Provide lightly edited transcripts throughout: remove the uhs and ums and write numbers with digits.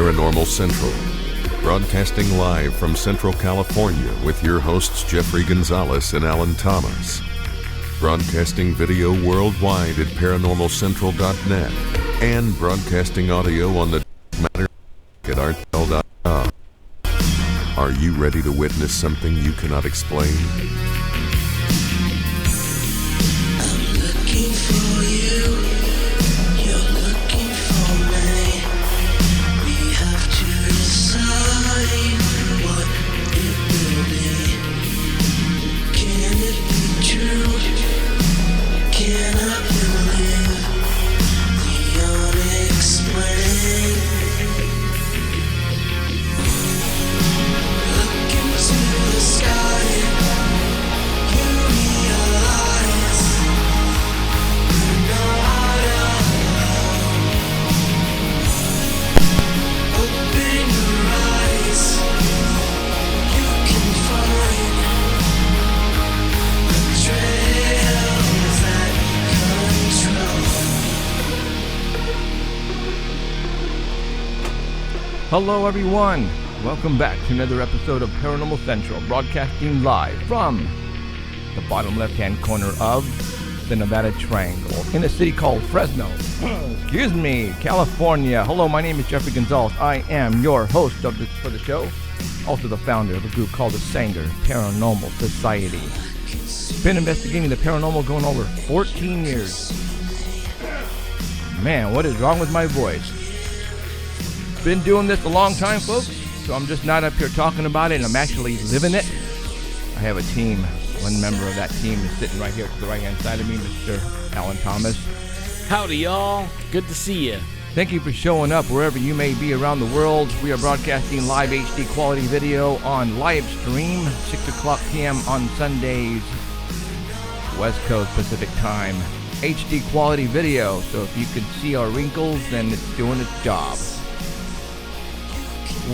Paranormal Central, broadcasting live from Central California with your hosts Jeffrey Gonzalez and Alan Thomas. Broadcasting video worldwide at paranormalcentral.net and broadcasting audio on the matter at artel.com. Are you ready to witness something you cannot explain? I'm looking for you. You're looking for me. We have to decide what it will be. Can it be true? Can I believe the unexplained? Look into the sky, you realize you're not alone. Open your eyes, you can find the trails that control. Hello, everyone. Welcome back to another episode of Paranormal Central, broadcasting live from the bottom left-hand corner of the Nevada Triangle in a city called Fresno. Excuse me, California. Hello, my name is Jeffrey Gonzalez. I am your host for the show, also the founder of a group called the Sanger Paranormal Society. Been investigating the paranormal going over 14 years. Man, what is wrong with my voice? Been doing this a long time, folks, so I'm just not up here talking about it, I'm actually living it. I have a team. One member of that team is sitting right here to the right-hand side of me, Mr. Alan Thomas. Howdy, y'all. Good to see you. Thank you for showing up wherever you may be around the world. We are broadcasting live HD quality video on live stream, 6 o'clock p.m. on Sundays, West Coast Pacific Time. HD quality video, so if you can see our wrinkles, then it's doing its job.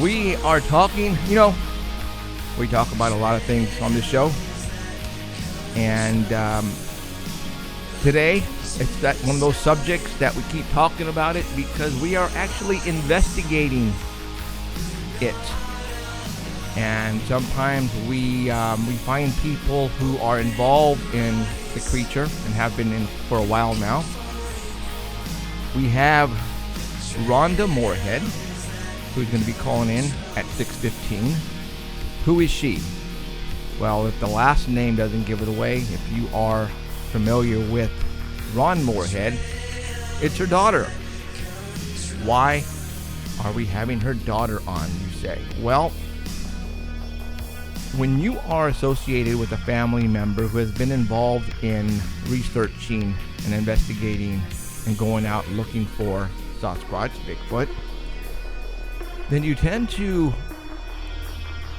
We are talking, we talk about a lot of things on this show. And today, it's that one of those subjects that we keep talking about it because we are actually investigating it. And sometimes we find people who are involved in the creature and have been in for a while now. We have Rhonda Morehead, who's going to be calling in at 6:15. Who is she? Well, if the last name doesn't give it away, if you are familiar with Ron Moorehead, it's her daughter. Why are we having her daughter on, you say? Well, when you are associated with a family member who has been involved in researching and investigating and going out looking for Sasquatch, Bigfoot, then you tend to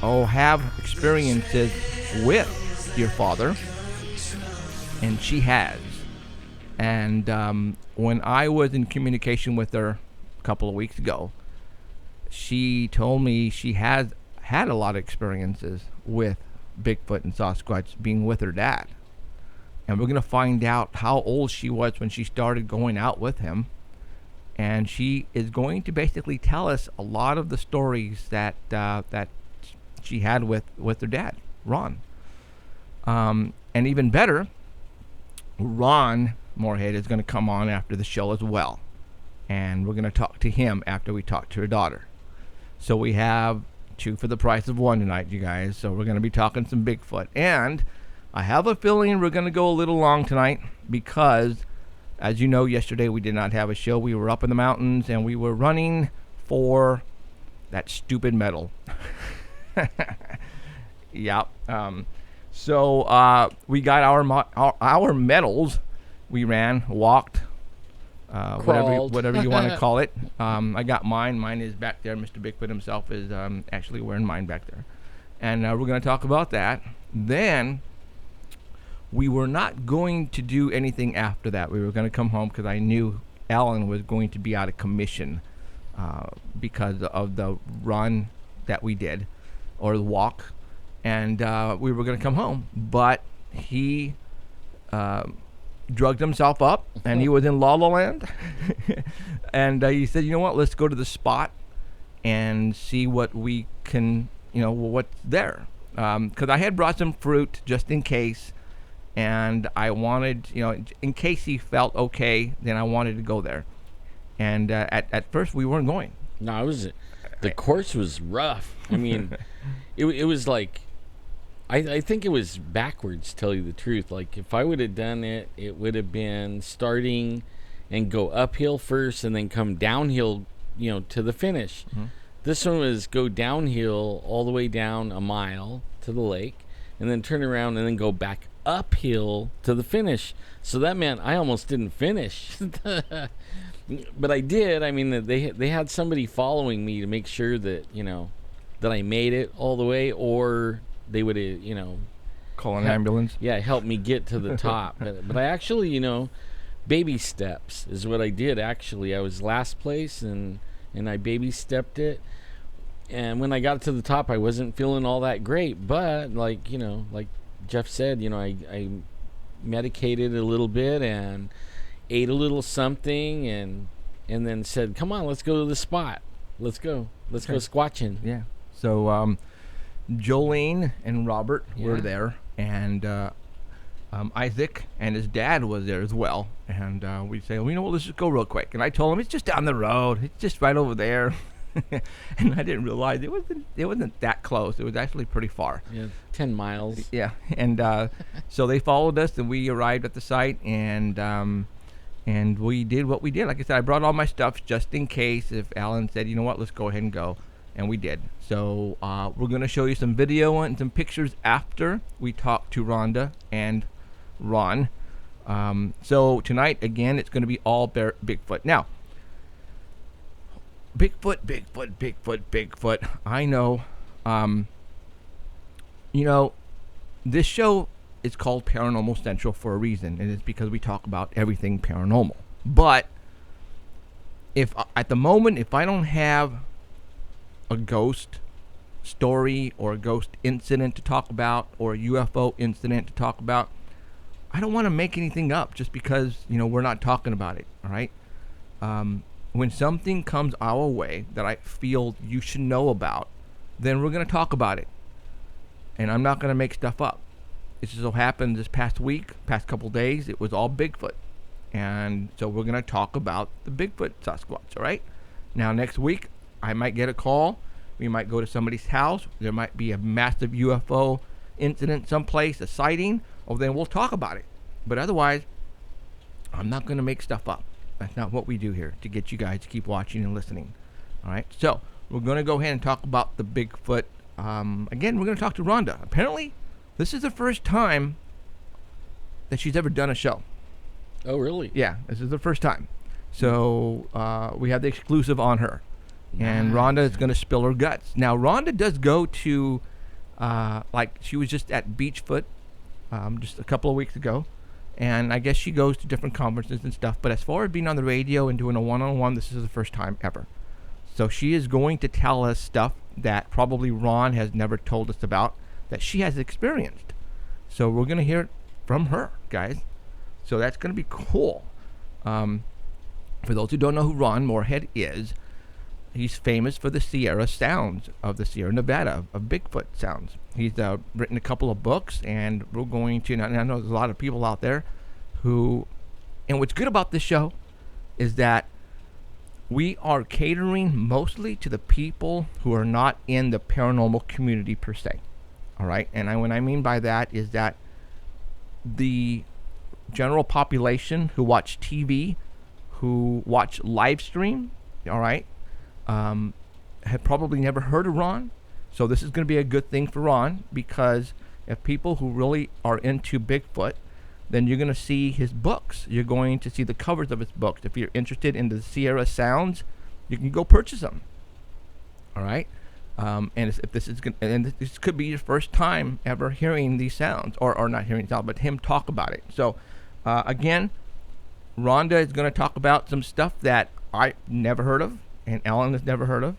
have experiences with your father, and she has. And when I was in communication with her a couple of weeks ago, she told me she has had a lot of experiences with Bigfoot and Sasquatch being with her dad. And we're going to find out how old she was when she started going out with him. And she is going to basically tell us a lot of the stories that she had with her dad, Ron. And even better, Ron Moorehead is going to come on after the show as well. And we're going to talk to him after we talk to her daughter. So we have two for the price of one tonight, you guys. So we're going to be talking some Bigfoot. And I have a feeling we're going to go a little long tonight because, as you know, yesterday we did not have a show. We were up in the mountains and we were running for that stupid medal. Yeah. So we got our medals. We ran, walked, whatever you want to call it. I got mine. Mine is back there. Mr. Bigfoot himself is actually wearing mine back there. And we're going to talk about that. Then we were not going to do anything after that. We were going to come home because I knew Alan was going to be out of commission because of the run that we did, or the walk. And we were going to come home. But he drugged himself up, and he was in La La Land. And he said, you know what, let's go to the spot and see what we can, what's there. Because I had brought some fruit just in case, and I wanted, in case he felt okay, then I wanted to go there. And at first we weren't going. No, the course was rough. I mean, it was like, I think it was backwards, to tell you the truth. Like, if I would have done it, it would have been starting and go uphill first and then come downhill, to the finish. Mm-hmm. This one was go downhill all the way down a mile to the lake and then turn around and then go back uphill to the finish. So that meant I almost didn't finish. But I did. I mean, they had somebody following me to make sure that, that I made it all the way, or they would have, Call an ambulance. Yeah, help me get to the top. But I actually, baby steps is what I did. Actually, I was last place and I baby stepped it. And when I got to the top, I wasn't feeling all that great. But like Jeff said, I medicated a little bit and ate a little something and then said, "Come on, let's go to the spot. Let's go squatching." Yeah. So Jolene and Robert were Yeah. there, and Isaac and his dad was there as well. And we say, well, let's just go real quick. And I told him it's just down the road. It's just right over there. And I didn't realize it wasn't that close. It was actually pretty far. Yeah, 10 miles. Yeah. And so they followed us, and we arrived at the site, and we did what we did. Like I said, I brought all my stuff just in case if Alan said, you know what, let's go ahead and go. And we did. So we're going to show you some video and some pictures after we talk to Rhonda and Ron. So tonight, again, it's going to be all Bigfoot. Now, Bigfoot. I know. This show is called Paranormal Central for a reason. And it's because we talk about everything paranormal. But if at the moment, if I don't have a ghost story or a ghost incident to talk about or a UFO incident to talk about, I don't want to make anything up just because, we're not talking about it. All right. When something comes our way that I feel you should know about, then we're going to talk about it. And I'm not going to make stuff up. It just so happened this past couple days, it was all Bigfoot. And so we're going to talk about the Bigfoot Sasquatch. All right. Now, next week, I might get a call. We might go to somebody's house. There might be a massive UFO incident someplace, a sighting. Oh, then we'll talk about it. But otherwise, I'm not going to make stuff up. That's not what we do here, to get you guys to keep watching and listening. All right. So we're going to go ahead and talk about the Bigfoot. Again, we're going to talk to Rhonda. Apparently, this is the first time that she's ever done a show. Oh, really? Yeah, this is the first time. So we have the exclusive on her. And Rhonda is going to spill her guts. Now, Rhonda does go to, she was just at Beachfoot just a couple of weeks ago. And I guess she goes to different conferences and stuff. But as far as being on the radio and doing a one-on-one, this is the first time ever. So she is going to tell us stuff that probably Ron has never told us about, that she has experienced. So we're going to hear it from her, guys. So that's going to be cool. For those who don't know who Ron Morehead is, he's famous for the Sierra sounds of the Sierra Nevada, of Bigfoot sounds. He's written a couple of books, and we're going to, and I know there's a lot of people out there who, and what's good about this show is that we are catering mostly to the people who are not in the paranormal community per se. All right. And what I mean by that is that the general population who watch TV, who watch live stream, all right, have probably never heard of Ron. So this is going to be a good thing for Ron, because if people who really are into Bigfoot, then you're going to see his books. You're going to see the covers of his books. If you're interested in the Sierra sounds, you can go purchase them. All right. And if this is and this could be your first time ever hearing these sounds, or not hearing sound, but him talk about it. So again, Rhonda is going to talk about some stuff that I never heard of, and Alan has never heard of,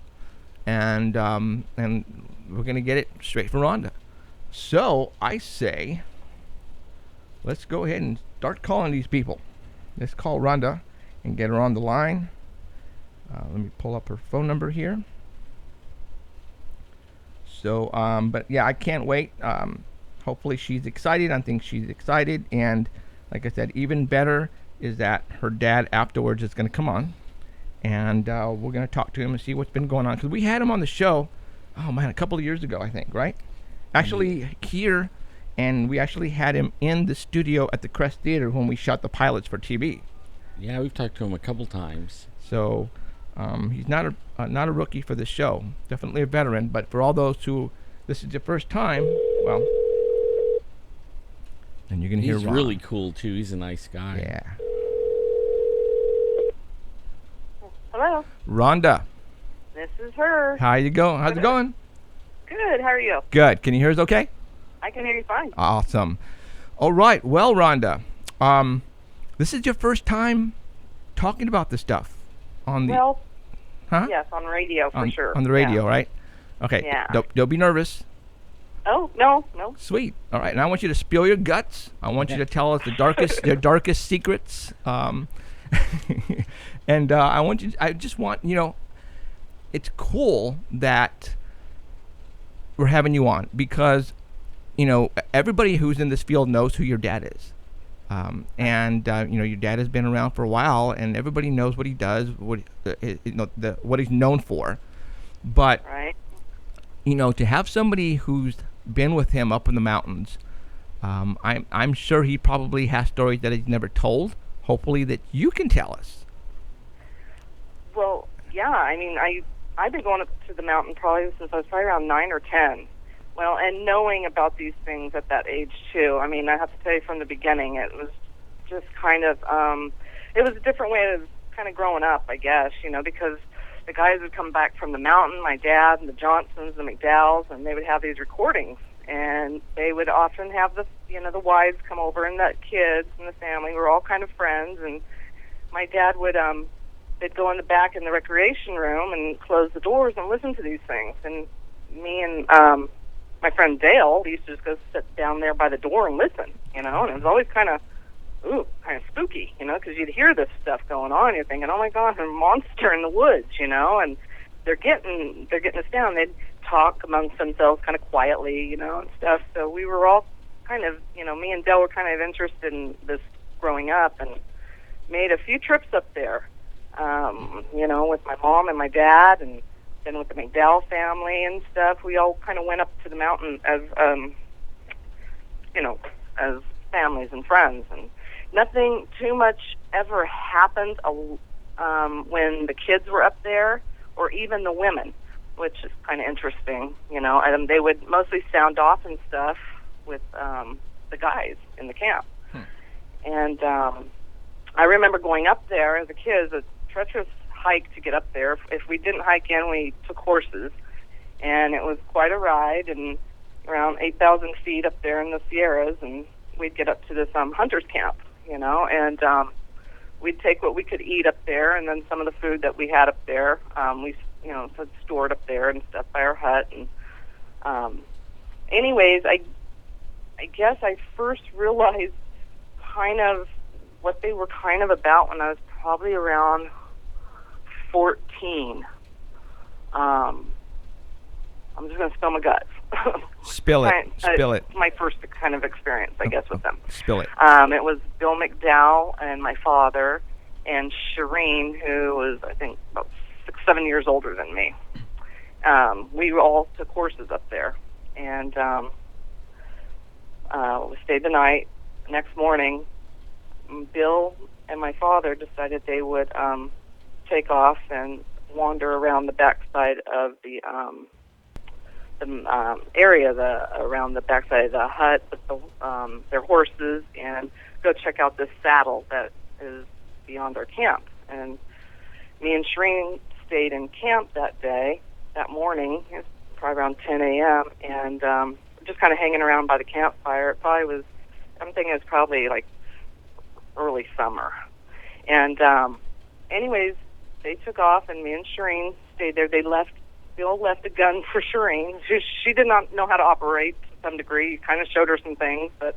and we're going to get it straight from Rhonda. So I say, let's go ahead and start calling these people. Let's call Rhonda and get her on the line. Let me pull up her phone number here. So, but yeah, I can't wait. Hopefully she's excited. I think she's excited. And like I said, even better is that her dad afterwards is going to come on. And we're going to talk to him and see what's been going on. Because we had him on the show, oh man, a couple of years ago, I think, right? Actually, here, and we actually had him in the studio at the Crest Theater when we shot the pilots for TV. Yeah, we've talked to him a couple times. So he's not a rookie for the show. Definitely a veteran. But for all those who this is the first time, well, and you're going to hear He's Ron. really cool, too. He's a nice guy. Yeah. Hello, Rhonda, this is her. how you going? How's it going? Good, how are you? Good. Can you hear us okay? I can hear you fine. Awesome. All right. Well, Rhonda, this is your first time talking about this stuff on the Well, huh? yes, on radio for on, sure. on the radio, Yeah. right? Okay. Yeah. Don't be nervous. Oh, no. Sweet. All right. And I want you to spill your guts. I want you to tell us your darkest secrets. And I just want, it's cool that we're having you on because, everybody who's in this field knows who your dad is. And your dad has been around for a while and everybody knows what he does, what he's known for. But, Right. to have somebody who's been with him up in the mountains, I'm sure he probably has stories that he's never told. Hopefully that you can tell us. Well, yeah, I mean, I've been going up to the mountain probably since I was probably around 9 or 10. Well, and knowing about these things at that age, too. I mean, I have to tell you from the beginning, it was just kind of, it was a different way of kind of growing up, I guess, because the guys would come back from the mountain, my dad and the Johnsons, the McDowells, and they would have these recordings. And they would often have the wives come over and the kids and the family were all kind of friends. And my dad would, they'd go in the back in the recreation room and close the doors and listen to these things. And me and my friend Dale, we used to just go sit down there by the door and listen, and it was always kind of spooky, because you'd hear this stuff going on. You're thinking, oh my God, there's a monster in the woods, and they're getting us down. They'd talk amongst themselves kind of quietly, and stuff. So we were all kind of, me and Dale were kind of interested in this growing up and made a few trips up there, with my mom and my dad and then with the McDowell family and stuff. We all kind of went up to the mountain as, as families and friends. And nothing too much ever happened when the kids were up there or even the women, which is kind of interesting, and they would mostly sound off and stuff with the guys in the camp. And I remember going up there as a kid, a treacherous hike to get up there. If we didn't hike in, we took horses, and it was quite a ride, and around 8,000 feet up there in the Sierras, and we'd get up to this hunter's camp, and we'd take what we could eat up there, and then some of the food that we had up there, we had stored up there and stuff by our hut. And anyways, I guess I first realized kind of what they were kind of about when I was probably around 14. I'm just going to spill my guts. Spill it. Spill it. My first kind of experience, I guess, with them. Spill it. It was Bill McDowell and my father and Shireen, who was, I think, about 6-7 years older than me. We all took horses up there, and we stayed the night. Next morning, Bill and my father decided they would take off and wander around the backside of the area, around the backside of the hut with their horses, and go check out this saddle that is beyond our camp. And me and Shireen stayed in camp that morning. It was probably around 10 a.m. and just kind of hanging around by the campfire. It probably was, I'm thinking it was probably like early summer. And anyways, they took off, and me and Shireen stayed there. Bill left a gun for Shireen. She did not know how to operate to some degree. He kind of showed her some things, but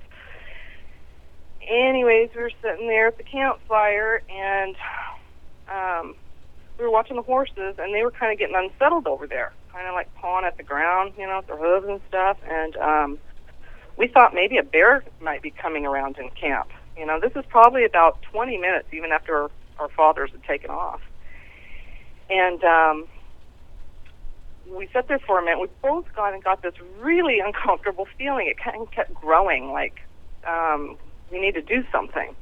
anyways, we were sitting there at the campfire, and we were watching the horses, and they were kind of getting unsettled over there. kind of like pawing at the ground, with their hooves and stuff. And we thought maybe a bear might be coming around in camp. This is probably about 20 minutes even after our fathers had taken off. And we sat there for a minute. We both got this really uncomfortable feeling. It kind of kept growing, like we need to do something.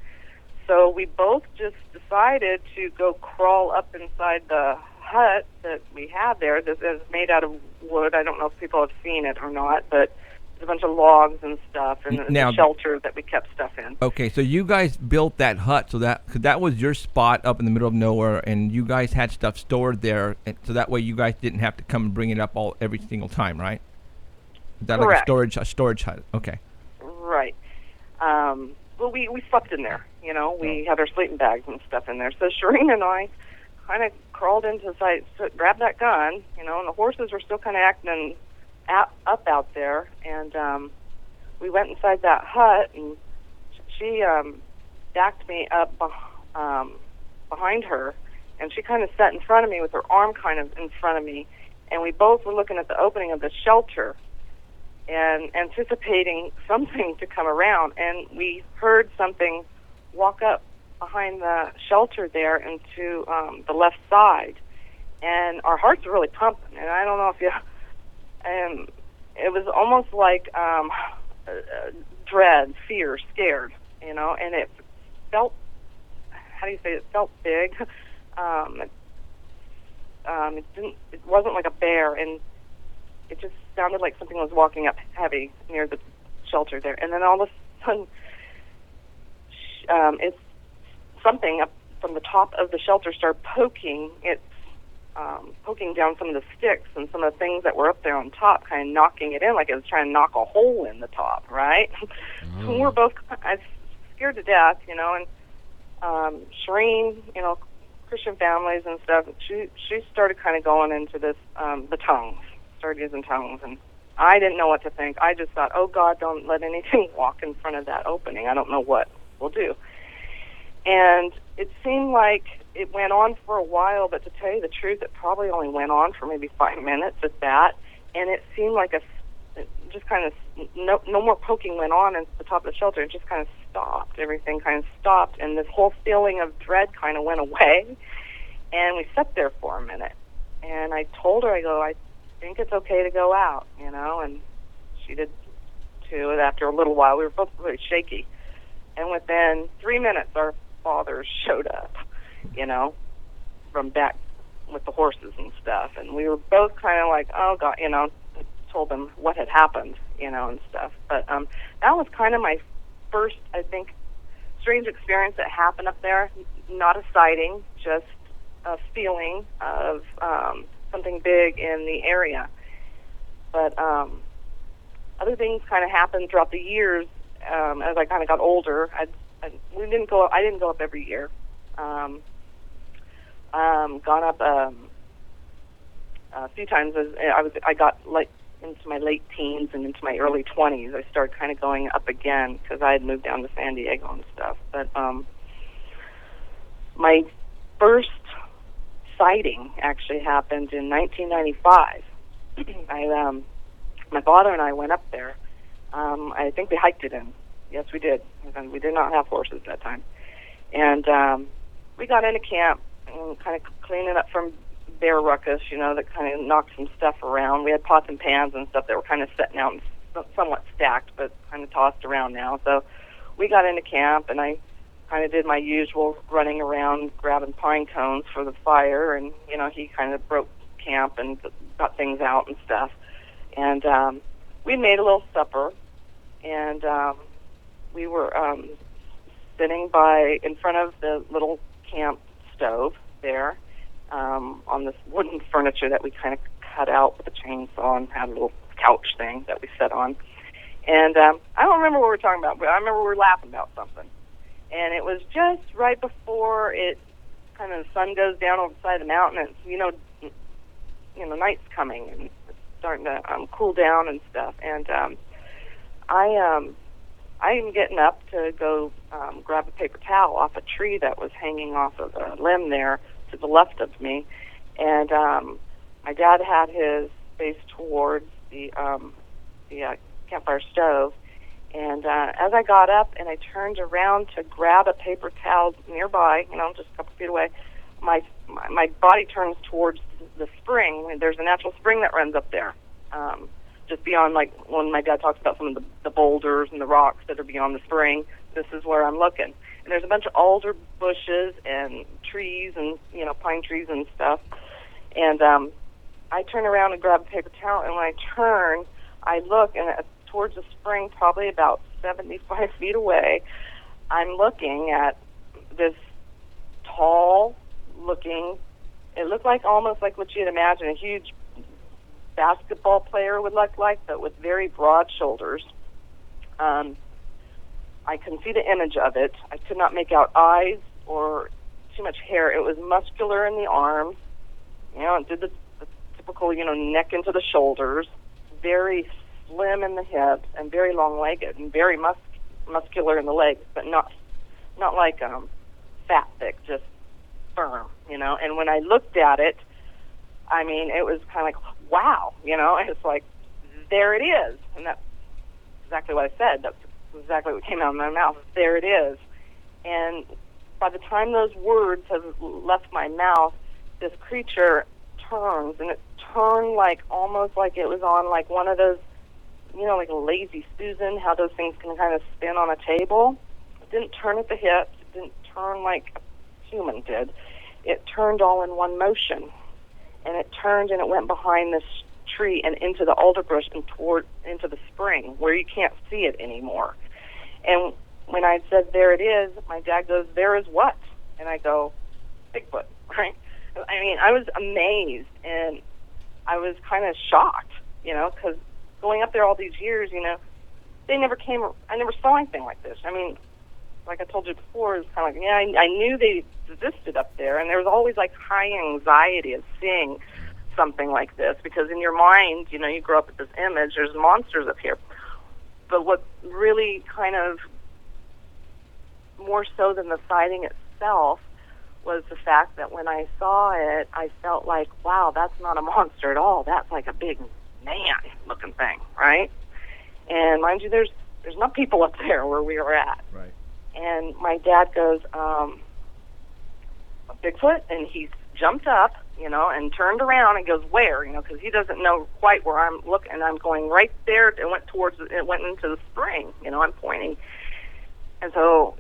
So we both just decided to go crawl up inside the hut that we have there. This is made out of wood. I don't know if people have seen it or not, but there's a bunch of logs and stuff, and Now, a shelter that we kept stuff in. Okay, so you guys built that hut, so that was your spot up in the middle of nowhere, and you guys had stuff stored there, and so that way you guys didn't have to come and bring it up every single time, right? Is that Correct. like a storage hut? Okay. Right. Well, we slept in there. We had our sleeping bags and stuff in there. So Shireen and I kind of crawled into the site, grabbed that gun, and the horses were still kind of acting up out there. And we went inside that hut, and she backed me up behind her, and she kind of sat in front of me with her arm kind of in front of me. And we both were looking at the opening of the shelter and anticipating something to come around, and we heard something walk up behind the shelter there into the left side, and our hearts were really pumping. And I don't know if you, it was almost like dread, fear, scared, and it felt, it felt big. It wasn't like a bear, and it just sounded like something was walking up heavy near the shelter there. And then all of a sudden, it's something up from the top of the shelter started poking. It's poking down some of the sticks and some of the things that were up there on top, kind of knocking it in like it was trying to knock a hole in the top, right? So we're both scared to death, and Shireen, Christian families and stuff, she started kind of going into this, the tongues, started using tongues, and I didn't know what to think. I just thought, oh God, don't let anything walk in front of that opening. I don't know what we'll do. And it seemed like it went on for a while, but to tell you the truth, it probably only went on for maybe 5 minutes at that, and it seemed like just kind of, no more poking went on at the top of the shelter. It just kind of stopped. Everything kind of stopped, and this whole feeling of dread kind of went away, and we sat there for a minute. And I told her, I think it's okay to go out, and she did too. And after a little while, we were both really shaky. And within 3 minutes, our fathers showed up, from back with the horses and stuff. And we were both kind of like, oh God, told them what had happened, and stuff. But that was kind of my first, I think, strange experience that happened up there. Not a sighting, just a feeling of something big in the area. But other things kind of happened throughout the years as I kind of got older. I didn't go up every year. Gone up a few times as I got like into my late teens and into my early 20s. I started kind of going up again because I had moved down to San Diego and stuff. But my first sighting actually happened in 1995. My father and I went up there. I think we hiked it in. Yes, we did. We did not have horses at that time. And we got into camp and kind of cleaning up from bear ruckus, that kind of knocked some stuff around. We had pots and pans and stuff that were kind of sitting out and somewhat stacked, but kind of tossed around now. So we got into camp, and I kind of did my usual running around grabbing pine cones for the fire, and, he kind of broke camp and got things out and stuff. And we made a little supper, and we were sitting in front of the little camp stove there on this wooden furniture that we kind of cut out with a chainsaw and had a little couch thing that we sat on. And I don't remember what we were talking about, but I remember we were laughing about something. And it was just right before the sun goes down over the side of the mountain, and night's coming, and it's starting to cool down and stuff. And I'm getting up to go grab a paper towel off a tree that was hanging off of a limb there to the left of me. And my dad had his faced towards the campfire stove. And as I got up and I turned around to grab a paper towel nearby, just a couple feet away, my body turns towards the spring. There's a natural spring that runs up there, just beyond, like, when my dad talks about some of the boulders and the rocks that are beyond the spring. This is where I'm looking. And there's a bunch of alder bushes and trees and, pine trees and stuff. And I turn around and grab a paper towel, and when I turn, I look, and towards the spring, probably about 75 feet away, I'm looking at this tall-looking, it looked like almost like what you'd imagine a huge basketball player would look like, but with very broad shoulders. I couldn't see the image of it. I could not make out eyes or too much hair. It was muscular in the arms. It did the typical, neck into the shoulders, very slim in the hips, and very long-legged, and very muscular in the legs, but not like fat, thick, just firm, And when I looked at it, I mean, it was kind of like, wow, It's like, there it is. And that's exactly what I said. That's exactly what came out of my mouth. There it is. And by the time those words have left my mouth, this creature turns, and it turned like almost like it was on like one of those, like a lazy Susan, how those things can kind of spin on a table. It didn't turn at the hips. It didn't turn like a human did. It turned all in one motion. And it turned and it went behind this tree and into the alderbush and into the spring where you can't see it anymore. And when I said, there it is, my dad goes, there is what? And I go, Bigfoot, right? I mean, I was amazed, and I was kind of shocked, because going up there all these years, I never saw anything like this. I mean, like I told you before, it was kind of like, I knew they existed up there, and there was always like high anxiety of seeing something like this, because in your mind, you grow up with this image, there's monsters up here. But what really kind of, more so than the sighting itself, was the fact that when I saw it, I felt like, wow, that's not a monster at all. That's like a big man-looking thing, right? And mind you, there's not people up there where we were at. Right. And my dad goes, Bigfoot, and he jumped up, and turned around and goes, where? Because he doesn't know quite where I'm looking. And I'm going right there. It went into the spring. I'm pointing. And so,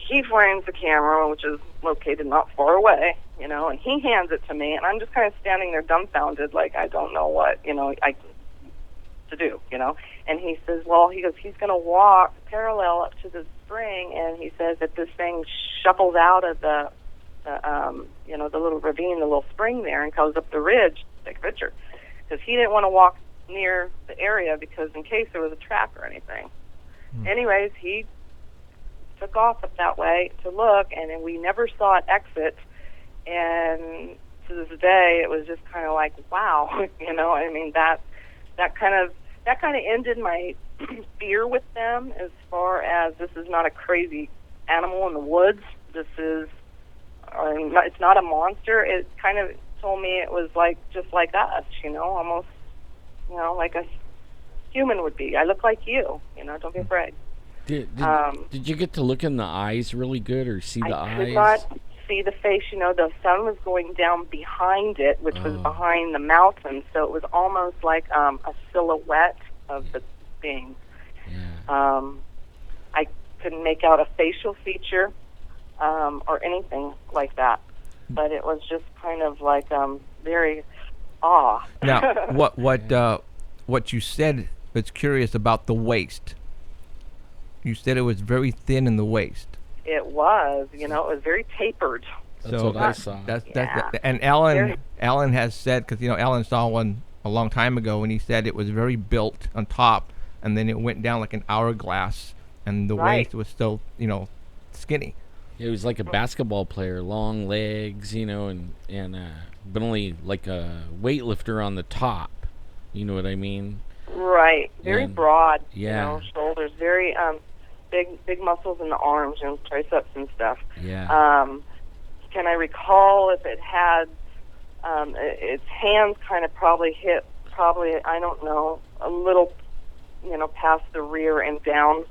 he frames the camera, which is located not far away, and he hands it to me, and I'm just kind of standing there dumbfounded, like I don't know what, to do, And he says, he's going to walk parallel up to the spring, and he says that this thing shuffles out of the little ravine, the little spring there, and goes up the ridge to take a picture, because he didn't want to walk near the area because in case there was a trap or anything. Anyways, he took off up that way to look, and then we never saw it exit. And to this day, it was just kind of like, wow, I mean, that kind of ended my fear with them, as far as this is not a crazy animal in the woods. This is, it's not a monster. It kind of told me it was like just like us, almost, like a human would be. I look like you, don't be afraid. Did you get to look in the eyes really good, or see the eyes? I could not see the face. The sun was going down behind it, which was behind the mountain, so it was almost like a silhouette of the being. Yeah. I couldn't make out a facial feature or anything like that, but it was just kind of like very awe. Now, what you said was curious about the waist. You said it was very thin in the waist. It was, it was very tapered. That's what I saw. And Alan has said, because Alan saw one a long time ago, and he said it was very built on top, and then it went down like an hourglass, and the waist was still, skinny. It was like a basketball player, long legs, and but only like a weightlifter on the top. You know what I mean? Right. Very broad. Yeah. Shoulders. Very big muscles in the arms and triceps and stuff. Yeah. Can I recall if it had its hands kind of probably hit probably, I don't know, a little, past the rear and down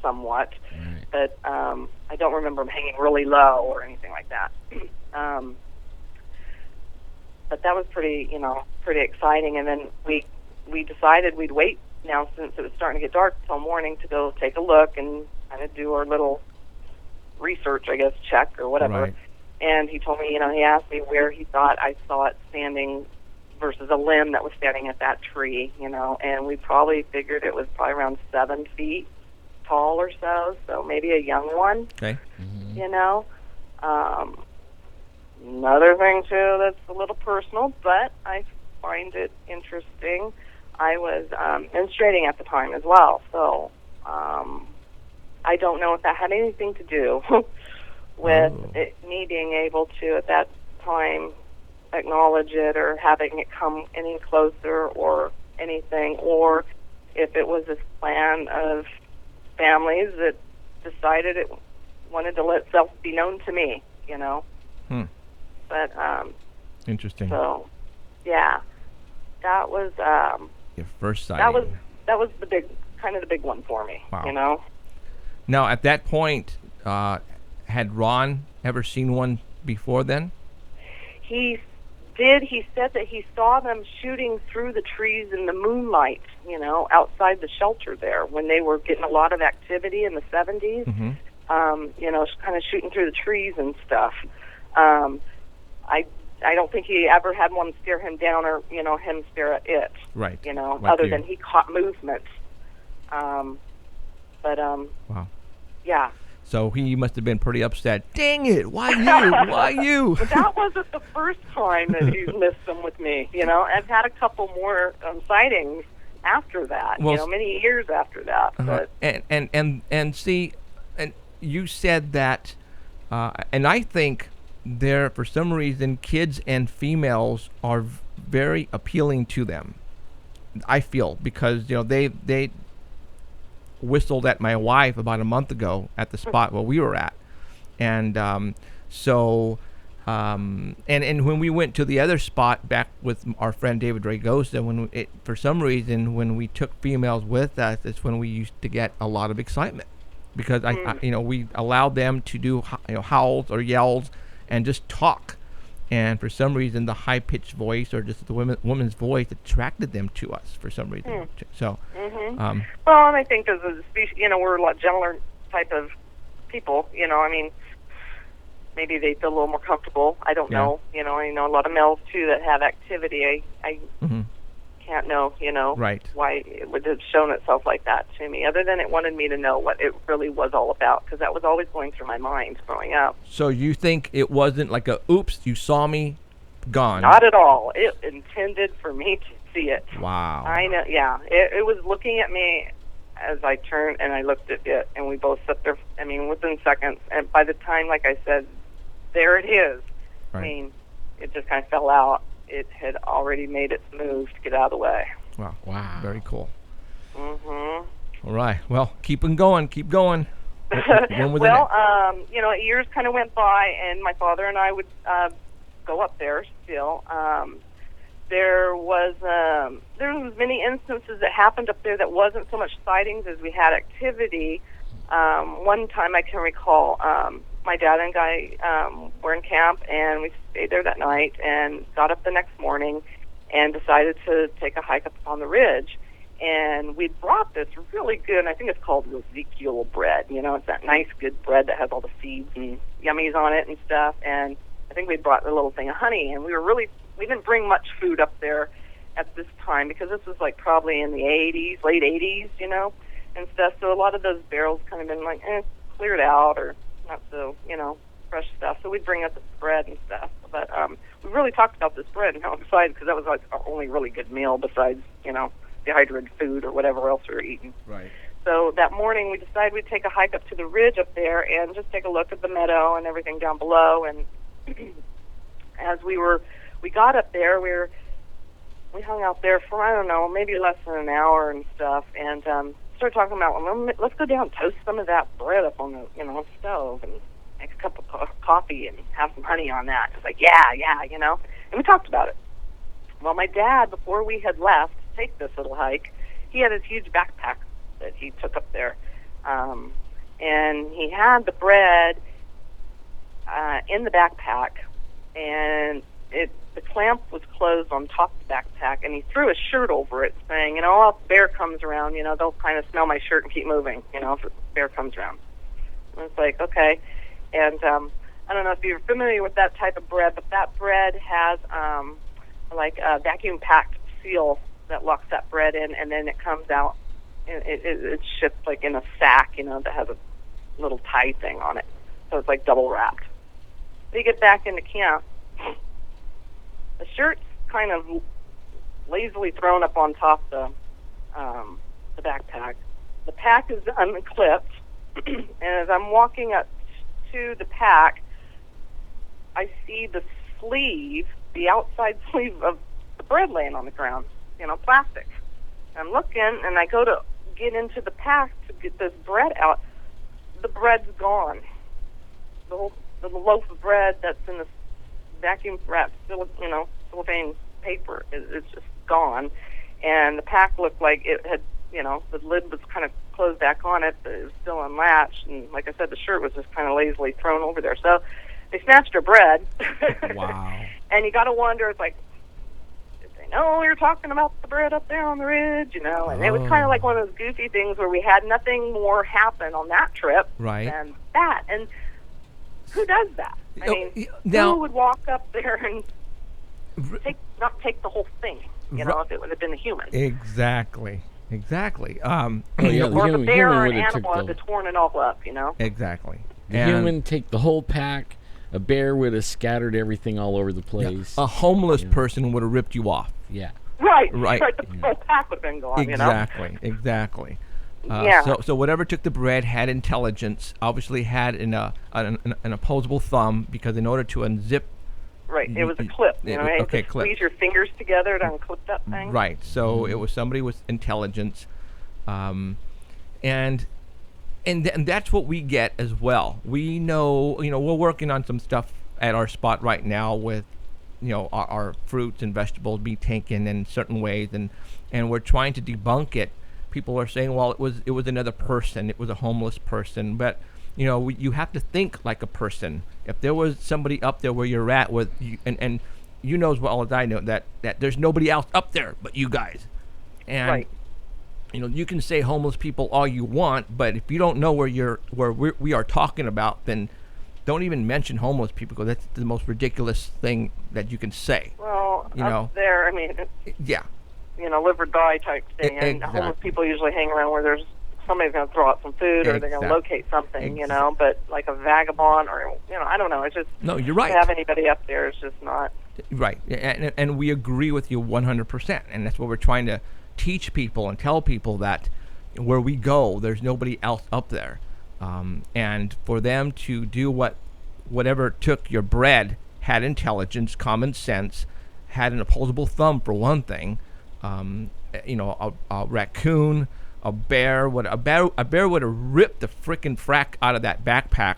somewhat. Right. But I don't remember them hanging really low or anything like that. But that was pretty exciting. And then we decided we'd wait now, since it was starting to get dark, till morning to go take a look and kind of do our little research, I guess, check or whatever. Right. And he told me, he asked me where he thought I saw it standing versus a limb that was standing at that tree, and we probably figured it was probably around 7 feet tall or so maybe a young one. Okay. Another thing, too, that's a little personal, but I find it interesting. I was menstruating at the time as well, so I don't know if that had anything to do with me being able to, at that time, acknowledge it or having it come any closer or anything, or if it was this plan of families that decided it wanted to let itself be known to me, But Interesting. so, yeah, that was Your first sighting. that was the big one for me. Wow. Now, at that point, had Ron ever seen one before then? He did. He said that he saw them shooting through the trees in the moonlight, outside the shelter there when they were getting a lot of activity in the 70s. Mm-hmm. Kind of shooting through the trees and stuff. I don't think he ever had one stare him down or, him stare at it. Right. Like other you. than he caught movement. Wow. Yeah. So he must have been pretty upset. Dang it! Why you? Why you? But that wasn't the first time that he's missed them with me. I've had a couple more sightings after that. Well, many years after that. But And see, and you said that, and I think there, for some reason, kids and females are very appealing to them. I feel because they whistled at my wife about a month ago at the spot where we were at, and and when we went to the other spot back with our friend David Dragosa, for some reason when we took females with us, it's when we used to get a lot of excitement because we allowed them to do howls or yells and just talk. And for some reason, the high-pitched voice or just the woman's voice attracted them to us for some reason. So, well, and I think as a species, we're a lot gentler type of people. Maybe they feel a little more comfortable. I don't know. I know a lot of males too that have activity. I can't know. Right. Why it would have shown itself like that to me, other than it wanted me to know what it really was all about, because that was always going through my mind growing up. So you think it wasn't like a oops, you saw me, gone? Not at all. It intended for me to see it. Wow. I know. Yeah, it was looking at me as I turned and I looked at it, and we both sat there. Within seconds, and by the time, like I said, there it is. Right. It just kind of fell out. It had already made its move to get out of the way. Wow. Very cool. Mm-hmm. All right. Well, keep going. Keep going. When was it? Years kind of went by, and my father and I would go up there still. There was many instances that happened up there that wasn't so much sightings as we had activity. One time I can recall, my dad and I were in camp, and we stayed there that night and got up the next morning and decided to take a hike up on the ridge. And we brought this really good, I think it's called Ezekiel bread. It's that nice, good bread that has all the seeds and yummies on it and stuff. And I think we brought a little thing of honey. And we didn't bring much food up there at this time because this was like probably in the 80s, late 80s, and stuff. So a lot of those barrels kind of been like, cleared out or not so, fresh stuff. So we'd bring up the bread and stuff. But we really talked about this bread and how excited, because that was like our only really good meal besides, dehydrated food or whatever else we were eating. Right. So that morning we decided we'd take a hike up to the ridge up there and just take a look at the meadow and everything down below. And as we got up there, we hung out there for, I don't know, maybe less than an hour and stuff, and started talking about, well, let's go down and toast some of that bread up on the stove and make a cup of coffee and have some honey on that. It's like, yeah, and we talked about it. Well, my dad, before we had left to take this little hike, he had this huge backpack that he took up there. And he had the bread in the backpack, and the clamp was closed on top of the backpack, and he threw his shirt over it, saying, if a bear comes around, they'll kind of smell my shirt and keep moving, if a bear comes around. And it's like, okay. And I don't know if you're familiar with that type of bread, but that bread has like a vacuum-packed seal that locks that bread in, and then it comes out, and it's shipped like in a sack, that has a little tie thing on it. So it's like double wrapped. We get back into camp. The shirt's kind of lazily thrown up on top of the backpack. The pack is unclipped, and as I'm walking up to the pack, I see the sleeve, the outside sleeve of the bread laying on the ground, plastic. I'm looking, and I go to get into the pack to get this bread out. The bread's gone. The loaf of bread that's in the vacuum wrapped, cellophane paper is just gone, and the pack looked like it had, the lid was kind of closed back on it, but it was still unlatched, and like I said, the shirt was just kind of lazily thrown over there. So they snatched her bread. Wow. And you got to wonder, it's like, did they know we were talking about the bread up there on the ridge, And it was kind of like one of those goofy things where we had nothing more happen on that trip than that. And who does that? I mean, who would walk up there and not take the whole thing, if it would have been a human? Exactly. Or if a bear or an animal had torn it all up, Exactly. The human take the whole pack. A bear would have scattered everything all over the place. Yeah. A homeless person would have ripped you off. Yeah. Right. The whole pack would have been gone, Exactly. So whatever took the bread had intelligence, obviously had an opposable thumb, because in order to unzip... Right, it was a clip. Clip. Squeeze your fingers together to unclip that thing. Right, so it was somebody with intelligence. And that's what we get as well. We know, we're working on some stuff at our spot right now with, our fruits and vegetables being taken in certain ways, and we're trying to debunk it. People are saying, well, it was another person. It was a homeless person. But, you have to think like a person. If there was somebody up there where you're at with, and you know as well as I know that there's nobody else up there but you guys. And, you can say homeless people all you want, but if you don't know where we are talking about, then don't even mention homeless people, because that's the most ridiculous thing that you can say. Well, up there, I mean, live or die type thing. And homeless people usually hang around where there's somebody's going to throw out some food, or they're going to locate something, But like a vagabond, or I don't know. It's just you're right. To have anybody up there is just not right. And we agree with you 100%, and that's what we're trying to teach people and tell people, that where we go, there's nobody else up there, and for them to do whatever took your bread had intelligence, common sense, had an opposable thumb for one thing. A raccoon, a bear would have ripped the frickin' frack out of that backpack,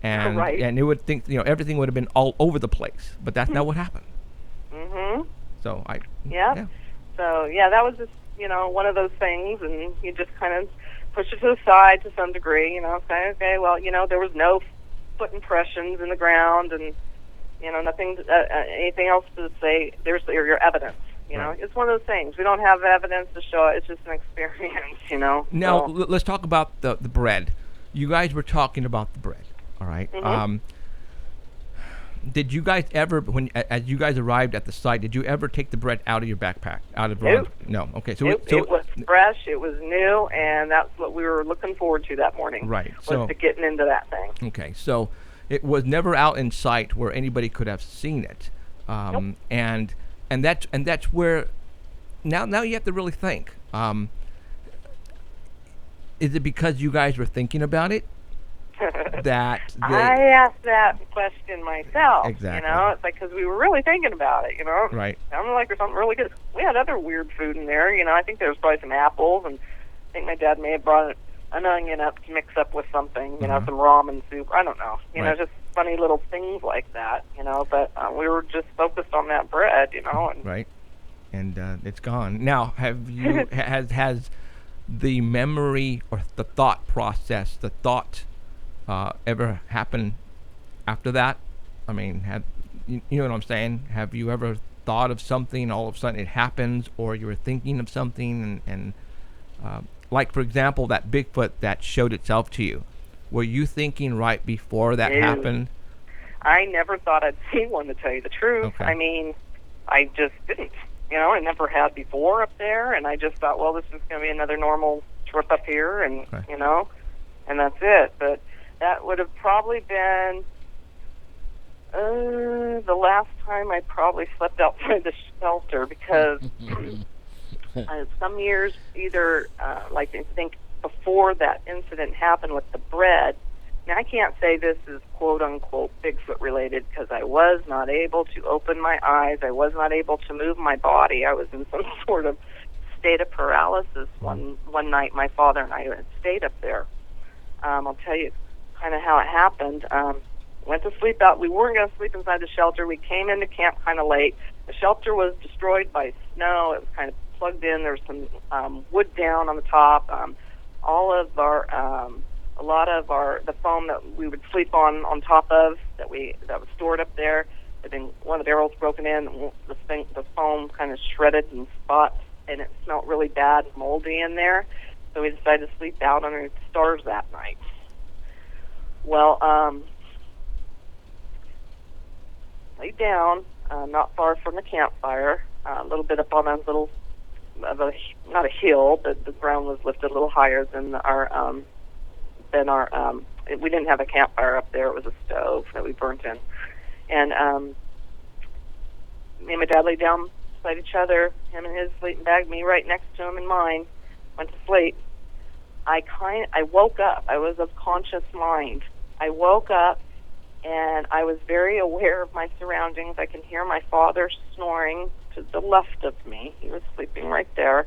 and it would think everything would have been all over the place. But that's not what happened. Mm-hmm. So So that was just one of those things, and you just kind of push it to the side to some degree. Say, okay, well, there was no foot impressions in the ground, and nothing, anything else to say. There's your evidence. It's one of those things. We don't have evidence to show it. It's just an experience. Now let's talk about the bread. You guys were talking about the bread. All right. Mm-hmm. Did you guys ever, as you guys arrived at the site, did you ever take the bread out of your backpack? No. Okay. So it was fresh. It was new, and that's what we were looking forward to that morning. Right. Was to getting into that thing. Okay. So it was never out in sight where anybody could have seen it. Nope. And that's where now you have to really think. Is it because you guys were thinking about it? I asked that question myself. Exactly. It's like, because we were really thinking about it. Right. Sounded like there's something really good. We had other weird food in there. I think there was probably some apples, and I think my dad may have brought an onion up to mix up with something. Some ramen soup. I don't know. Just funny little things like that. But we were just focused on that bread. And right. and it's gone. Now, have you has the memory or the thought process, the thought ever happened after that? I mean, you know what I'm saying? Have you ever thought of something, all of a sudden it happens, or you were thinking of something, and like, for example, that Bigfoot that showed itself to you, were you thinking right before that No. happened? I never thought I'd see one, to tell you the truth. Okay. I mean, I just didn't. You know, I never had before up there, and I just thought, well, this is going to be another normal trip up here, and, Okay. you know, and that's it. But that would have probably been the last time I probably slept outside the shelter, because some years, either, like I think before that incident happened with the bread. Now, I can't say this is quote-unquote Bigfoot related, because I was not able to open my eyes. I was not able to move my body. I was in some sort of state of paralysis one night. My father and I had stayed up there. I'll tell you kind of how it happened. Went to sleep out. We weren't going to sleep inside the shelter. We came into camp kind of late. The shelter was destroyed by snow. It was kind of plugged in. There was some wood down on the top. All of our... a lot of the foam that we would sleep on top of that was stored up there, and then one of the barrels broken in, and the foam kind of shredded in spots, and it smelled really bad and moldy in there. So we decided to sleep out under the stars that night. Well, laid down, not far from the campfire, a little bit up on a little not a hill, but the ground was lifted a little higher than our we didn't have a campfire up there. It was a stove that we burnt in. And me and my dad laid down beside each other, him in his sleeping bag, me right next to him in mine, went to sleep. I woke up. I was of conscious mind. I woke up, and I was very aware of my surroundings. I can hear my father snoring to the left of me. He was sleeping right there.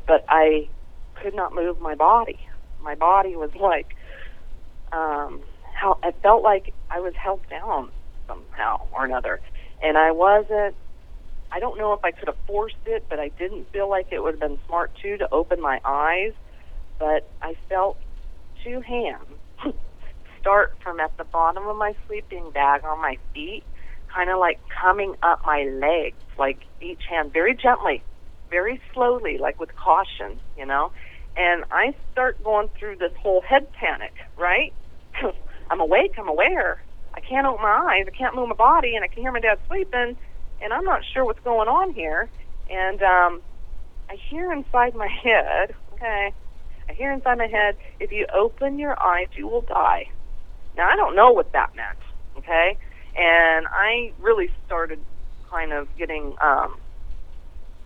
But I could not move my body. My body was like, it felt like I was held down somehow or another. And I don't know if I could have forced it, but I didn't feel like it would have been smart, too, to open my eyes. But I felt two hands start from at the bottom of my sleeping bag on my feet, kind of like coming up my legs, like each hand very gently, very slowly, like with caution, you know. And I start going through this whole head panic, right? I'm awake, I'm aware. I can't open my eyes, I can't move my body, and I can hear my dad sleeping, and I'm not sure what's going on here. And I hear inside my head, if you open your eyes, you will die. Now, I don't know what that meant, okay? And I really started kind of getting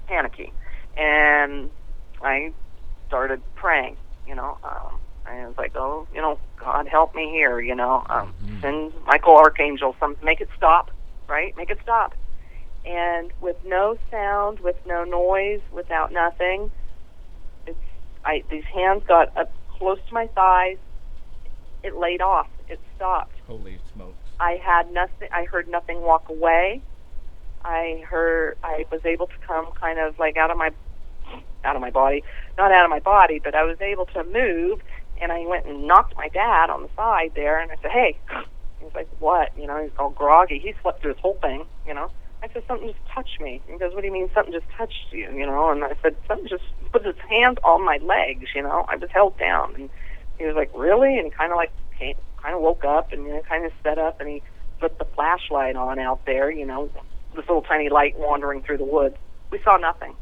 panicky. And I started praying, you know. I was like, oh, you know, God help me here, you know. Send Michael Archangel, make it stop, right? Make it stop. And with no sound, with no noise, without nothing, these hands got up close to my thighs. It laid off. It stopped. Holy smokes! I heard nothing walk away. I was able to come kind of like out of my body, not out of my body, but I was able to move, and I went and knocked my dad on the side there, and I said, hey. He was like, what? You know, he's all groggy. He slept through his whole thing, you know. I said, something just touched me. He goes, what do you mean something just touched you, you know? And I said, something just put his hand on my legs, you know. I was held down. And he was like, really? And he kind of woke up and, you know, kind of sat up, and he put the flashlight on out there, you know, this little tiny light wandering through the woods. We saw nothing.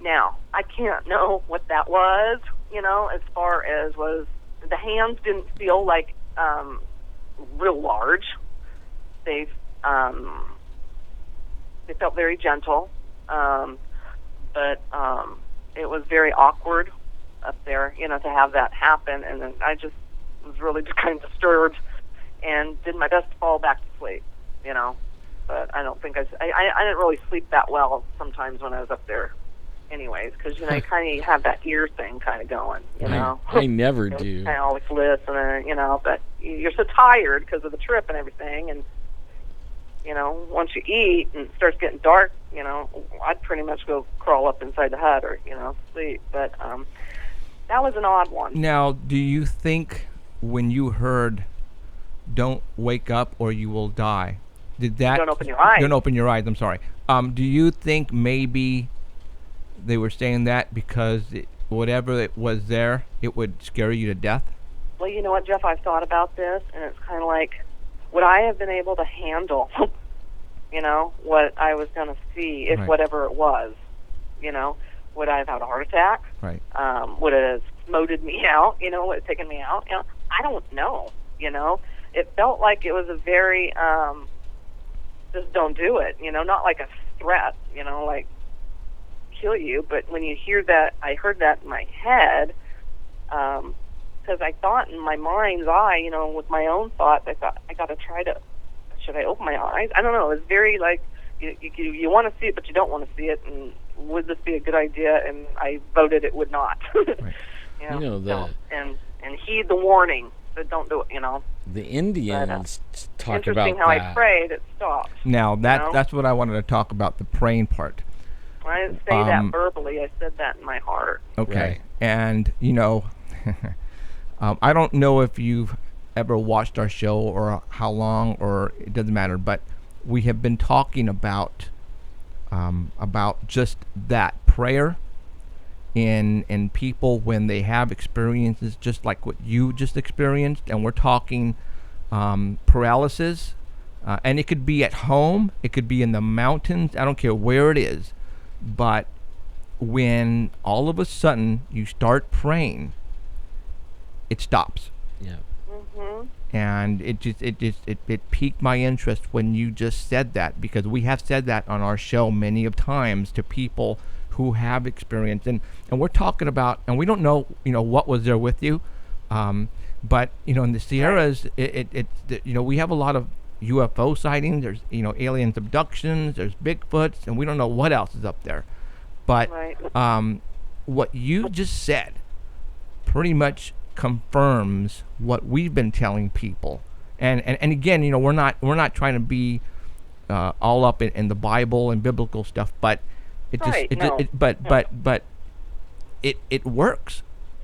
Now, I can't know what that was, you know, as far as the hands didn't feel like real large. They felt very gentle, but it was very awkward up there, you know, to have that happen. And then I just was really just kind of disturbed and did my best to fall back to sleep, you know. But I don't think I didn't really sleep that well sometimes when I was up there anyways, because, you know, you kind of have that ear thing kind of going, you know. I never do. Kind of always listen, you know, but you're so tired because of the trip and everything, and once you eat and it starts getting dark, I'd pretty much go crawl up inside the hut or, sleep. But that was an odd one. Now, do you think when you heard "Don't wake up or you will die," did that? Don't open your eyes. Don't open your eyes. I'm sorry. Do you think maybe they were saying that because whatever it was there, it would scare you to death? Well, you know what, Jeff? I've thought about this, and it's kind of like, would I have been able to handle, what I was going to see if Right. whatever it was, would I have had a heart attack? Right. Would it have moted me out? Would it have taken me out? I don't know. It felt like it was a very just don't do it. Not like a threat. Like kill you. But when you hear that, I heard that in my head. Because I thought in my mind's eye, with my own thoughts, I thought I got to try to. Should I open my eyes? I don't know. It was very like you want to see it, but you don't want to see it. And would this be a good idea? And I voted it would not. Right. Don't. And heed the warning, but don't do it. The Indians talk about Interesting how that. I prayed, it stopped. Now that's what I wanted to talk about, the praying part. I didn't say that verbally. I said that in my heart. Okay. Right. And I don't know if you've ever watched our show or how long, or it doesn't matter, but we have been talking about just that prayer in people when they have experiences just like what you just experienced, and we're talking paralysis, and it could be at home, it could be in the mountains, I don't care where it is, but when all of a sudden you start praying, it stops. Yeah. Mm-hmm. And it piqued my interest when you just said that, because we have said that on our show many of times to people who have experience, and we're talking about, and we don't know what was there with you, but in the Sierras, we have a lot of UFO sightings. There's alien abductions. There's Bigfoots, and we don't know what else is up there. But Right. What you just said pretty much confirms what we've been telling people, and again, we're not trying to be all up in the Bible and biblical stuff, but it just Right, it, no. it but it works.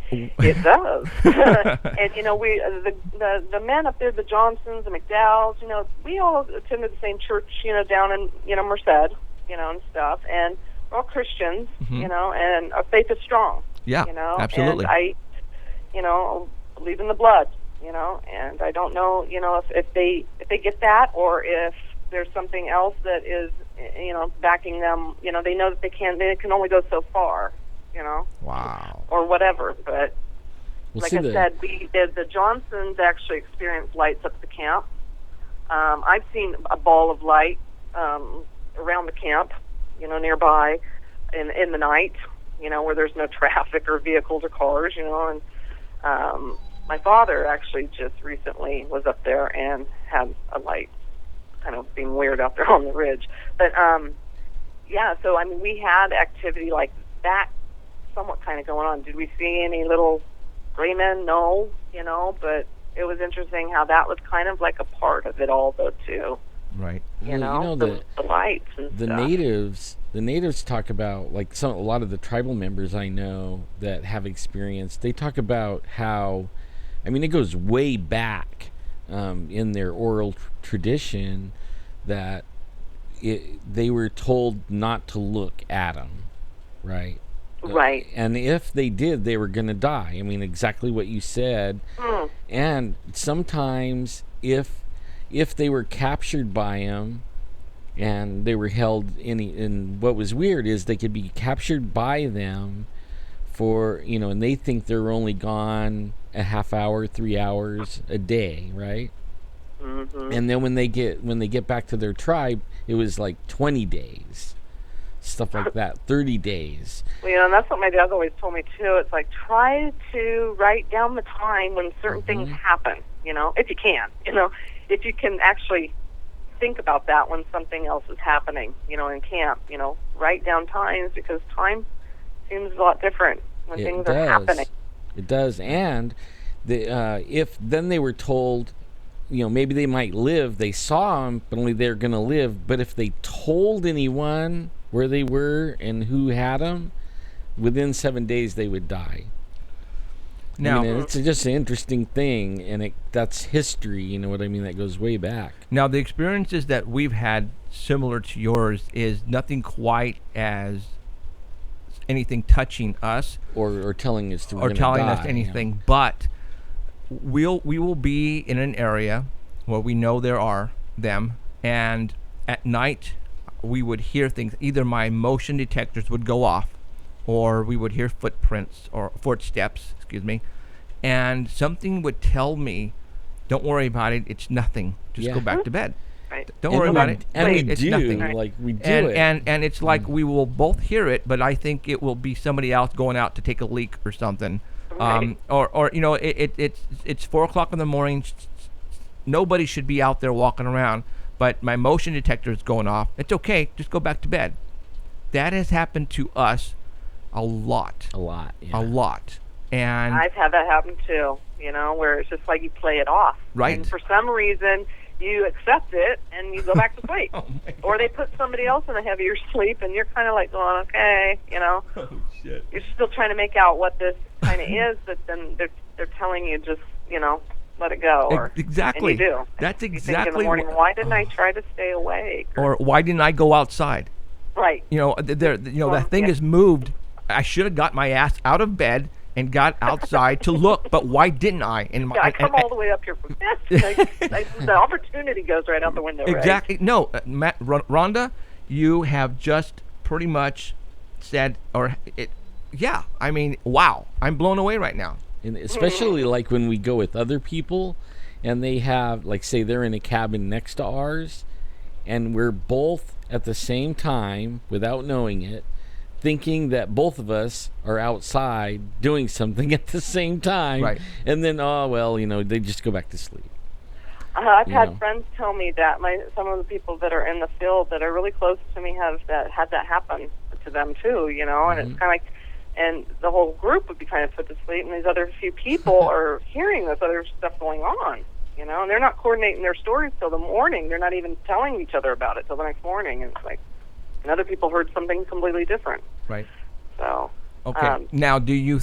It does. And we the men up there, the Johnsons, the McDowells, we all attended the same church, down in Merced, and stuff, and we're all Christians, Mhm. and our faith is strong. Yeah, absolutely. And I, believe in the blood, and I don't know, if they get that, or if there's something else that is, backing them. They know that they can only go so far, Wow. or whatever. But Well, like see, I said, the Johnsons actually experienced lights up at the camp. I've seen a ball of light around the camp, nearby in the night, where there's no traffic or vehicles or cars, and my father actually just recently was up there and had a light, kind of being weird out there on the ridge. But yeah, so we had activity like that somewhat kind of going on. Did we see any little gray men? No, but it was interesting how that was kind of like a part of it all, though, too. Right. The lights and the stuff. natives talk about, like, a lot of the tribal members I know that have experience, they talk about how, it goes way back in their oral tradition, that they were told not to look at them, right? Right. And if they did, they were going to die. Exactly what you said. Mm. And sometimes if they were captured by him and they were held and what was weird is they could be captured by them for, and they think they're only gone a half hour, 3 hours a day, right? Mm-hmm. And then when they get back to their tribe, it was like 20 days, stuff like that, 30 days. Well, and that's what my dad always told me too. It's like, try to write down the time when certain things happen, if you can, if you can actually think about that when something else is happening, in camp, write down times, because time seems a lot different when things are happening. It does. And if then they were told, maybe they might live. They saw them, but only they're going to live. But if they told anyone where they were and who had them, within 7 days they would die. Now, It's just an interesting thing, and that's history, you know what I mean? That goes way back. now the experiences that we've had similar to yours is nothing quite as anything touching us Or telling us to or telling us anything, but we will be in an area where we know there are them, and at night we would hear things. Either my motion detectors would go off, or we would hear footsteps, and something would tell me, "Don't worry about it. It's nothing. Just Yeah. go back to bed. Right. Don't worry about it. And we It's do, nothing." like we do And, it. and it's like we will both hear it, but I think it will be somebody else going out to take a leak or something. Right. Or it's 4:00 in the morning. Nobody should be out there walking around, but my motion detector is going off. It's okay. Just go back to bed. That has happened to us a lot. a lot. Yeah. A lot. And I've had that happen too, where it's just like you play it off. Right. And for some reason, you accept it and you go back to sleep. Oh my Or they put somebody else in a heavier sleep and you're kind of like going, okay, oh shit. You're still trying to make out what this kind of is, but then they're telling you just, let it go. Or, Exactly. And you do. That's You think in exactly the morning, what- why didn't I try to stay awake? Or why didn't I go outside? Right. That thing yeah. is moved. I should have got my ass out of bed and got outside to look, but why didn't I? And Yeah, I come all the way up here for this. The opportunity goes right out the window, right? exactly. No, Matt, Rhonda, you have just pretty much said, yeah. I mean, wow. I'm blown away right now. And especially like when we go with other people and they have, like, say they're in a cabin next to ours and we're both at the same time, without knowing it, thinking that both of us are outside doing something at the same time. Right. And then, they just go back to sleep. I've You had know. friends tell me that some of the people that are in the field that are really close to me had that happen to them too, and it's kind of like, and the whole group would be kind of put to sleep, and these other few people are hearing this other stuff going on, and they're not coordinating their stories till the morning. They're not even telling each other about it till the next morning. And it's like, and other people heard something completely different. Right. So. Okay. Now, do you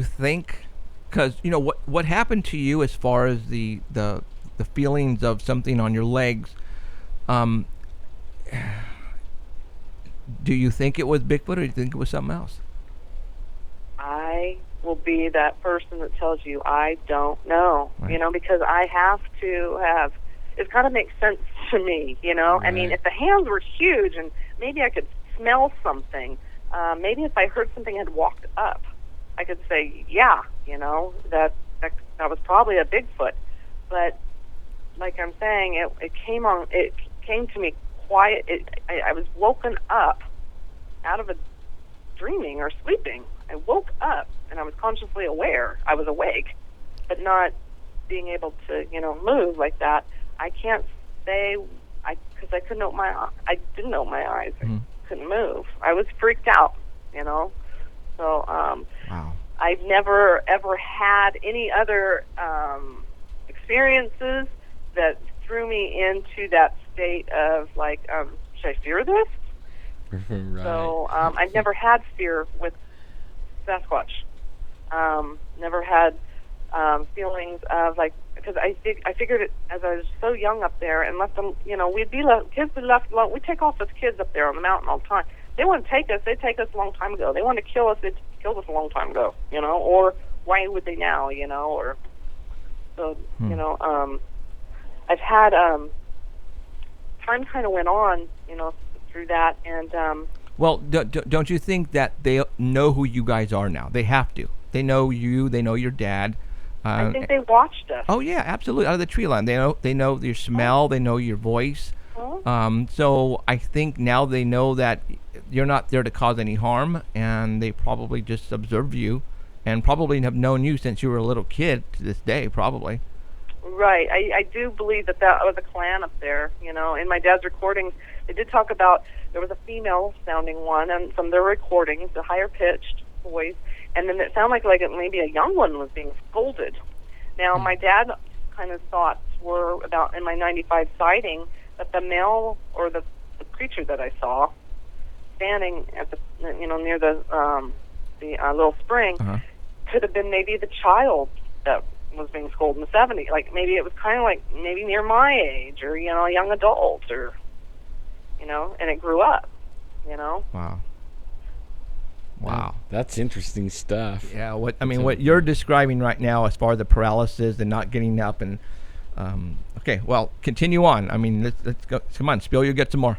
think, because what happened to you as far as the feelings of something on your legs? Do you think it was Bigfoot, or do you think it was something else? I will be that person that tells you I don't know, Right. Because I have to have. It's got to make sense to me, I mean, Right. if the hands were huge and maybe I could smell something, maybe if I heard something had walked up, I could say, yeah, that was probably a Bigfoot. But like I'm saying, it came to me quiet. I was woken up out of a dreaming or sleeping. I woke up and I was consciously aware. I was awake, but not being able to, move like that. I can't say because I couldn't open I didn't open my eyes. I couldn't move. I was freaked out, So Wow. I've never ever had any other experiences that threw me into that state of like, should I fear this? Right. So I've never had fear with Sasquatch. Never had feelings of like, because I figured it as I was so young up there and left them. We'd be kids would left alone. We take off as kids up there on the mountain all the time. They wouldn't take us. They'd take us a long time ago. They wanted to kill us. They'd killed us a long time ago. Or why would they now? Or so I've had time kind of went on. Through that and. Well, don't you think that they know who you guys are now? They have to. They know you. They know your dad. I think they watched us. Oh yeah, absolutely. Out of the tree line, they know your smell. They know your voice. So I think now they know that you're not there to cause any harm, and they probably just observe you, and probably have known you since you were a little kid to this day, probably. Right. I do believe that was a clan up there. In my dad's recordings, they did talk about there was a female-sounding one, and some of their recordings, the higher-pitched voice, and then it sounded like maybe a young one was being scolded. Now, my dad kind of thoughts were about in my 95 sighting that the male or the creature that I saw standing at the near the little spring could have been maybe the child that was being schooled in the 70s. Like maybe it was kind of like maybe near my age or a young adult or and it grew up. Wow. That's interesting stuff. Yeah, what you're describing right now as far as the paralysis and not getting up and okay, well, continue on. I mean, let's go. Come on, spill your guts some more.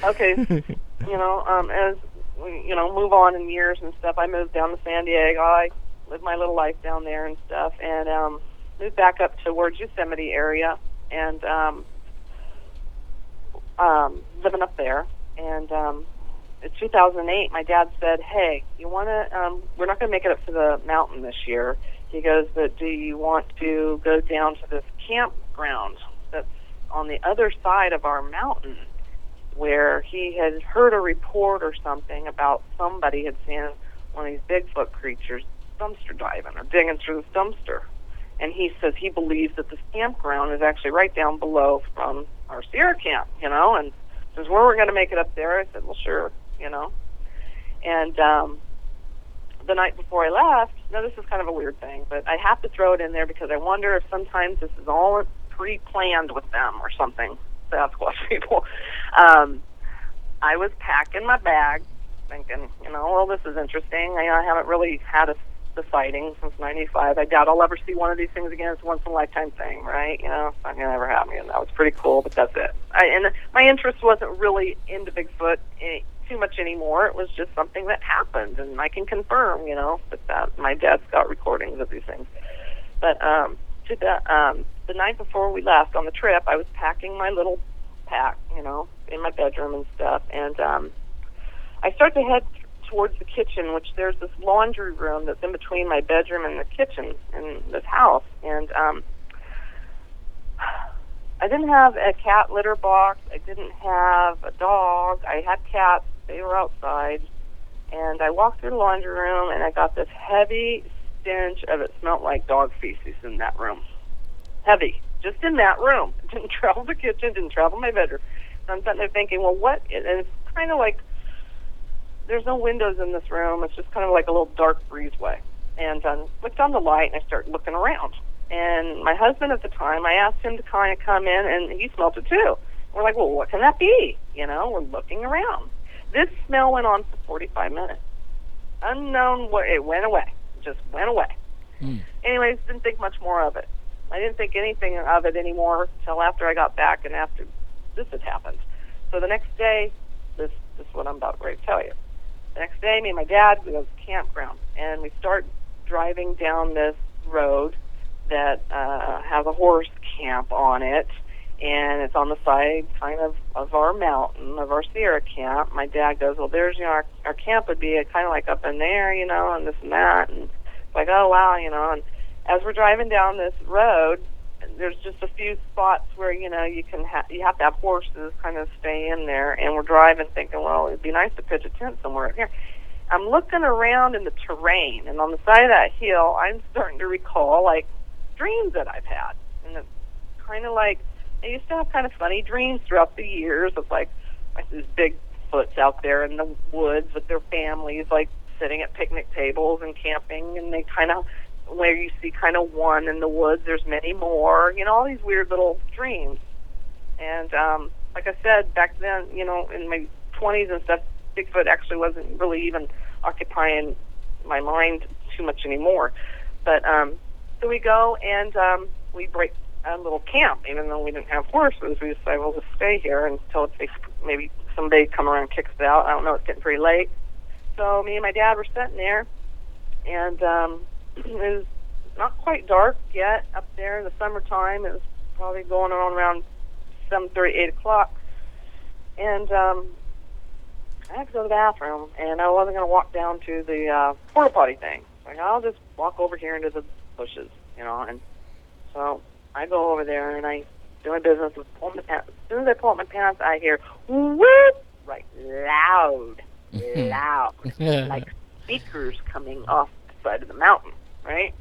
Okay. As we, move on in years and stuff, I moved down to San Diego. I lived my little life down there and stuff, and moved back up towards Yosemite area and living up there. And in 2008, my dad said, "Hey, you want to? We're not going to make it up to the mountain this year." He goes, "But do you want to go down to this campground that's on the other side of our mountain?" Where he had heard a report or something about somebody had seen one of these Bigfoot creatures dumpster diving or digging through the dumpster. And he says he believes that this campground is actually right down below from our Sierra camp, and says, "Well, we're going to make it up there." I said, "Well, sure, And the night before I left, now this is kind of a weird thing, but I have to throw it in there because I wonder if sometimes this is all pre-planned with them or something. Sasquatch people. I was packing my bag, thinking, well, this is interesting. I haven't really had the sighting since '95. I doubt I'll ever see one of these things again. It's a once in a lifetime thing, right? It's not gonna ever happen again. That was pretty cool, but that's it. And my interest wasn't really into Bigfoot too much anymore. It was just something that happened, and I can confirm, that my dad's got recordings of these things. But the night before we left on the trip, I was packing my little pack, in my bedroom and stuff, and I start to head towards the kitchen, which there's this laundry room that's in between my bedroom and the kitchen in this house, and I didn't have a cat litter box, I didn't have a dog, I had cats, they were outside, and I walked through the laundry room, and I got this heavy stench of it smelled like dog feces in that room. Heavy, just in that room. It didn't travel the kitchen, didn't travel my bedroom. So I'm sitting there thinking, well, what? And it's kind of like there's no windows in this room. It's just kind of like a little dark breezeway. And I flicked on the light, and I started looking around. And my husband at the time, I asked him to kind of come in, and he smelled it too. We're like, well, what can that be? We're looking around. This smell went on for 45 minutes. Unknown what, it went away. It just went away. Anyways, didn't think much more of it. I didn't think anything of it anymore until after I got back and after this had happened. So the next day, this is what I'm about ready to tell you. The next day, me and my dad, we go to the campground, and we start driving down this road that has a horse camp on it, and it's on the side kind of our mountain, of our Sierra camp. My dad goes, well, there's, our camp would be kind of like up in there, and this and that, and it's like, oh, wow, and as we're driving down this road, there's just a few spots where, you have to have horses kind of stay in there, and we're driving thinking, well, it'd be nice to pitch a tent somewhere here. I'm looking around in the terrain, and on the side of that hill, I'm starting to recall, like, dreams that I've had. And it's kind of like, I used to have kind of funny dreams throughout the years of, like these Bigfoots out there in the woods with their families, like, sitting at picnic tables and camping, and they kind of, where you see kind of one in the woods, there's many more, all these weird little dreams. And like I said, back then, in my 20s and stuff, Bigfoot actually wasn't really even occupying my mind too much anymore. But so we go and we break a little camp, even though we didn't have horses. We decided we'll just stay here until maybe somebody come around and kicks it out. I don't know, it's getting pretty late. So me and my dad were sitting there, and it was not quite dark yet up there in the summertime. It was probably going on around 7:30, 8 o'clock. And I had to go to the bathroom, and I wasn't going to walk down to the porta potty thing. Like, I'll just walk over here into the bushes, and so I go over there, and I do my business and pull my pants. As soon as I pull up my pants, I hear, whoop, right, loud, like speakers coming off the side of the mountain, right?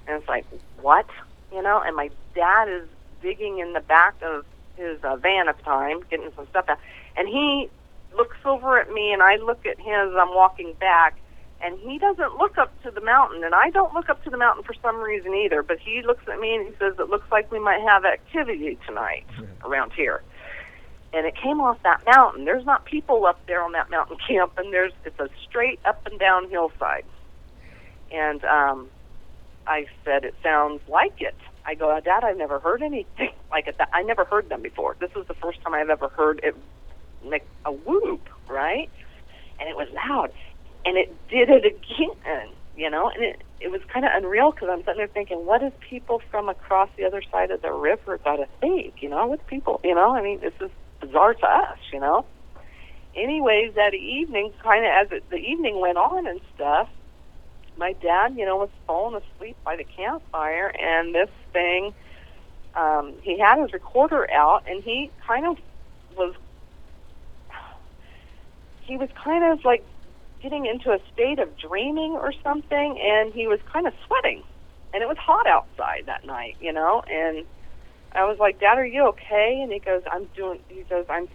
And it's like, what? you know, and my dad is digging in the back of his van at the time, getting some stuff out, and he looks over at me, and I look at him as I'm walking back, and he doesn't look up to the mountain, and I don't look up to the mountain for some reason either, but he looks at me and he says, it looks like we might have activity tonight around here. And it came off that mountain. There's not people up there on that mountain camp, and it's a straight up and down hillside. And I said, it sounds like it. I go, Dad, I've never heard anything like it. I never heard them before. This was the first time I've ever heard it make a whoop, right? And it was loud. And it did it again, you know, and it was kind of unreal because I'm sitting there thinking, what does people from across the other side of the river got to think, you know, with people, you know, I mean, this is bizarre to us, you know. Anyways, that evening, kind of as the evening went on and stuff, my dad, you know, was falling asleep by the campfire, and this thing, he had his recorder out, and he was kind of like getting into a state of dreaming or something, and he was kind of sweating, and it was hot outside that night, you know, and I was like, Dad, are you okay? And he goes, I'm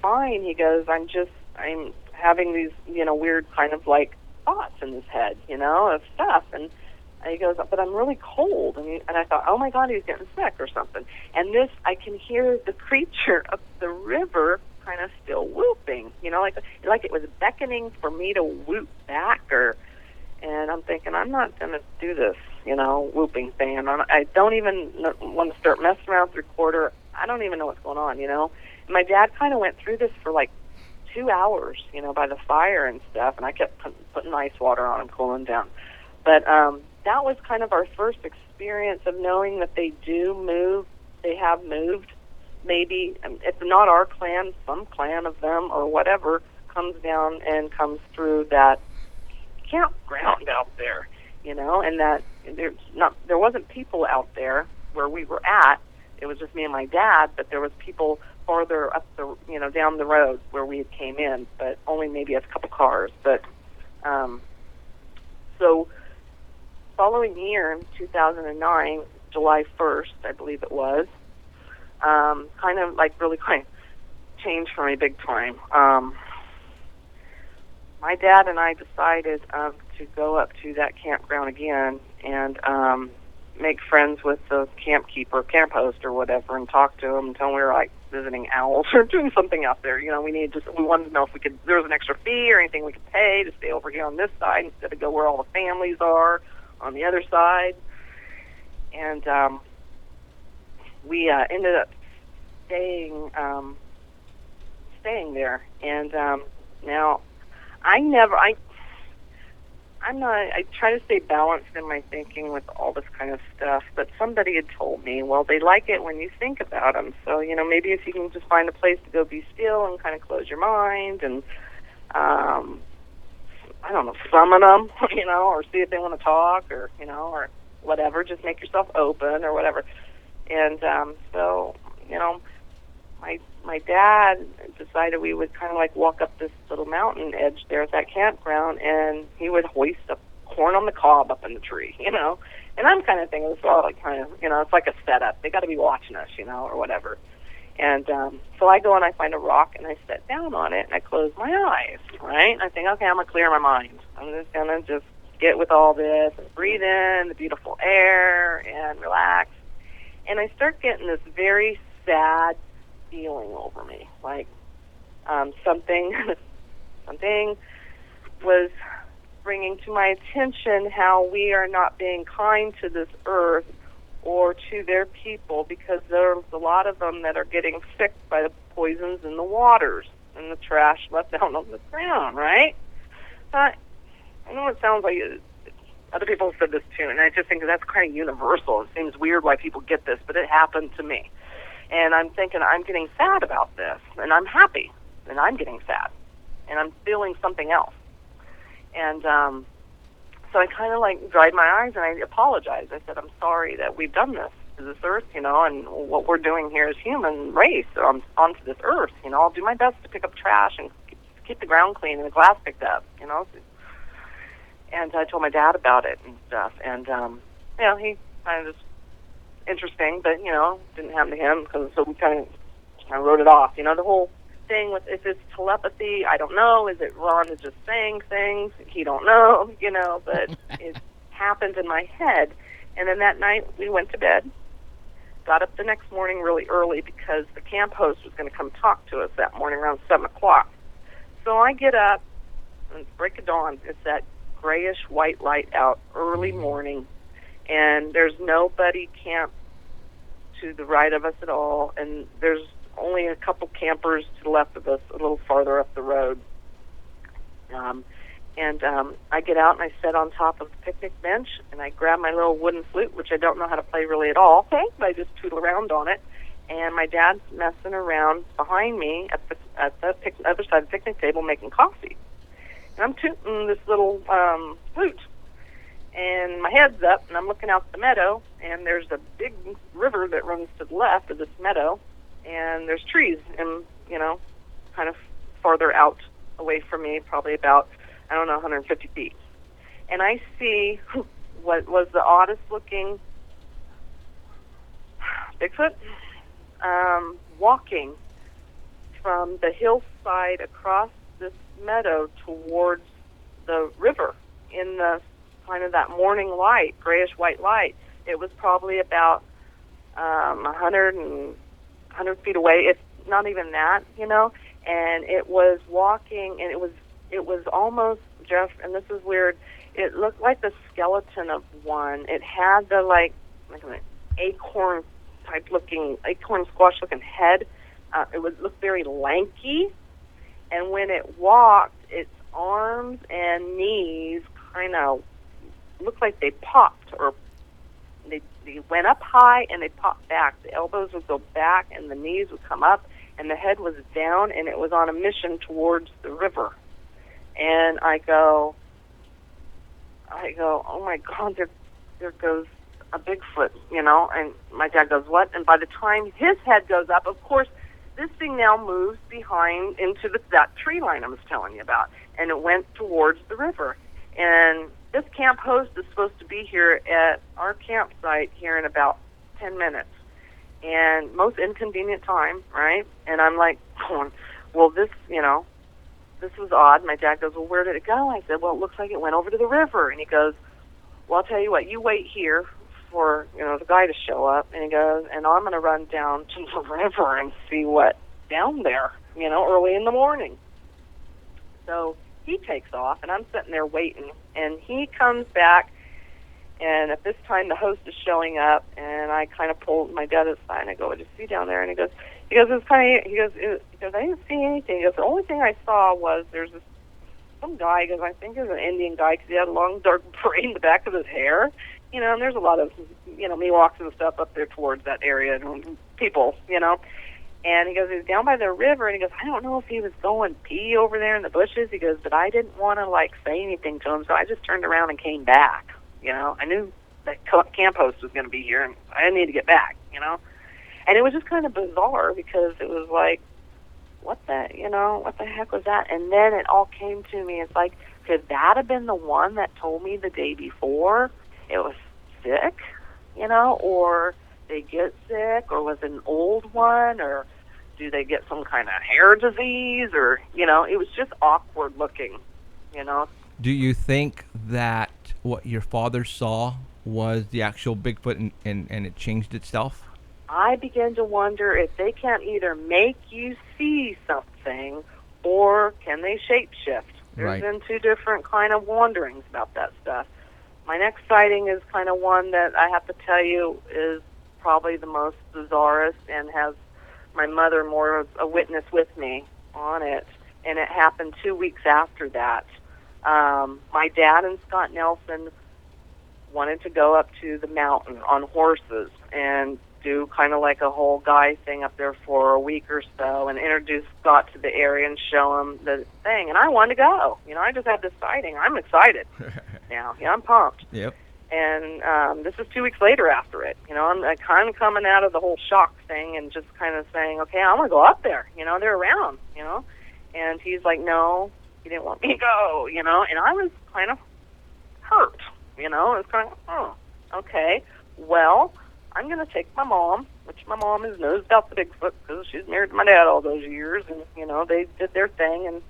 fine. He goes, I'm having these, you know, weird kind of like thoughts in his head, you know, of stuff, and he goes, but I'm really cold, and I thought, oh my God, he's getting sick or something, and I can hear the creature up the river kind of still whooping, you know, like it was beckoning for me to whoop back, and I'm thinking, I'm not going to do this, you know, whooping thing, and I don't even want to start messing around with the recorder. I don't even know what's going on, you know, and my dad kind of went through this for like 2 hours, you know, by the fire and stuff, and I kept putting ice water on him, cooling down, but that was kind of our first experience of knowing that they do move, they have moved. Maybe if not our clan, some clan of them or whatever comes down and comes through that campground out there, you know, and that there wasn't people out there where we were at. It was just me and my dad, but there was people farther up the, you know, down the road where we had came in, but only maybe a couple cars. But so following year in 2009, July 1st, I believe it was, kind of like really kind of changed for me big time. My dad and I decided to go up to that campground again and make friends with the camp host or whatever, and talk to him and tell him we were like visiting owls or doing something out there. You know, we wanted to know if there was an extra fee or anything we could pay to stay over here on this side instead of go where all the families are on the other side. And we ended up staying there, and now I try to stay balanced in my thinking with all this kind of stuff, but somebody had told me, well, they like it when you think about them, so, you know, maybe if you can just find a place to go be still and kind of close your mind and I don't know, summon them, you know, or see if they want to talk, or, you know, or whatever, just make yourself open or whatever. And so, you know, my dad decided we would kind of like walk up this little mountain edge there at that campground, and he would hoist a corn on the cob up in the tree, you know. And I'm kind of thinking, well, like kind of, you know, it's like a setup. They got to be watching us, you know, or whatever. And so I go and I find a rock and I sit down on it and I close my eyes, right? And I think, okay, I'm going to clear my mind. I'm just going to just get with all this and breathe in the beautiful air and relax. And I start getting this very sad feeling over me, like something was bringing to my attention how we are not being kind to this earth or to their people, because there's a lot of them that are getting sick by the poisons in the waters and the trash left out on the ground, right? I know it sounds like other people have said this too, and I just think that's kind of universal. It seems weird why people get this, but it happened to me. And I'm thinking, I'm getting sad about this, and I'm happy, and I'm getting sad, and I'm feeling something else. And so I kind of like dried my eyes and I apologized. I said, I'm sorry that we've done this to this earth, you know, and what we're doing here is human race onto this earth. You know, I'll do my best to pick up trash and keep the ground clean and the glass picked up, you know. And I told my dad about it and stuff. And, you know, he kind of just, interesting, but, didn't happen to him, so we kind of wrote it off. The whole thing with if it's telepathy, I don't know. Is it Ron is just saying things? He don't know, but it happened in my head. And then that night we went to bed, got up the next morning really early because the camp host was going to come talk to us that morning around 7 o'clock. So I get up, and it's break of dawn. It's that grayish white light out, early morning, and there's nobody camped to the right of us at all, and there's only a couple campers to the left of us a little farther up the road. I get out and I sit on top of the picnic bench and I grab my little wooden flute, which I don't know how to play really at all, but I just tootle around on it. And my dad's messing around behind me at the other side of the picnic table making coffee. And I'm tooting this little flute. And my head's up and I'm looking out the meadow, and there's a big river that runs to the left of this meadow, and there's trees and, kind of farther out away from me, probably about, 150 feet. And I see what was the oddest looking Bigfoot walking from the hillside across this meadow towards the river in the kind of that morning light, grayish white light. It was probably about 100 feet away, if not even that, and it was walking, and it was almost, Jeff, and this is weird, it looked like the skeleton of one. It had the like an acorn squash looking head. It would look very lanky, and when it walked, its arms and knees kind of looked like they popped, or they went up high and they popped back. The elbows would go back and the knees would come up, and the head was down, and it was on a mission towards the river. And I go, oh my God, there goes a Bigfoot, and my dad goes, what? And by the time his head goes up, of course, this thing now moves behind into that tree line I was telling you about, and it went towards the river. And this camp host is supposed to be here at our campsite here in about 10 minutes, and most inconvenient time, right? And I'm like, well, this was odd. My dad goes, well, where did it go? I said, well, it looks like it went over to the river. And he goes, well, I'll tell you what, you wait here for, the guy to show up. And he goes, and I'm going to run down to the river and see what's down there, early in the morning. So he takes off, and I'm sitting there waiting. And he comes back, and at this time the host is showing up, and I kind of pulled my dad aside, and I go, what did you see down there? And he goes, it's kind of, he goes, I didn't see anything. He goes, the only thing I saw was there's some guy, he goes, I think it was an Indian guy, because he had a long dark braid in the back of his hair, and there's a lot of, Miwoks and stuff up there towards that area, and people, and he goes, he was down by the river, and he goes, I don't know if he was going pee over there in the bushes, he goes, but I didn't want to, say anything to him, so I just turned around and came back, I knew that camp host was going to be here, and I didn't need to get back, And it was just kind of bizarre, because it was like, what the heck was that? And then it all came to me. It's like, could that have been the one that told me the day before it was sick, or they get sick, or was it an old one, or do they get some kind of hair disease, or, it was just awkward looking, Do you think that what your father saw was the actual Bigfoot and it changed itself? I begin to wonder if they can't either make you see something, or can they shapeshift? There's been two different kind of wanderings about that stuff. My next sighting is kind of one that I have to tell you is probably the most bizarrest, and has my mother more of a witness with me on it, and it happened 2 weeks after that. My dad and Scott Nelson wanted to go up to the mountain on horses and do kind of like a whole guy thing up there for a week or so, and introduce Scott to the area and show him the thing. And I wanted to go. I just had this sighting. I'm excited now. I'm pumped. Yep. And this is 2 weeks later after it. I'm kind of coming out of the whole shock thing and just kind of saying, okay, I want to go up there. They're around, And he's like, no, he didn't want me to go, And I was kind of hurt, It was kind of, oh, okay. Well, I'm going to take my mom, which my mom knows about the Bigfoot because she's married to my dad all those years, and, you know, they did their thing, and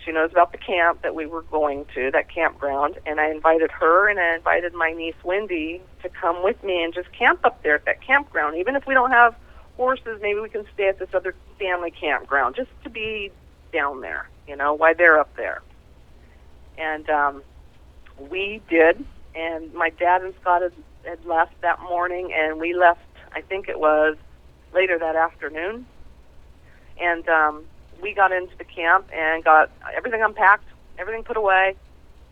she knows about the camp that we were going to, that campground, and I invited her and I invited my niece Wendy to come with me and just camp up there at that campground. Even if we don't have horses, maybe we can stay at this other family campground just to be down there, you know, while they're up there. And we did, and my dad and Scott had left that morning, and we left, I think it was later that afternoon. And we got into the camp and got everything unpacked, everything put away,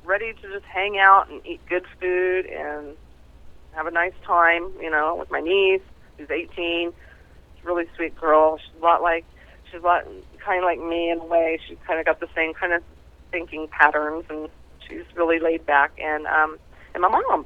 ready to just hang out and eat good food and have a nice time, you know, with my niece, who's 18. She's a really sweet girl. She's a lot kind of like me in a way. She's kind of got the same kind of thinking patterns, and she's really laid back. And my mom.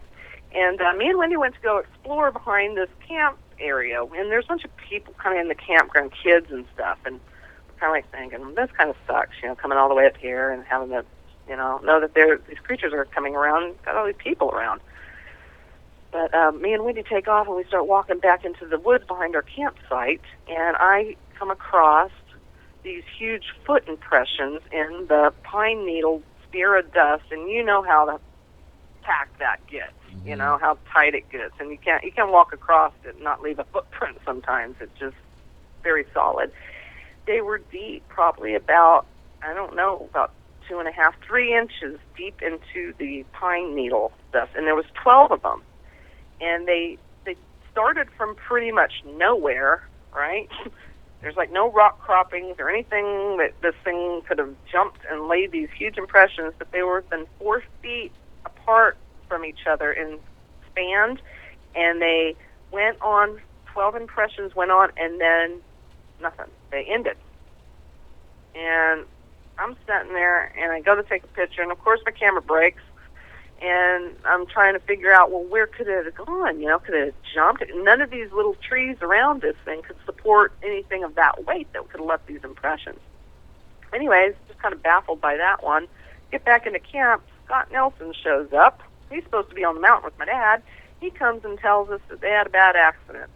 And me and Wendy went to go explore behind this camp area, and there's a bunch of people kind of in the campground, kids and stuff, and we're kind of like thinking, this kind of sucks, you know, coming all the way up here and having to, you know that these creatures are coming around, got all these people around. But me and Wendy take off, and we start walking back into the woods behind our campsite, and I come across these huge foot impressions in the pine needle spear of dust, and you know how packed that gets. You know how tight it gets, and you can walk across it and not leave a footprint sometimes. It's just very solid. They were deep, probably about, I don't know, about 2.5, 3 inches deep into the pine needle stuff, and there was 12 of them. And they started from pretty much nowhere, right? There's like no rock croppings or anything that this thing could have jumped and laid these huge impressions, but they were within 4 feet apart from each other and spanned, and they went on, 12 impressions went on, and then nothing. They ended. And I'm sitting there, and I go to take a picture, and of course my camera breaks, and I'm trying to figure out, well, where could it have gone? You know, could it have jumped? None of these little trees around this thing could support anything of that weight that could have left these impressions. Anyways, just kind of baffled by that one. Get back into camp, Scott Nelson shows up. He's supposed to be on the mountain with my dad. He comes and tells us that they had a bad accident.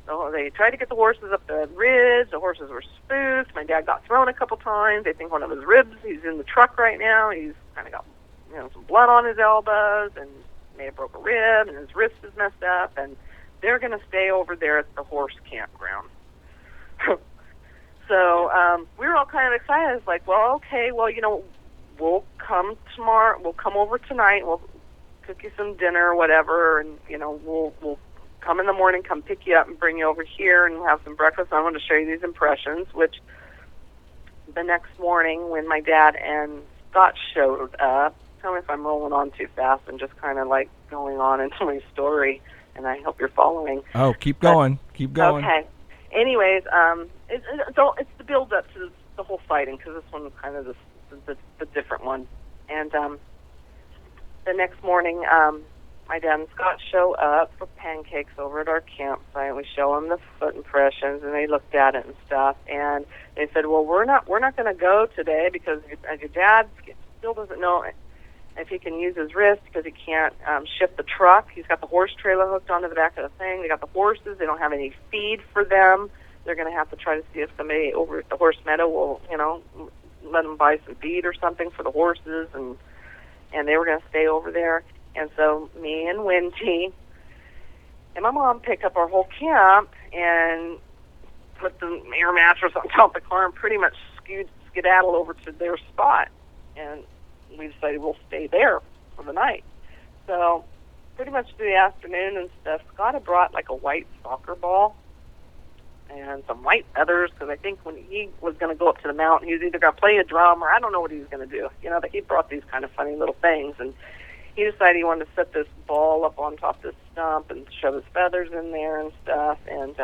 So they tried to get the horses up the ridge. The horses were spooked. My dad got thrown a couple times. They think one of his ribs. He's in the truck right now. He's kind of got, you know, some blood on his elbows, and may have broke a rib, and his wrist is messed up. And they're going to stay over there at the horse campground. So we were all kind of excited. It's like, well, okay, well, you know, we'll come tomorrow. We'll come over tonight. We'll cook you some dinner or whatever, and, you know, we'll come in the morning, come pick you up and bring you over here, and we'll have some breakfast. I want to show you these impressions, which the next morning when my dad and Scott showed up, tell me if I'm rolling on too fast and just kind of like going on into my story, and I hope you're following. Oh, keep going. Keep going. Okay. Anyways, it's the build-up to the whole fighting, because this one was kind of the different one. And the next morning, my dad and Scott show up for pancakes over at our campsite. We show them the foot impressions, and they looked at it and stuff. And they said, "Well, we're not going to go today because your dad still doesn't know if he can use his wrist because he can't shift the truck. He's got the horse trailer hooked onto the back of the thing. They got the horses. They don't have any feed for them. They're going to have to try to see if somebody over at the horse meadow will, you know, let them buy some feed or something for the horses." And they were going to stay over there. And so me and Wendy and my mom picked up our whole camp and put the air mattress on top of the car and pretty much skedaddle over to their spot. And we decided we'll stay there for the night. So pretty much through the afternoon and stuff, Scott had brought like a white soccer ball and some white feathers, because I think when he was going to go up to the mountain, he was either going to play a drum or I don't know what he was going to do. You know, that he brought these kind of funny little things, and he decided he wanted to set this ball up on top of this stump and shove his feathers in there and stuff, and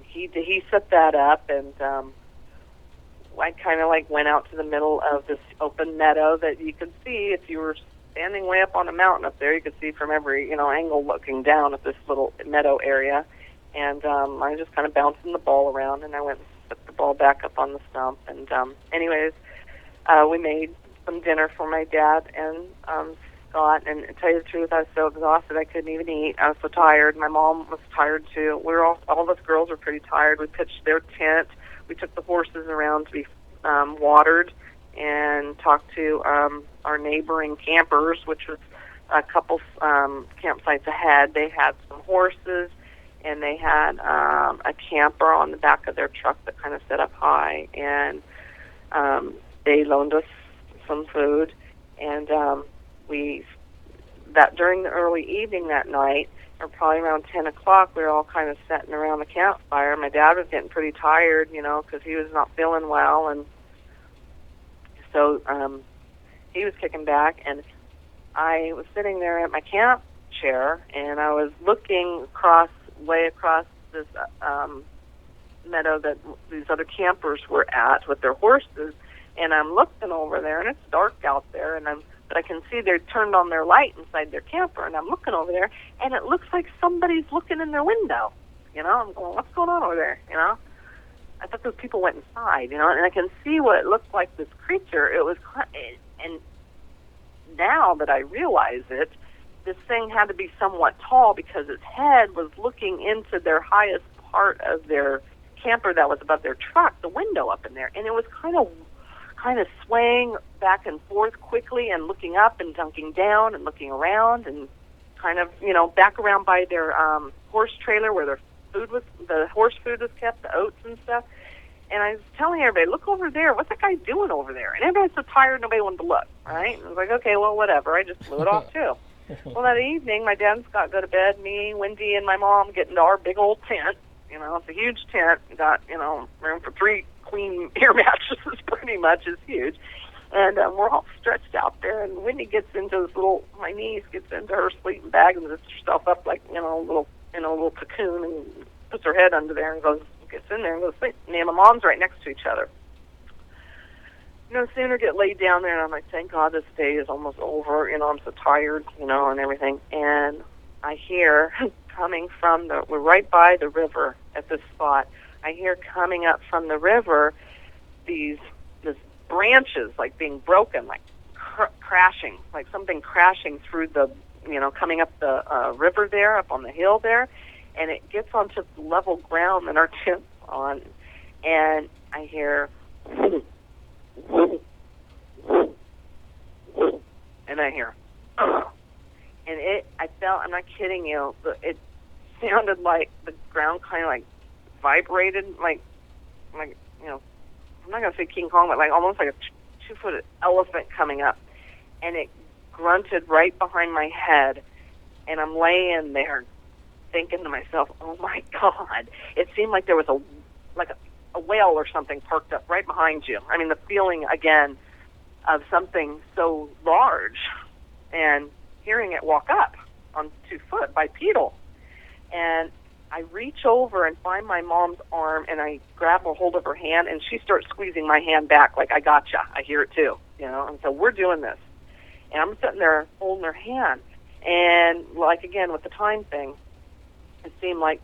he set that up, and I kind of like went out to the middle of this open meadow that you could see if you were standing way up on a mountain up there. You could see from every, you know, angle looking down at this little meadow area. And I was just kind of bouncing the ball around, and I went and put the ball back up on the stump. And anyways, we made some dinner for my dad and Scott, and to tell you the truth, I was so exhausted I couldn't even eat. I was so tired. My mom was tired too. We were all of us girls were pretty tired. We pitched their tent. We took the horses around to be watered, and talked to our neighboring campers, which was a couple campsites ahead. They had some horses, and they had a camper on the back of their truck that kind of set up high, and they loaned us some food, and during the early evening that night, or probably around 10 o'clock, we were all kind of sitting around the campfire. My dad was getting pretty tired, because he was not feeling well, and so he was kicking back, and I was sitting there at my camp chair, and I was looking way across this meadow that these other campers were at with their horses, and I'm looking over there, and it's dark out there, but I can see they're turned on their light inside their camper, and I'm looking over there, and it looks like somebody's looking in their window. I'm going, what's going on over there? I thought those people went inside, and I can see what it looked like, this creature. It was, and now that I realize it, this thing had to be somewhat tall because its head was looking into their highest part of their camper that was above their truck, the window up in there, and it was kind of swaying back and forth quickly and looking up and dunking down and looking around and kind of, back around by their horse trailer where the horse food was kept, the oats and stuff. And I was telling everybody, look over there. What's that guy doing over there? And everybody's so tired, nobody wanted to look, right? And I was like, okay, well, whatever. I just blew it off, too. Well, that evening, my dad and Scott go to bed. Me, Wendy, and my mom get into our big old tent. It's a huge tent. Got, room for 3 queen air mattresses, pretty much. It's huge. And we're all stretched out there, and Wendy gets into my niece gets into her sleeping bag and lifts herself up like, a little cocoon, and puts her head under there and gets in there and goes sleep. Me and my mom's right next to each other. No sooner get laid down there, and I'm like, thank God this day is almost over. I'm so tired, and everything. And I hear coming from we're right by the river at this spot. I hear coming up from the river these branches like being broken, like crashing, like something crashing through the, coming up the river there, up on the hill there, and it gets onto the level ground that our tent's on, and I hear, and I hear, and I'm not kidding you, it sounded like the ground kind of like vibrated, like I'm not going to say King Kong, but like almost like a 2-foot elephant coming up, and it grunted right behind my head, and I'm laying there thinking to myself, oh my God, it seemed like there was a whale or something parked up right behind you. I mean, the feeling again of something so large, and hearing it walk up on 2 foot bipedal, and I reach over and find my mom's arm, and I grab a hold of her hand, and she starts squeezing my hand back like, I gotcha. I hear it too, and so we're doing this. And I'm sitting there holding her hand, and like, again, with the time thing, it seemed like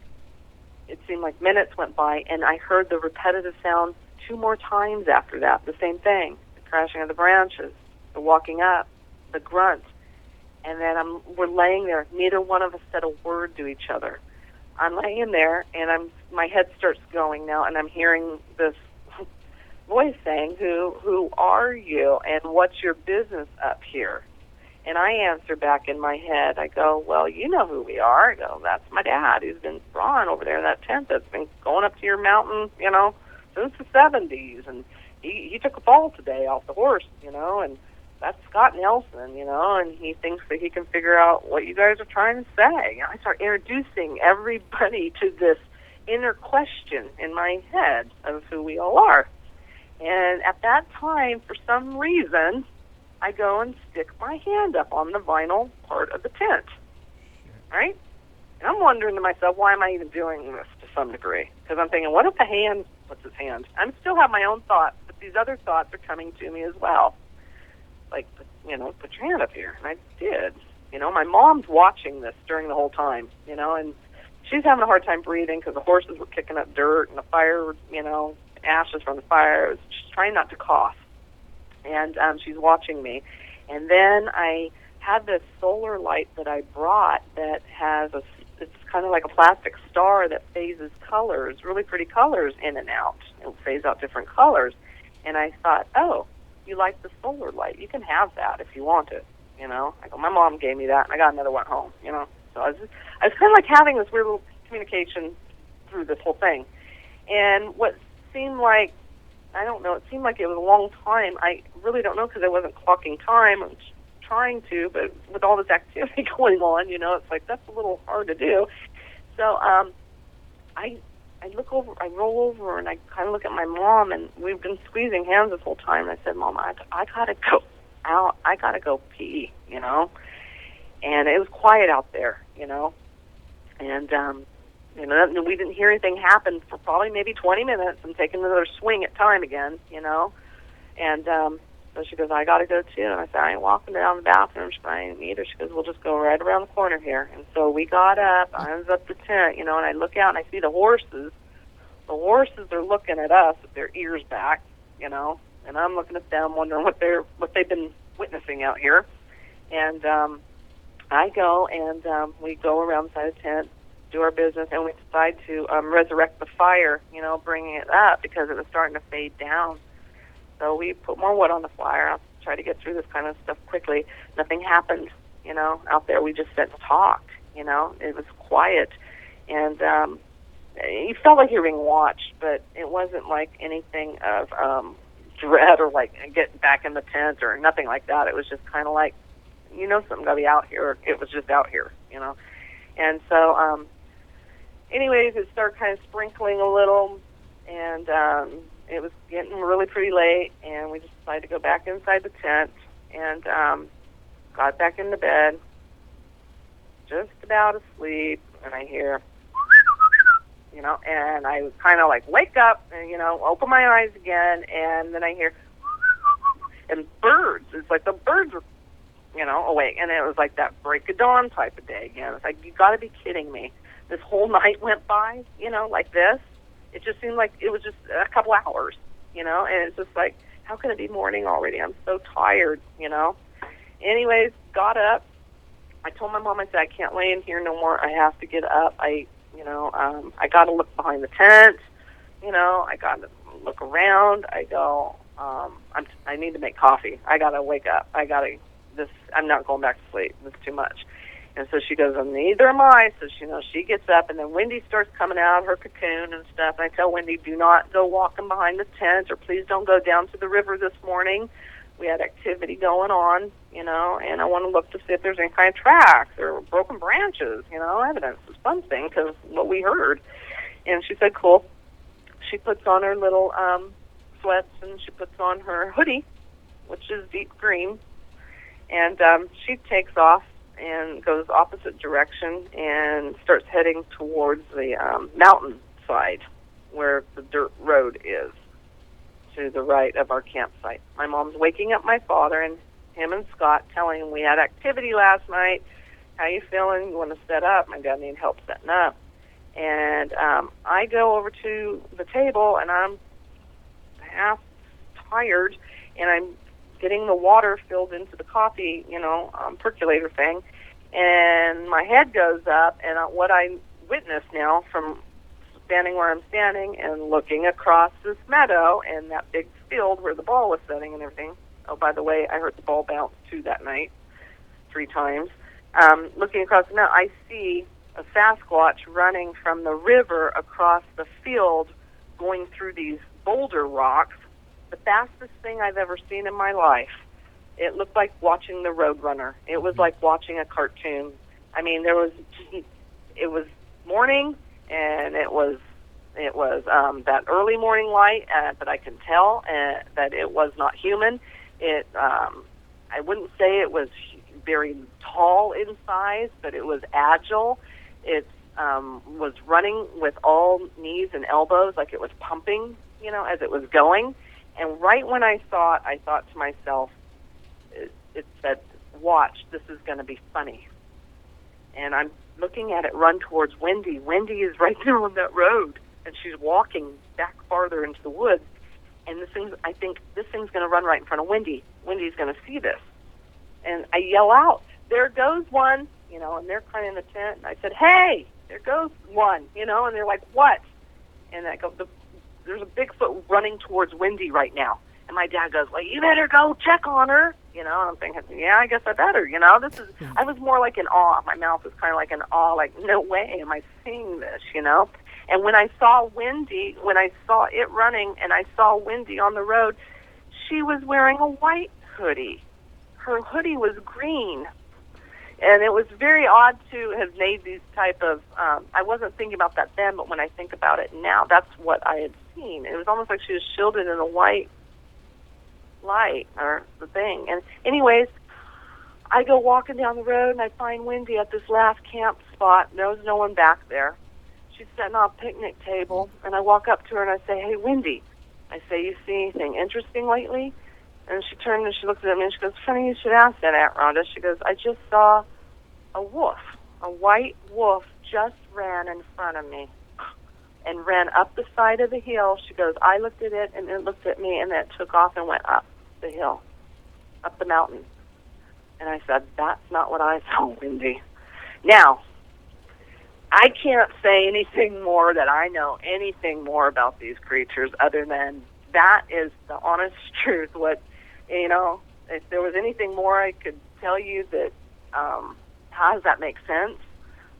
minutes went by, and I heard the repetitive sound 2 more times after that, the same thing, the crashing of the branches, the walking up, the grunt, and then we're laying there. Neither one of us said a word to each other. I'm laying there, and my head starts going now, and I'm hearing this voice saying, who are you, and what's your business up here? And I answer back in my head. I go, well, you know who we are. I go, that's my dad. He's been Ron over there in that tent that's been going up to your mountain, since the 70s, and he took a fall today off the horse, and that's Scott Nelson, and he thinks that he can figure out what you guys are trying to say. And I start introducing everybody to this inner question in my head of who we all are. And at that time, for some reason, I go and stick my hand up on the vinyl part of the tent, right? And I'm wondering to myself, why am I even doing this to some degree? Because I'm thinking, what if what's his hand? I still have my own thoughts, but these other thoughts are coming to me as well. Like, put your hand up here. And I did. My mom's watching this during the whole time, and she's having a hard time breathing because the horses were kicking up dirt and the fire, ashes from the fire. She's trying not to cough. And she's watching me. And then I had this solar light that I brought that has it's kind of like a plastic star that phases colors, really pretty colors in and out. It'll phase out different colors. And I thought, oh, you like the solar light? You can have that if you want it, you know. I go, my mom gave me that, and I got another one at home, you know. So I was kind of like having this weird little communication through this whole thing. And what seemed like, I don't know, it seemed like it was a long time. I really don't know because I wasn't clocking time. I was trying to, but with all this activity going on, you know, it's like that's a little hard to do. So I look over, I roll over, and I kind of look at my mom, and we've been squeezing hands this whole time. And I said, Mom, I gotta go out. I gotta go pee, you know. And it was quiet out there, you know. And you know, we didn't hear anything happen for probably maybe 20 minutes. I'm taking another swing at time again, you know. And so she goes, I got to go too. And I said, I ain't walking down the bathroom. She goes, I ain't either. She goes, we'll just go right around the corner here. And so we got up, I was up the tent, you know, and I look out and I see the horses. The horses are looking at us with their ears back, you know, and I'm looking at them wondering what they've been witnessing out here. And I go and we go around the side of the tent, do our business, and we decide to resurrect the fire, you know, bringing it up because it was starting to fade down. So we put more wood on the fire. I'll try to get through this kind of stuff quickly. Nothing happened, you know, out there. We just sat and talked, you know. It was quiet. And you felt like you were being watched, but it wasn't like anything of dread or like getting back in the tent or nothing like that. It was just kind of like, you know, something got to be out here. It was just out here, you know. And so, anyways, it started kind of sprinkling a little, and it was getting really pretty late, and we just decided to go back inside the tent and got back into bed, just about asleep, and I hear, you know, and I kind of like wake up and, you know, open my eyes again, and then I hear, and birds. It's like the birds were, you know, awake, and it was like that break of dawn type of day again. It's like, you got to be kidding me. This whole night went by, you know, like this. It just seemed like it was just a couple hours, you know, and it's just like, how can it be morning already? I'm so tired, you know. Anyways, got up. I told my mom, I said, I can't lay in here no more. I have to get up. I got to look behind the tent, you know. I got to look around. I go, I need to make coffee. I got to wake up. I'm not going back to sleep. It's too much. And so she goes, and neither am I. So she gets up, and then Wendy starts coming out of her cocoon and stuff. And I tell Wendy, do not go walking behind the tent, or please don't go down to the river this morning. We had activity going on, you know, and I want to look to see if there's any kind of tracks or broken branches, you know, evidence of something, because what we heard. And she said, cool. She puts on her little sweats, and she puts on her hoodie, which is deep green, and she takes off and goes opposite direction and starts heading towards the mountain side where the dirt road is to the right of our campsite. My mom's waking up my father and him and Scott, telling him we had activity last night. How you feeling? You want to set up? My dad needed help setting up. And I go over to the table, and I'm half tired, and I'm getting the water filled into the coffee, you know, percolator thing, and my head goes up, and what I witness now from standing where I'm standing and looking across this meadow and that big field where the ball was setting and everything. Oh, by the way, I heard the ball bounce too that night 3 times. Looking across the meadow, I see a Sasquatch running from the river across the field, going through these boulder rocks. The fastest thing I've ever seen in my life. It looked like watching the Roadrunner. It was like watching a cartoon. I mean, it was morning, and it was that early morning light, but I can tell that it was not human. I wouldn't say it was very tall in size, but it was agile. It was running with all knees and elbows, like it was pumping, you know, as it was going. And right when I saw it, I thought to myself, it said, watch, this is going to be funny. And I'm looking at it run towards Wendy. Wendy is right there on that road, and she's walking back farther into the woods. And I think this thing's going to run right in front of Wendy. Wendy's going to see this. And I yell out, there goes one, you know, and they're kind of in the tent. And I said, hey, there goes one, you know, and they're like, what? And I go, there's a Bigfoot running towards Wendy right now. And my dad goes, well, you better go check on her. You know, and I'm thinking, yeah, I guess I better, you know. I was more like in awe. My mouth was kind of like in awe, like, no way am I seeing this, you know. And when I saw Wendy, when I saw it running and I saw Wendy on the road, she was wearing a white hoodie. Her hoodie was green. And it was very odd to have made these type of, I wasn't thinking about that then, but when I think about it now, that's what I had seen. It was almost like she was shielded in a white light or the thing. And anyways, I go walking down the road and I find Wendy at this last camp spot. There was no one back there. She's sitting on a picnic table, and I walk up to her and I say, hey, Wendy, I say, you see anything interesting lately? And she turned and she looked at me and she goes, funny you should ask that, Aunt Rhonda. She goes, I just saw a wolf. A white wolf just ran in front of me and ran up the side of the hill. She goes, I looked at it and it looked at me and then it took off and went up the hill, up the mountain. And I said, that's not what I saw, Wendy. Now, I can't say anything more that I know anything more about these creatures other than that is the honest truth. What, you know, if there was anything more I could tell you that, how does that make sense?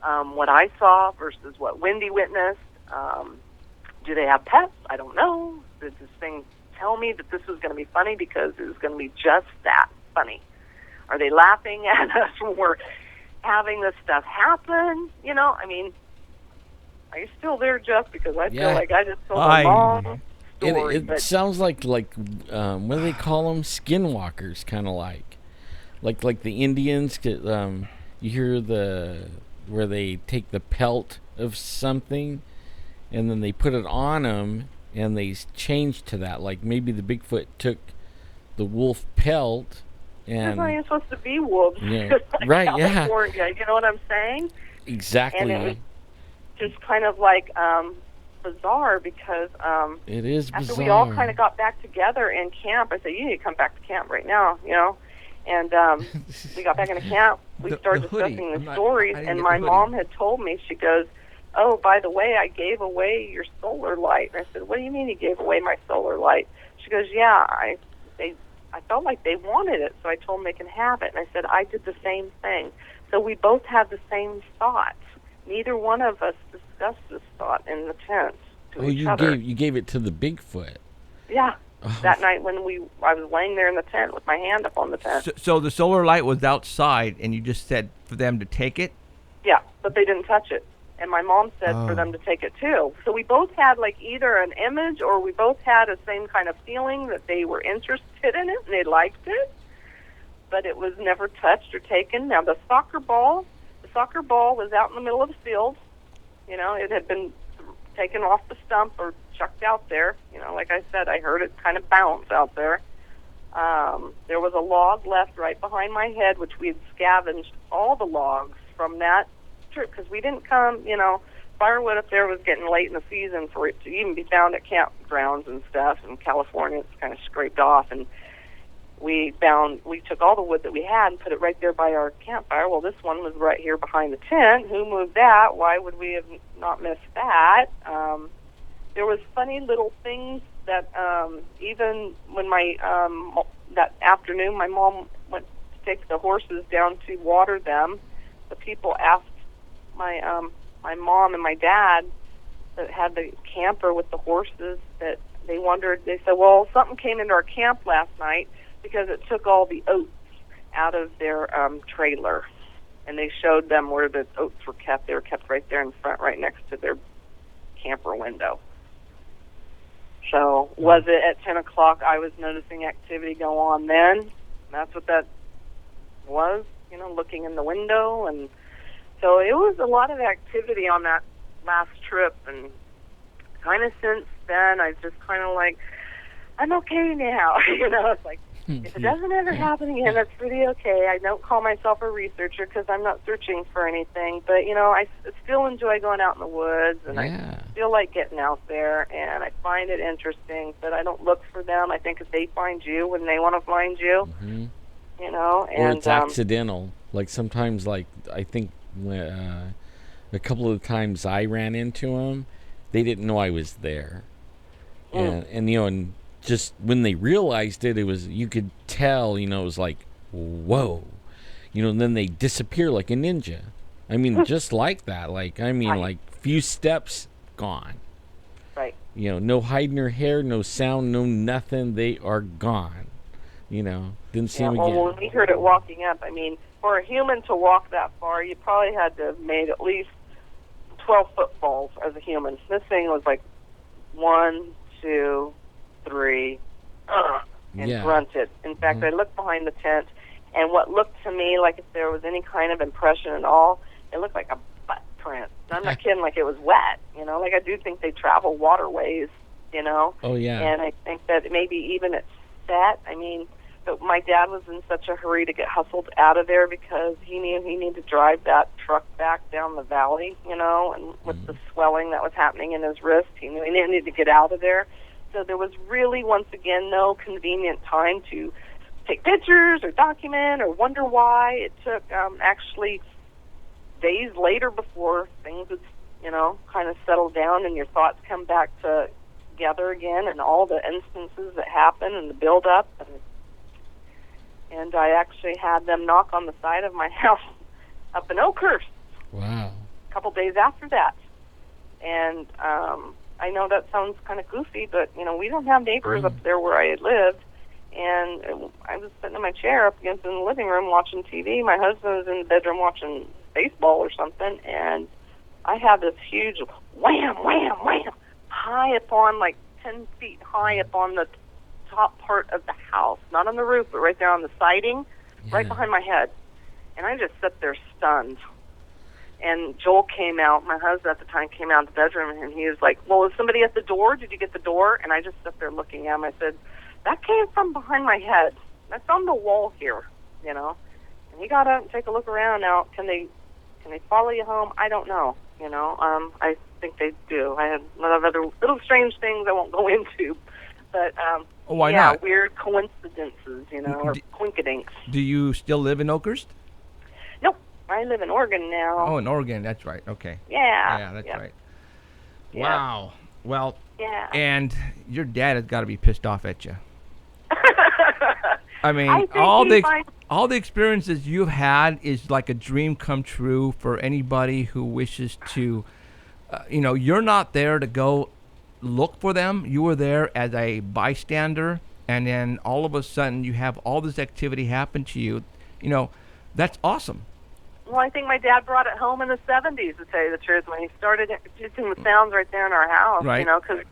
What I saw versus what Wendy witnessed. Do they have pets? I don't know. Did this thing tell me that this was going to be funny because it was going to be just that funny? Are they laughing at us when we're having this stuff happen? You know, I mean, are you still there, Jeff? Because I feel like I just told a long story. It sounds like what do they call them? Skinwalkers, kind of like the Indians. You hear where they take the pelt of something, and then they put it on them, and they change to that. Like maybe the Bigfoot took the wolf pelt. And it's not even supposed to be wolves. Yeah, right, California, yeah. You know what I'm saying? Exactly. And it was just kind of like bizarre because it is after bizarre. we all kind of got back together in camp, I said, you need to come back to camp right now, you know. And we got back into camp. We started discussing the stories, and my mom had told me, she goes, oh, by the way, I gave away your solar light. And I said, what do you mean you gave away my solar light? She goes, yeah, I felt like they wanted it, so I told them they can have it. And I said, I did the same thing. So we both had the same thoughts. Neither one of us discussed this thought in the tent to each other. You gave it to the Bigfoot. Yeah. Oh. That night when I was laying there in the tent with my hand up on the tent. So the solar light was outside, and you just said for them to take it? Yeah, but they didn't touch it. And my mom said for them to take it too. So we both had like either an image or we both had the same kind of feeling that they were interested in it and they liked it, but it was never touched or taken. Now the soccer ball was out in the middle of the field. You know, it had been taken off the stump or chucked out there. You know, like I said, I heard it kind of bounce out there. There was a log left right behind my head, which we had scavenged all the logs from that trip because we didn't come, you know, firewood up there was getting late in the season for it to even be found at campgrounds and stuff. In California, it's kind of scraped off, and we took all the wood that we had and put it right there by our campfire. Well, this one was right here behind the tent. Who moved that? Why would we have not missed that? There was funny little things that even when that afternoon my mom went to take the horses down to water them, the people asked my mom and my dad that had the camper with the horses that they wondered, they said, well, something came into our camp last night because it took all the oats out of their trailer. And they showed them where the oats were kept. They were kept right there in front, right next to their camper window. So was it at 10 o'clock I was noticing activity go on then? That's what that was, you know, looking in the window. And so it was a lot of activity on that last trip. And kind of since then, I just kind of like, I'm okay now. You know, it's like, if it doesn't ever happen again, that's pretty okay. I don't call myself a researcher because I'm not searching for anything. But, you know, I still enjoy going out in the woods, and I still like getting out there, and I find it interesting. But I don't look for them. I think if they find you when they want to find you, you know. And, or it's accidental. Like sometimes, like I think a couple of times I ran into them, they didn't know I was there, and you know, and just when they realized it, it was, you could tell, you know, it was like, whoa, you know, and then they disappear like a ninja. I mean, just like that. Like, I mean, Right. like few steps, gone. Right. You know, no hiding her hair, no sound, no nothing. They are gone. You know, didn't see Yeah, them well, again. when we heard it walking up, I mean, for a human to walk that far, you probably had to have made at least 12 footfalls as a human. This thing was like 1, 2, 3, and Yeah. grunted. In fact, I looked behind the tent, and what looked to me like if there was any kind of impression at all, it looked like a butt print. And I'm not kidding, like it was wet, you know, like I do think they travel waterways, you know. Oh, yeah. And I think that maybe even it's set. I mean, but my dad was in such a hurry to get hustled out of there because he knew he needed to drive that truck back down the valley, you know, and with the swelling that was happening in his wrist, he knew he needed to get out of there. So there was really, once again, no convenient time to take pictures or document or wonder why. It took actually days later before things would, you know, kind of settle down and your thoughts come back together again, and all the instances that happen and the build-up. And I actually had them knock on the side of my house up in Oakhurst Wow. a couple days after that. And I know that sounds kind of goofy, but, you know, we don't have neighbors up there where I had lived. And I was sitting in my chair up against in the living room watching TV. My husband was in the bedroom watching baseball or something. And I had this huge wham, wham, wham, high up on, like 10 feet high up on the top part of the house. Not on the roof, but right there on the siding, right Yeah. behind my head. And I just sat there stunned. And Joel came out, my husband at the time came out of the bedroom, and he was like, well, is somebody at the door? Did you get the door? And I just sat there looking at him. I said, that came from behind my head. That's on the wall here, you know. And he got up and take a look around. Now, can they follow you home? I don't know, you know. I think they do. I had a lot of other little strange things I won't go into. But, Why yeah, not? weird coincidences, you know, or quinkadinks. Do you still live in Oakhurst? Nope, I live in Oregon now. Oh, in Oregon. That's right. Okay. Yeah. Yeah, that's right. Yeah. Wow. Well, Yeah. and your dad has got to be pissed off at you. I mean, I think all he the finds- all the experiences you've had is like a dream come true for anybody who wishes to. You know, you're not there to go look for them. You were there as a bystander, and then all of a sudden you have all this activity happen to you. You know, that's awesome. Well, I think my dad brought it home in the 70s, to tell you the truth, when he started introducing the sounds right there in our house, Right. you know, because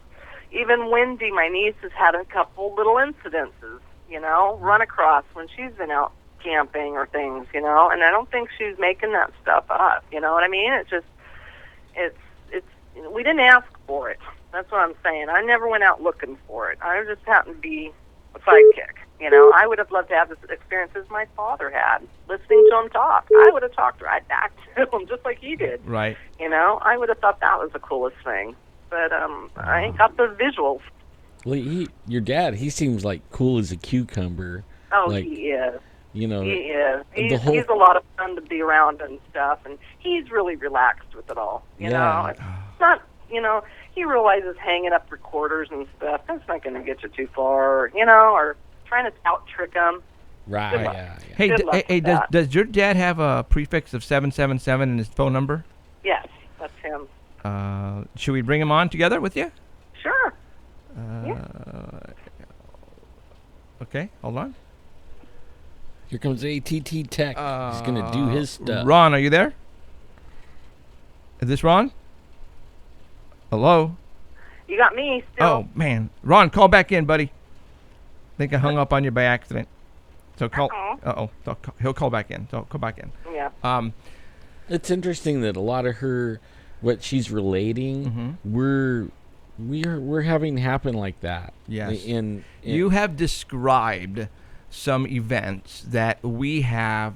even Wendy, my niece, has had a couple little incidences, you know, run across when she's been out camping or things, you know, and I don't think she's making that stuff up, you know what I mean? It's just, it's we didn't ask for it. That's what I'm saying. I never went out looking for it. I just happened to be a sidekick. You know, I would have loved to have this experience as my father had, listening to him talk. I would have talked right back to him just like he did. Right. You know, I would have thought that was the coolest thing. But I ain't got the visuals. Well, your dad, he seems like cool as a cucumber. Oh, Like, he is. You know, He is. the whole- He's a lot of fun to be around and stuff, and he's really relaxed with it all. You know, it's not, you know, he realizes hanging up recorders and stuff, that's not going to get you too far, you know, or trying to out-trick them. right? Good luck. Yeah. Hey, Good luck with that. does your dad have a prefix of 777 in his phone number? Yes, that's him. Should we bring him on together with you? Sure. Okay, hold on. Here comes ATT Tech. He's gonna do his stuff. Ron, are you there? Is this Ron? Hello? You got me still. Oh, man. Ron, call back in, buddy. I think I hung up on you by accident. So call. Uh-oh. So he'll call back in. So call back in. Yeah. It's interesting that a lot of her, what she's relating, we're having happen like that. Yes. In You have described some events that we have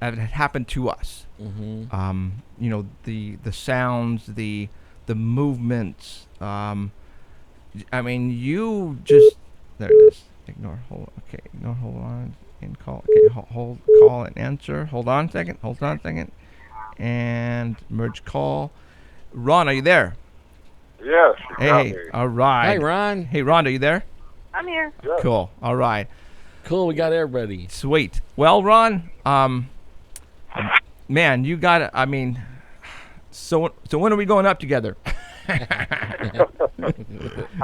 happened to us. Mm-hmm. You know, the sounds, the movements. I mean, you just there it is. Ignore. Hold. Okay. Ignore. Hold on. And call. Okay, hold. Call and answer. Hold on a second. And merge call. Ron, are you there? Yes, you got Hey. me. All right. Hi, Ron. Hey, Ron, are you there? I'm here. Yes. Cool. All right. Cool, we got everybody. Sweet. Well, Ron, man, you got. I mean, so when are we going up together? How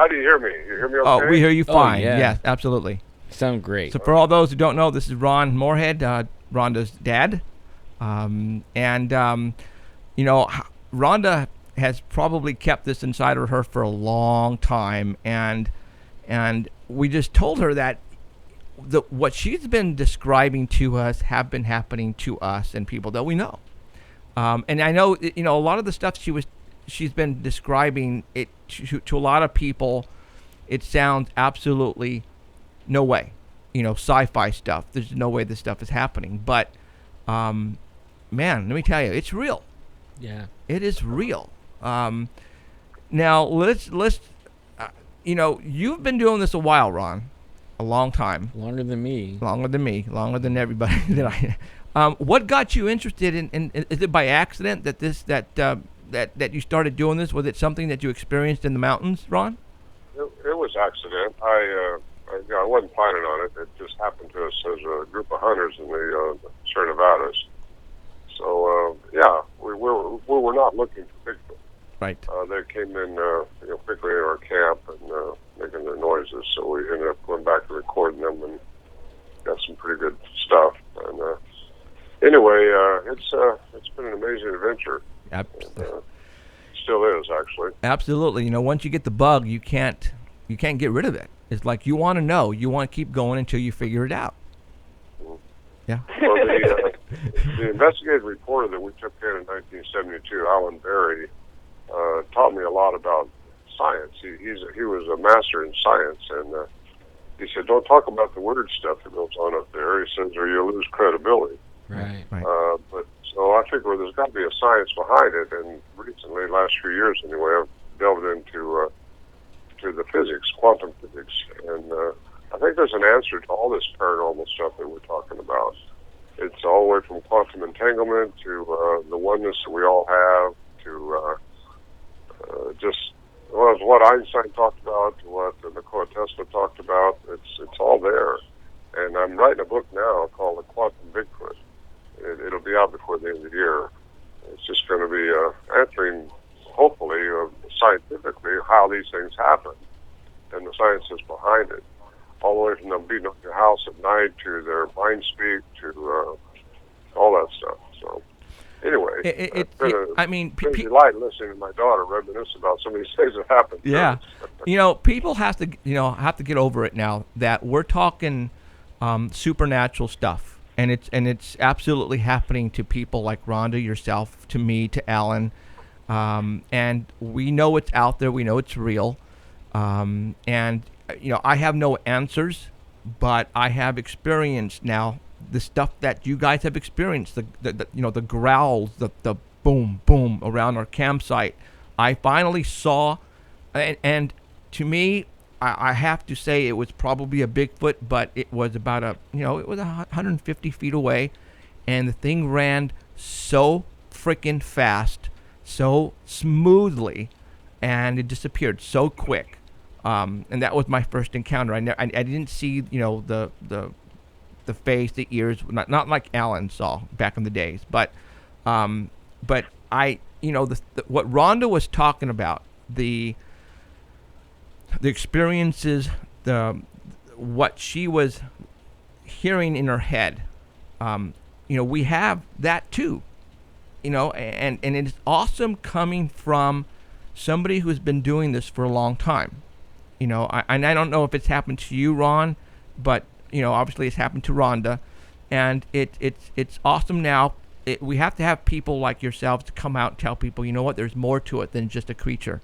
do you hear me? You hear me okay? Oh, we hear you Oh, fine. yeah. Yes, absolutely. Sound great. So for all those who don't know, this is Ron Morehead, Rhonda's dad. You know, Rhonda has probably kept this inside of her for a long time, and we just told her that what she's been describing to us have been happening to us and people that we know. And I know, you know, a lot of the stuff she's been describing it to a lot of people, it sounds absolutely no way, you know, sci-fi stuff. There's no way this stuff is happening. But, man, let me tell you, it's real. Yeah. It is real. Now let's you know, you've been doing this a while, Ron, a long time. Longer than me. Longer than everybody that what got you interested in is it by accident that you started doing this? Was it something that you experienced in the mountains, Ron? It was accident. I wasn't planning on it. It just happened to us as a group of hunters in the Sierra Nevadas. So yeah, we were not looking for Bigfoot. Right. They came in, quickly in our camp and making their noises. So we ended up going back and recording them and got some pretty good stuff. And anyway, it's been an amazing adventure. Still is, actually. Absolutely. You know, once you get the bug, you can't get rid of it. It's like you want to know. You want to keep going until you figure it out. Yeah. Well, the investigative reporter that we took in 1972, Alan Berry, taught me a lot about science. He was a master in science, and he said, "Don't talk about the weird stuff that goes on up there." He says, "or you'll lose credibility." Right. But so I figure there's got to be a science behind it, and recently, last few years anyway, I've delved into to the physics, quantum physics, and I think there's an answer to all this paranormal stuff that we're talking about. It's all the way from quantum entanglement to the oneness that we all have to just what Einstein talked about, to what Nikola Tesla talked about. It's all there, and I'm writing a book now called The Quantum Bigfoot. It'll be out before the end of the year. It's just going to be answering, hopefully, scientifically, how these things happen and the sciences behind it. All the way from them beating up your house at night to their mind speak to all that stuff. So, anyway, it's been a crazy light listening to my daughter reminisce about some of these things that happened. Yeah, you know, people have to get over it now that we're talking supernatural stuff, and it's absolutely happening to people like Rhonda, yourself, to me, to Alan, and we know it's out there. We know it's real, and you know, I have no answers, but I have experienced now the stuff that you guys have experienced, the growls, the boom, boom around our campsite. I finally saw, and to me, I have to say it was probably a Bigfoot, but it was about it was 150 feet away, and the thing ran so freaking fast, so smoothly, and it disappeared so quick. And that was my first encounter. I didn't see, the face, the ears, not like Alan saw back in the days, but I, what Rhonda was talking about, the experiences, what she was hearing in her head, we have that too, and it's awesome coming from somebody who's been doing this for a long time. I don't know if it's happened to you, Ron, but obviously it's happened to Rhonda, and it's awesome now. We have to have people like yourselves to come out and tell people, you know what, there's more to it than just a creature.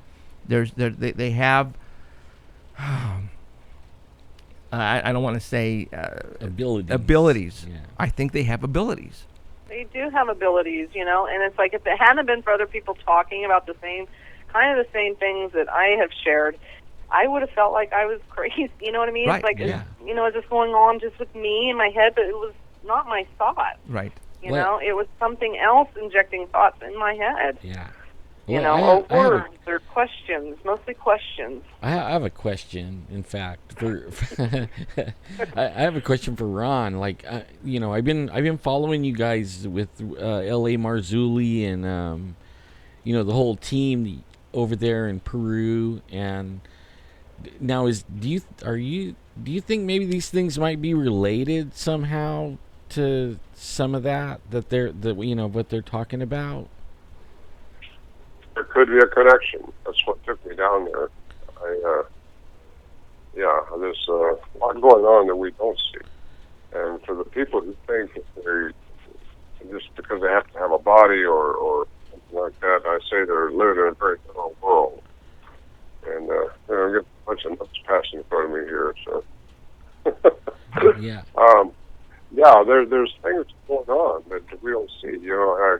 They have, I don't want to say abilities. Yeah. I think they have abilities. They do have abilities, and it's like if it hadn't been for other people talking about the same things that I have shared, I would have felt like I was crazy. You know what I mean? Right, It's like, yeah. is this going on just with me in my head? But it was not my thought. Right. You know, it was something else injecting thoughts in my head. Yeah. You Well, know, I have or words or questions, mostly questions. I have a question. In fact, for I have a question for Ron. Like, I've been following you guys with L.A. Marzulli and the whole team over there in Peru. And now, do you think maybe these things might be related somehow to some of that what they're talking about? There could be a connection. That's what took me down there. There's a lot going on that we don't see. And for the people who think that they, just because they have to have a body or something like that, I say they're living in a very narrow world. And, I get a bunch of nuts passing in front of me here, so. Yeah. There's things going on that we don't see.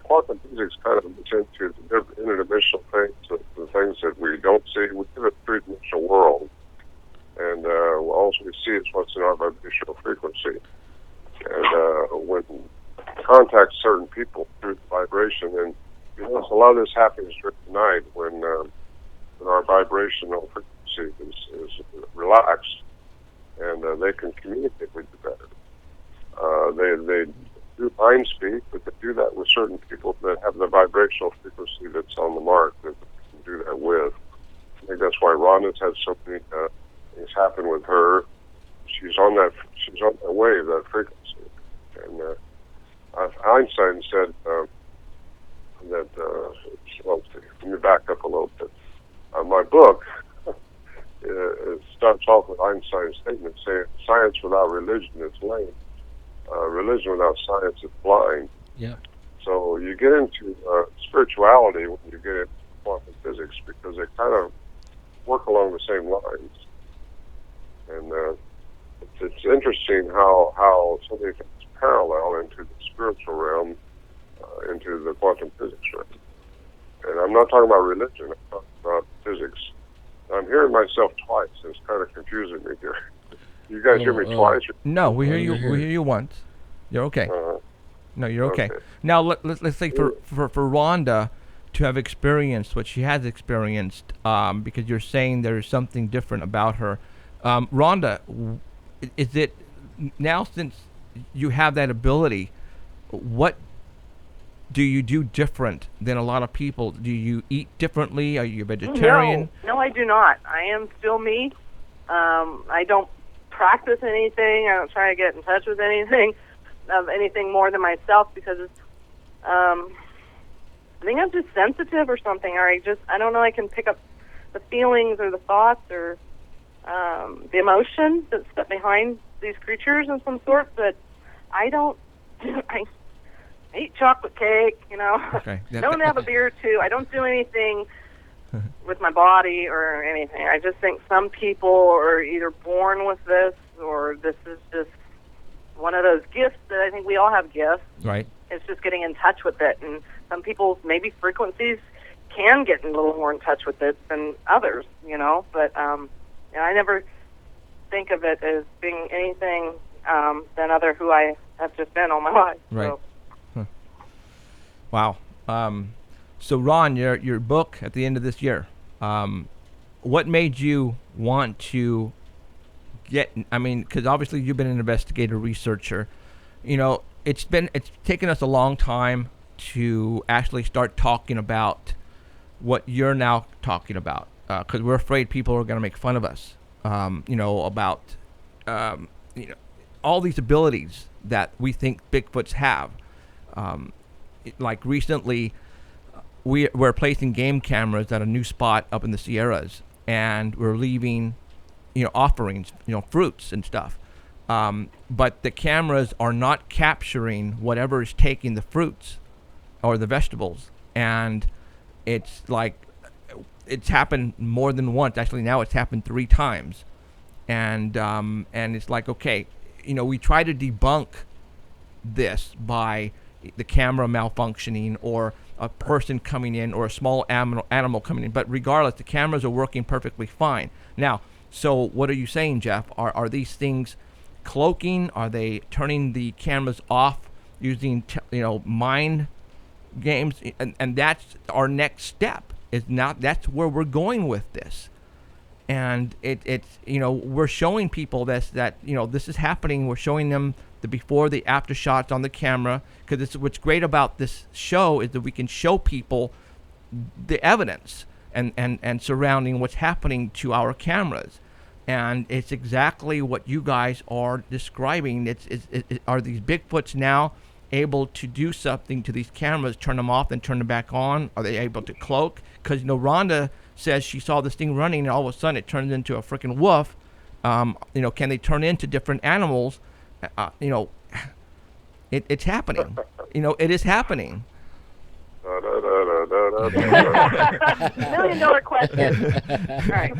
Quantum physics kind of gets into the interdimensional things, the things that we don't see. We live in a three-dimensional world, and all we see is what's in our vibrational frequency. And when contact certain people through the vibration, and a lot of this happens during the night when our vibrational frequency is relaxed, and they can communicate with you better. They do mind speak, but they do that with certain people that have the vibrational frequency that's on the mark that they can do that with. I think that's why Rhonda's had so many things happen with her. She's on that wave, that frequency. And Einstein said that. Let me back up a little bit. My book it starts off with Einstein's statement saying, "Science without religion is lame. Religion without science is blind." Yeah. So you get into spirituality when you get into quantum physics because they kind of work along the same lines. And it's interesting how so many things parallel into the spiritual realm, into the quantum physics realm. And I'm not talking about religion, I'm talking about physics. I'm hearing myself twice. It's kind of confusing me here. You guys hear me twice? No, we hear you. We hear you once. You're okay. No, you're okay. Now let's say for Rhonda to have experienced what she has experienced, because you're saying there's something different about her. Rhonda, is it now since you have that ability? What do you do different than a lot of people? Do you eat differently? Are you a vegetarian? No, I do not. I am still me. I don't practice anything. I don't try to get in touch with anything more than myself because it's, I think I'm just sensitive or something, or I don't know, I can pick up the feelings or the thoughts or the emotion that's set behind these creatures of some sort, but I don't, I eat chocolate cake, Okay. don't have a beer or two. I don't do anything with my body or anything. I just think some people are either born with this or this is just one of those gifts that I think we all have gifts. Right. It's just getting in touch with it. And some people's maybe frequencies can get a little more in touch with it than others, But I never think of it as being anything than other who I have just been all my life. Right. So. Huh. Wow. So Ron, your book at the end of this year, what made you want to because obviously you've been an investigator, researcher, it's taken us a long time to actually start talking about what you're now talking about, because we're afraid people are going to make fun of us, about, all these abilities that we think Bigfoots have. Like recently, we're placing game cameras at a new spot up in the Sierras, and we're leaving, offerings, fruits and stuff. But the cameras are not capturing whatever is taking the fruits or the vegetables. And it's like, it's happened more than once. Actually, now it's happened 3 times. And it's like, okay, we try to debunk this by the camera malfunctioning or a person coming in or a small animal coming in. But regardless, the cameras are working perfectly fine. Now, so what are you saying, Jeff? Are these things cloaking? Are they turning the cameras off using mind games? And that's our next step. That's where we're going with this. And it's we're showing people that this is happening. We're showing them the before, the after shots on the camera, because what's great about this show is that we can show people the evidence and surrounding what's happening to our cameras. And it's exactly what you guys are describing. Are these Bigfoots now able to do something to these cameras, turn them off and turn them back on? Are they able to cloak? Because Rhonda says she saw this thing running and all of a sudden it turns into a freaking wolf. Can they turn into different animals? It's happening. It is happening. $1 million question. Right.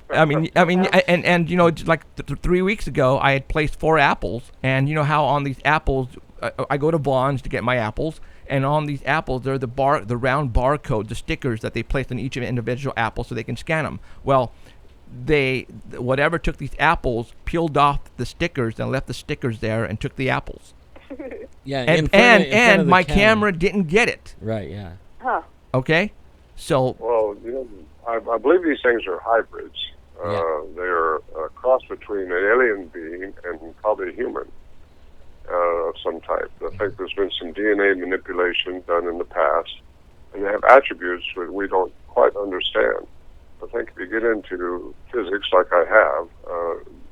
I mean, and like 3 weeks ago, I had placed 4 apples, and you know how on these apples, I go to Vaughn's to get my apples, and on these apples, they're the round barcode, the stickers that they place on each individual apple so they can scan them. Well, whatever took these apples peeled off the stickers and left the stickers there and took the apples. Yeah, and my camera didn't get it. Right. Yeah. Huh. Okay, so Well, I believe these things are hybrids. They're a cross between an alien being and probably a human of some type. I think there's been some DNA manipulation done in the past, and they have attributes that we don't quite understand. I think if you get into physics like I have,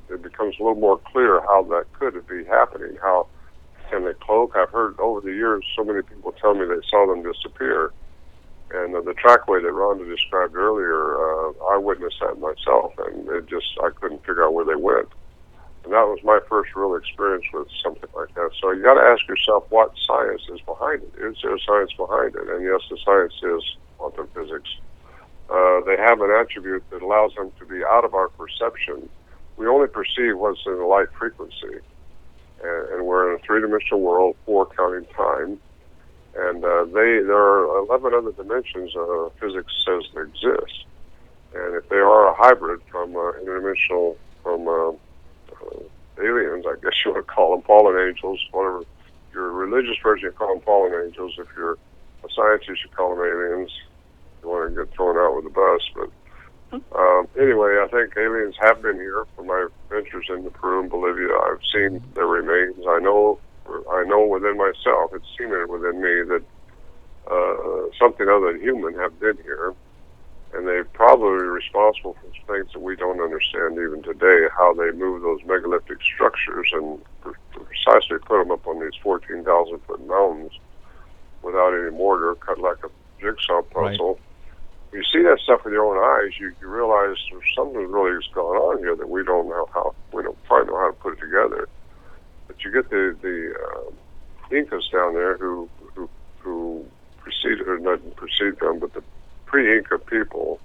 it becomes a little more clear how that could be happening. How can they cloak? I've heard over the years so many people tell me they saw them disappear. And the trackway that Rhonda described earlier, I witnessed that myself, and I couldn't figure out where they went. And that was my first real experience with something like that. So you got to ask yourself what science is behind it. Is there science behind it? And yes, the science is quantum physics. They have an attribute that allows them to be out of our perception. We only perceive what's in the light frequency. And we're in a three-dimensional world, 4 counting time. And there are 11 other dimensions physics says they exist. And if they are a hybrid from interdimensional, from aliens, I guess you want to call them, fallen angels, whatever. If you're a religious person, you call them fallen angels. If you're a scientist, you call them aliens. You want to get thrown out with a bus. But anyway, I think aliens have been here. For my ventures into Peru and Bolivia, I've seen their remains. I know within myself, it's cemented within me that something other than human have been here, and they're probably responsible for things that we don't understand even today, how they move those megalithic structures and precisely put them up on these 14,000-foot mountains without any mortar, cut like a jigsaw puzzle. Right. You see that stuff with your own eyes, you realize there's something really has gone on here that we don't quite know how to put it together. But you get the Incas down there who preceded, or not preceded them, but the pre-Inca people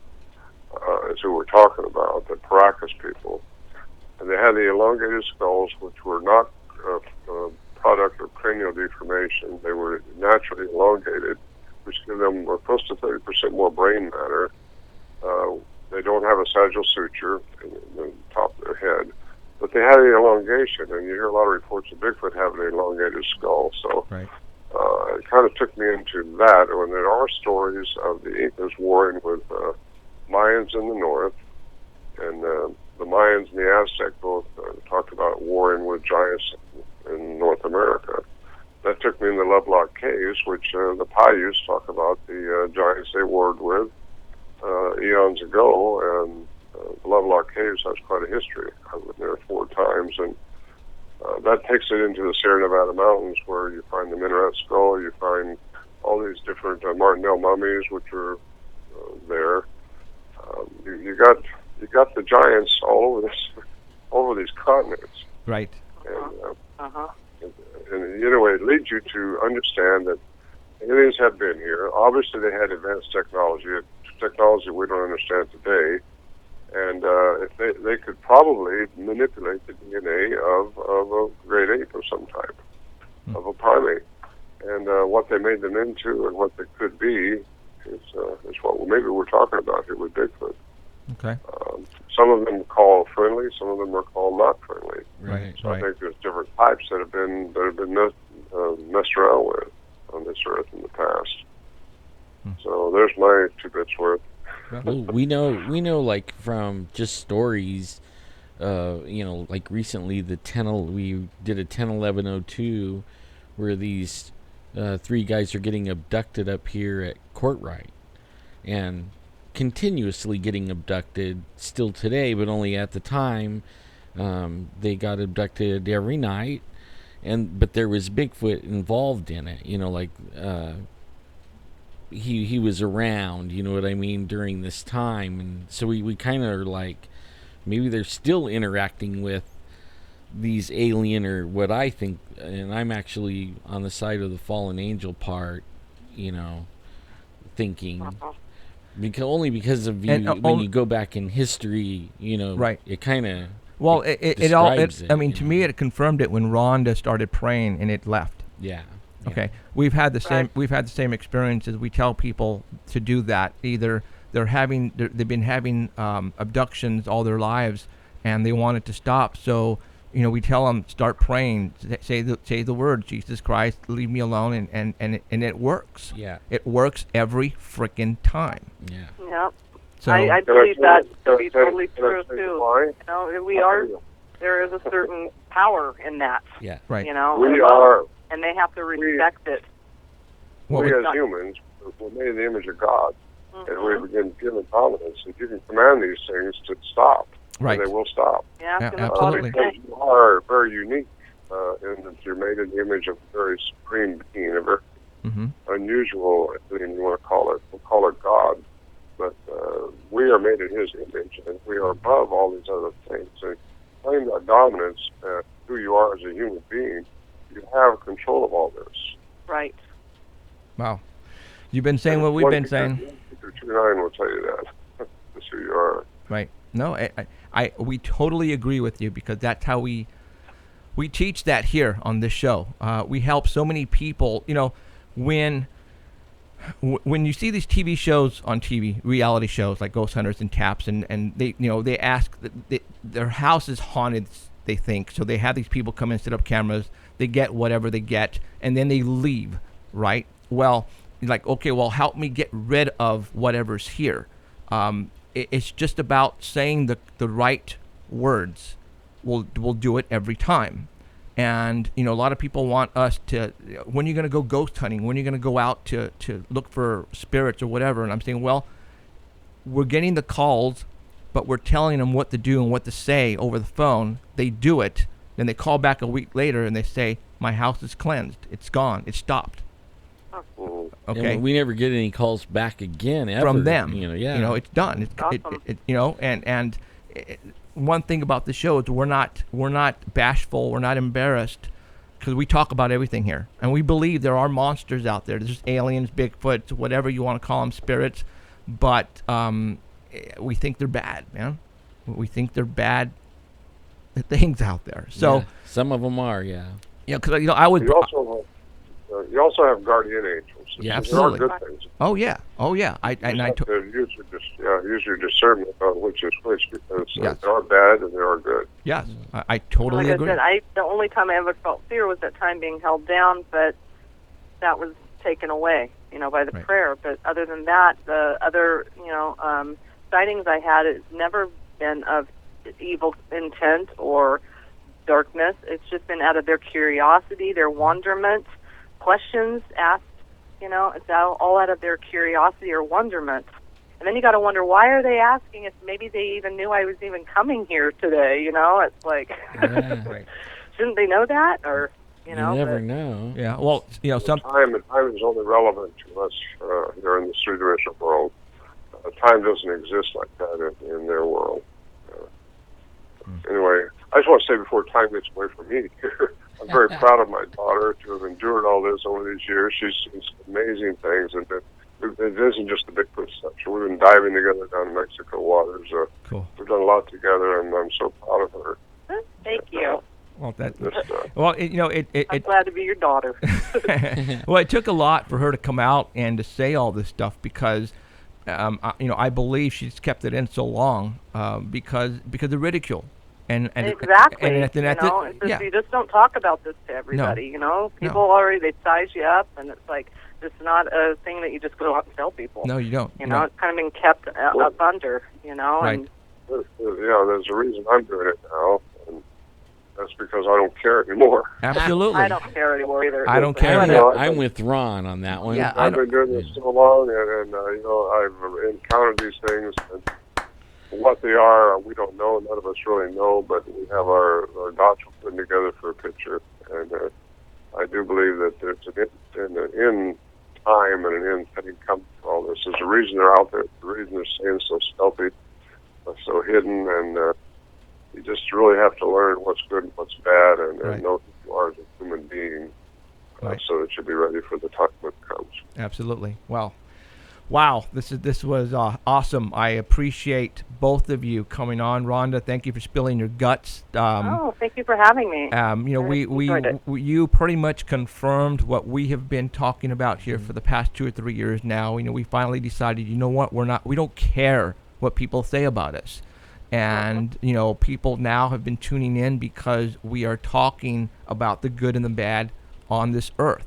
is who we're talking about, the Paracas people. And they had the elongated skulls, which were not a product of cranial deformation. They were naturally elongated, which give them close to 30% more brain matter. They don't have a sagittal suture in the top of their head. But they had an elongation, and you hear a lot of reports of Bigfoot having an elongated skull. So right. It kind of took me into that. And there are stories of the Incas warring with Mayans in the north, and the Mayans and the Aztec both talked about warring with giants in North America. That took me in the Lovelock Caves, which the Paiutes talk about the giants they warred with eons ago, and the Lovelock Caves has quite a history. I've been there 4 times, and that takes it into the Sierra Nevada mountains, where you find the minaret skull, you find all these different Martinell mummies, which are there. You got the giants all over these continents. Right. And it leads you to understand that aliens have been here. Obviously, they had advanced technology we don't understand today. And if they could probably manipulate the DNA of a great ape of some type, of a primate. and what they made them into and what they could be is what maybe we're talking about here with Bigfoot. Okay. Some of them call friendly, some of them are called not friendly. Right. So I think there's different types that have been messed around with on this earth in the past. So there's my 2 bits worth. Well, we know, like from just stories, like recently we did a 10/11/02, where these 3 guys are getting abducted up here at Courtright, and continuously getting abducted still today, but only at the time. They got abducted every night, but there was Bigfoot involved in it. He was around, you know what I mean, during this time. And so we kind of are like, maybe they're still interacting with these alien, or what I think, and I'm actually on the side of the fallen angel part, thinking, because of you, when you go back in history, Right. it kind of, Well, describes I mean, to me, it confirmed it when Rhonda started praying and it left. yeah. Okay, we've had the same experiences. We tell people to do that. Either they've been having abductions all their lives, and they want it to stop. So we tell them, start praying, say the word, Jesus Christ, leave me alone, and it works. Yeah. It works every freaking time. Yeah. Yep. So I believe that to be Can I totally say true too. why? There is a certain power in that. Yeah. right. We are. And they have to respect it. What We was- as humans, we're made in the image of God, and we Mhm. begin given dominance. And you can command these things to stop, Right. and they will stop. Yeah, Yeah, it's gonna absolutely. bother Because you are very unique in that you're made in the image of a very supreme being, a very Mhm. unusual thing you want to call it. We'll call it God. But we are made in His image, and we are above all these other things. And claim that dominance, who you are as a human being, you have control of all this. Right. Wow. You've been saying what we've been saying. 229 will tell you that. That's who you are. Right. No, we totally agree with you, because that's how we teach that here on this show. We help so many people. When you see these TV shows on TV, reality shows like Ghost Hunters and Taps, and they ask their house is haunted, they think, so they have these people come and set up cameras. They get whatever they get, and then they leave. Right. Well, like, okay, well, help me get rid of whatever's here. It's just about saying the right words. We'll do it every time. And a lot of people want us to, when are you going to go ghost hunting? When are you going to go out to look for spirits or whatever? And I'm saying, well, we're getting the calls, but we're telling them what to do and what to say over the phone. They do it. Then they call back a week later and they say, my house is cleansed. It's gone. It stopped. Mhm. Okay. And we never get any calls back again ever, From them. Yeah. It's done. And one thing about the show is we're not bashful, we're not embarrassed, because we talk about everything here, and we believe there are monsters out there. There's aliens, Bigfoot, whatever you want to call them, spirits, but we think they're bad, man. We think they're bad things out there. So Yeah, some of them are, yeah. because I would. You also have guardian angels. Yeah, There absolutely. are good things. Oh yeah. I Use your discernment on which is which, because Yes. there are bad and there are good. yes, I totally Like agree. I said, the only time I ever felt fear was that time being held down, but that was taken away, by the Right. prayer. But other than that, the other, sightings I had, it's never been of evil intent or darkness. It's just been out of their curiosity, their wonderment, questions asked. It's all out of their curiosity or wonderment. And then you got to wonder, why are they asking if maybe they even knew I was even coming here today? It's like, Yeah. Right. shouldn't they know that? Or, You never but- know. Yeah. Well, some. Time is only relevant to us here in this three-dimensional world. Time doesn't exist like that in their world. Anyway, I just want to say before time gets away from me, I'm very proud of my daughter to have endured all this over these years. She's seen some amazing things, and it isn't just the Bigfoot stuff. So we've been diving together down in Mexico waters. Cool. We've done a lot together, and I'm so proud of her. Thank you. Well, Just, Well, I'm glad to be your daughter. well, it took a lot for her to come out and to say all this stuff because, I believe she's kept it in so long because of ridicule. And exactly. And it's just, you just don't talk about this to everybody. People already they size you up, and it's like it's not a thing that you just go out and tell people. No, you don't. It's kind of been kept up under. Right. And there's a reason I'm doing it now, and that's because I don't care anymore. Absolutely. I don't care anymore either. I don't care. I'm with Ron on that one. Yeah, I've been doing this so long, and I've encountered these things, and what they are, we don't know. None of us really know, but we have our dots put together for a picture, and I do believe that there's an end time and an end thing coming for all this. There's a reason they're out there. The reason they're staying so stealthy, so hidden, and you just really have to learn what's good and what's bad, and know who you are as a human being, so that you'll be ready for the time when it comes. Absolutely. Well, wow, this was awesome. I appreciate both of you coming on. Rhonda, thank you for spilling your guts. Thank you for having me. You pretty much confirmed what we have been talking about here for the past 2 or 3 years now. We finally decided, we don't care what people say about us. And, people now have been tuning in because we are talking about the good and the bad on this earth.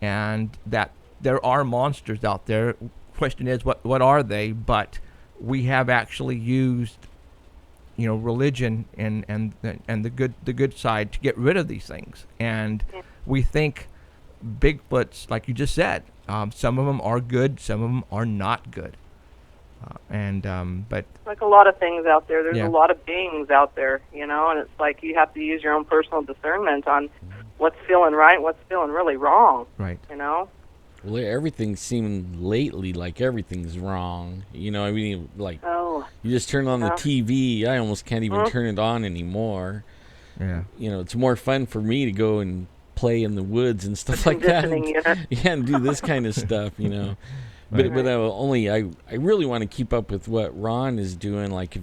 And that there are monsters out there. Question is, what are they? But we have actually used, religion and the good side to get rid of these things. And we think Bigfoots, like you just said, some of them are good, some of them are not good. But like a lot of things out there, there's a lot of beings out there, and it's like you have to use your own personal discernment on what's feeling right, what's feeling really wrong. Right. Well, everything's seeming lately like everything's wrong. You just turn on the TV. I almost can't even turn it on anymore. Yeah. It's more fun for me to go and play in the woods and stuff like that. And do this kind of stuff, But I really want to keep up with what Ron is doing. Like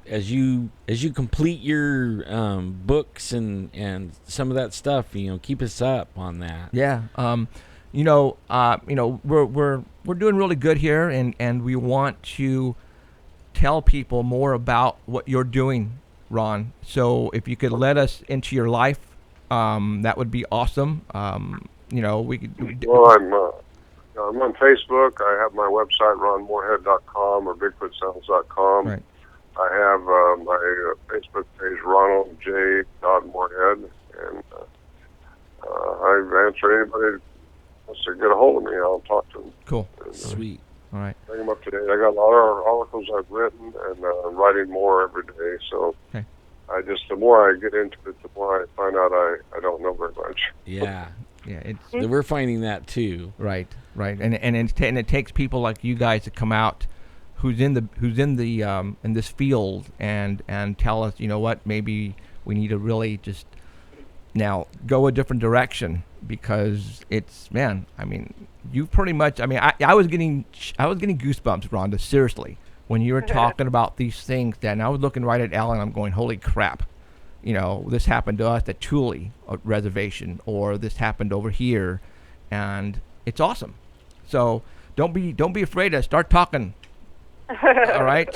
as you complete your books and some of that stuff, keep us up on that. Yeah. We're doing really good here, and we want to tell people more about what you're doing, Ron. So if you could let us into your life, that would be awesome. We could. Well, I'm on Facebook. I have my website, ronmorehead.com or bigfootsounds.com. Right. I have my Facebook page, Ronald J. Morehead, and I answer anybody wants to get a hold of me. I'll talk to them. Cool. And, Sweet. All right. Bring them up to date. I got a lot of articles I've written, and I'm writing more every day. So okay. The more I get into it, the more I find out I don't know very much. Yeah. Yeah. We're finding that too. Right. And it takes people like you guys to come out, who's in this field and tell us, maybe we need to really just now go a different direction, because you pretty much, I was getting goosebumps, Rhonda, seriously, when you were talking about these things. And I was looking right at Alan, I'm going, holy crap, this happened to us at Thule Reservation, or this happened over here, and it's awesome. So don't be afraid to start talking. All right,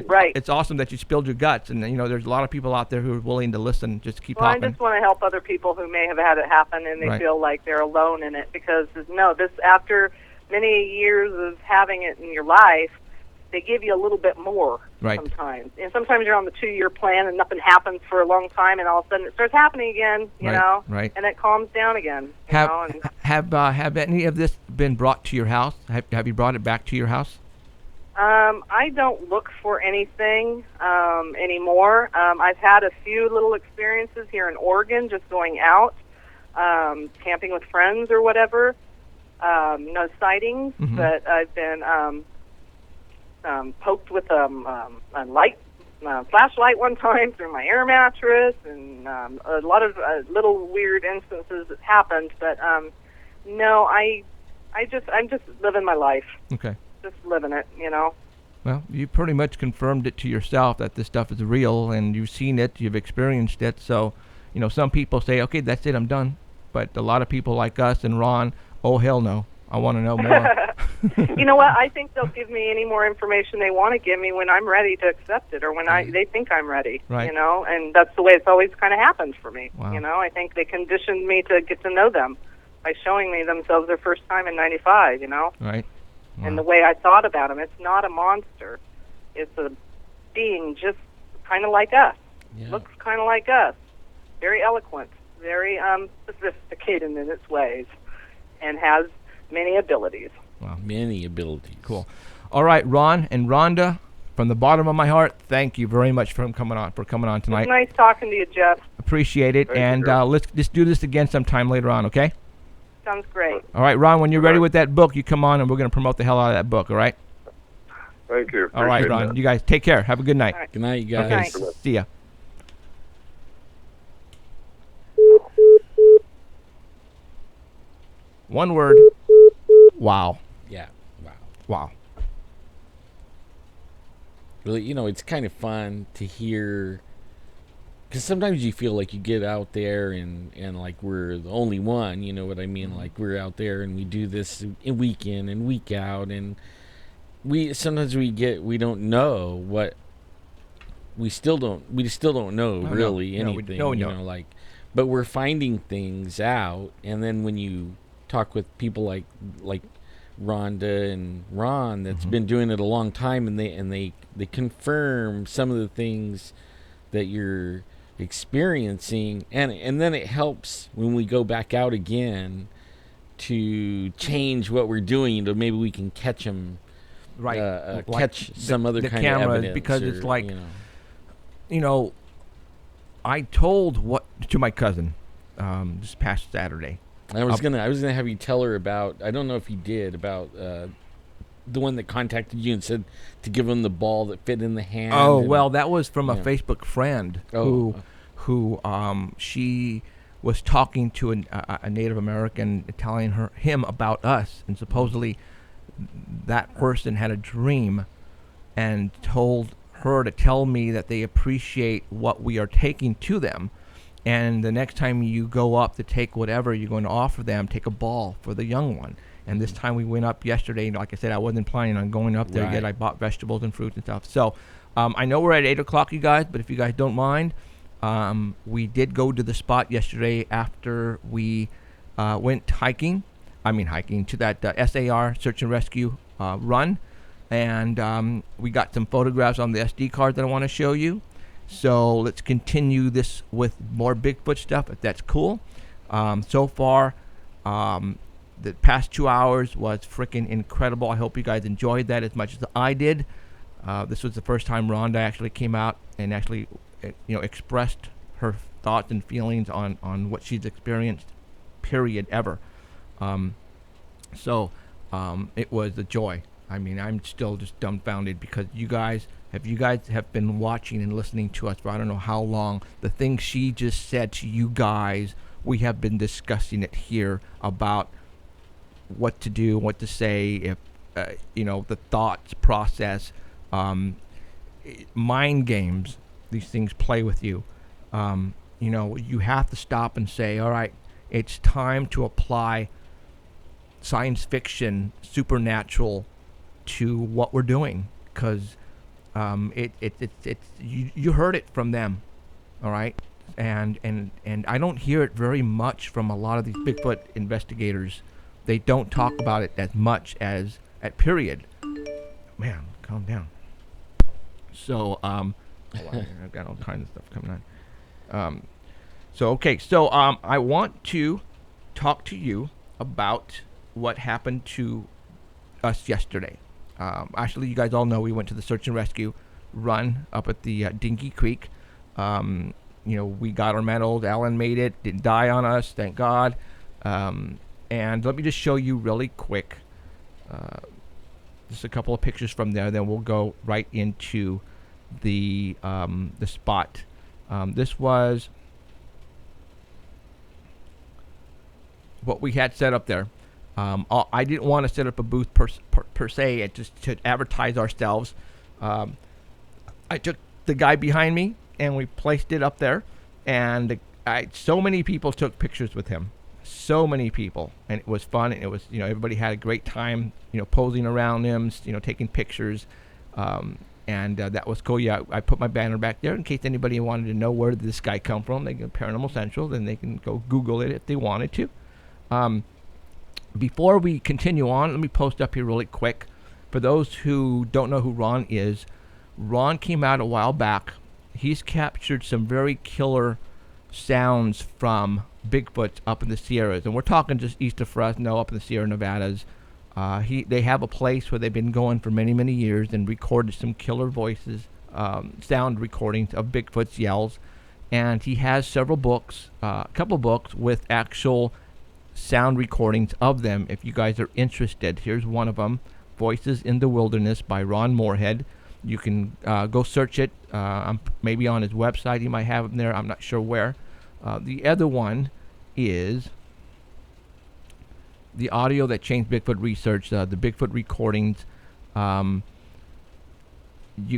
right. It's awesome that you spilled your guts, and there's a lot of people out there who are willing to listen. Just keep talking. I just want to help other people who may have had it happen, and they feel like they're alone in it, because this after many years of having it in your life, they give you a little bit more sometimes. And sometimes you're on the 2-year plan and nothing happens for a long time, and all of a sudden it starts happening again, Right. and it calms down again. Have any of this been brought to your house? Have you brought it back to your house? I don't look for anything anymore. I've had a few little experiences here in Oregon, just going out, camping with friends or whatever. No sightings, but I've been poked with a flashlight one time through my air mattress, and a lot of little weird instances that happened. But no, I'm just living my life. Okay. Just living it, Well, you pretty much confirmed it to yourself that this stuff is real, and you've seen it, you've experienced it. So, some people say, okay, that's it, I'm done. But a lot of people like us and Ron, oh, hell no. I want to know more. You know what? I think they'll give me any more information they want to give me when I'm ready to accept it, or when they think I'm ready. Right. And that's the way it's always kind of happened for me. Wow. I think they conditioned me to get to know them by showing me themselves their first time in '95. Right. And the way I thought about them, it's not a monster. It's a being just kind of like us. Yeah. Looks kind of like us. Very eloquent, very sophisticated in its ways, and has many abilities. Wow. Many abilities. Cool. All right, Ron and Rhonda, from the bottom of my heart, thank you very much for coming on tonight. It's nice talking to you, Jeff. Appreciate it. Thank you, And Jeff. let's just do this again sometime later on, okay? Sounds great. All right, Ron, when you're ready with that book, you come on and we're going to promote the hell out of that book, all right? Thank you. All right, Appreciate Ron. that. You guys take care. Have a good night. All right. Good night, you guys. Okay, Good night. see ya. One word. Wow. Yeah. Wow. Wow. Really, it's kind of fun to hear, because sometimes you feel like you get out there and like we're the only one, you know what I mean? Like we're out there and we do this week in and week out, and we don't know what we still don't know really anything, like, but we're finding things out, and then when you talk with people like Rhonda and Ron that's been doing it a long time, and they confirm some of the things that you're experiencing, and then it helps when we go back out again to change what we're doing, to maybe we can catch them, Right. catch some other the kind cameras, of evidence, because it's or, like, I told to my cousin this past Saturday. I was gonna have you tell her about, I don't know if you did, about the one that contacted you and said to give him the ball that fit in the hand. Oh, and- well, that was from a Yeah. Facebook friend Oh. who she was talking to a Native American, telling him about us, and supposedly that person had a dream and told her to tell me that they appreciate what we are taking to them, and the next time you go up to take whatever you're going to offer them, take a ball for the young one. And this time we went up yesterday, and like I said, I wasn't planning on going up there yet. Right. I bought vegetables and fruits and stuff. So I know we're at 8 o'clock, you guys, but if you guys don't mind, we did go to the spot yesterday after we went hiking to that SAR, Search and Rescue run. And we got some photographs on the SD card that I want to show you. So let's continue this with more Bigfoot stuff, if that's cool. So far, the past 2 hours was freaking incredible. I hope you guys enjoyed that as much as I did. This was the first time Rhonda actually came out and actually, expressed her thoughts and feelings on what she's experienced, period, ever. So it was a joy. I mean, I'm still just dumbfounded because you guys have been watching and listening to us for I don't know how long. The things she just said to you guys, we have been discussing it here about what to do, what to say, if the thoughts process, mind games. These things play with you. You have to stop and say, all right, it's time to apply science fiction, supernatural to what we're doing, because you heard it from them, all right, and I don't hear it very much from a lot of these Bigfoot investigators. They don't talk about it as much as at period. Man, calm down. So hold on, I've got all kinds of stuff coming on. So I want to talk to you about what happened to us yesterday. Actually, you guys all know we went to the search and rescue run up at the Dinky Creek. We got our medals. Alan made it. Didn't die on us, thank God. And let me just show you really quick just a couple of pictures from there. Then we'll go right into the spot. This was what we had set up there. I didn't want to set up a booth per se, just to advertise ourselves. I took the guy behind me and we placed it up there, and so many people took pictures with him. So many people, and it was fun. And it was, everybody had a great time, posing around him, taking pictures. And that was cool. Yeah, I put my banner back there in case anybody wanted to know where did this guy come from. They can Paranormal Central, then they can go Google it if they wanted to. Before we continue on, let me post up here really quick. For those who don't know who Ron is, Ron came out a while back. He's captured some very killer sounds from Bigfoot up in the Sierras, and we're talking just east of Fresno, up in the Sierra Nevadas. They have a place where they've been going for many, many years and recorded some killer voices, sound recordings of Bigfoot's yells. And he has several books, a couple books with actual sound recordings of them. If you guys are interested, here's one of them, Voices in the Wilderness by Ron Morehead. You can go search it. Maybe on his website he might have them there. I'm not sure where. The other one is The Audio That Changed Bigfoot Research, the Bigfoot recordings. You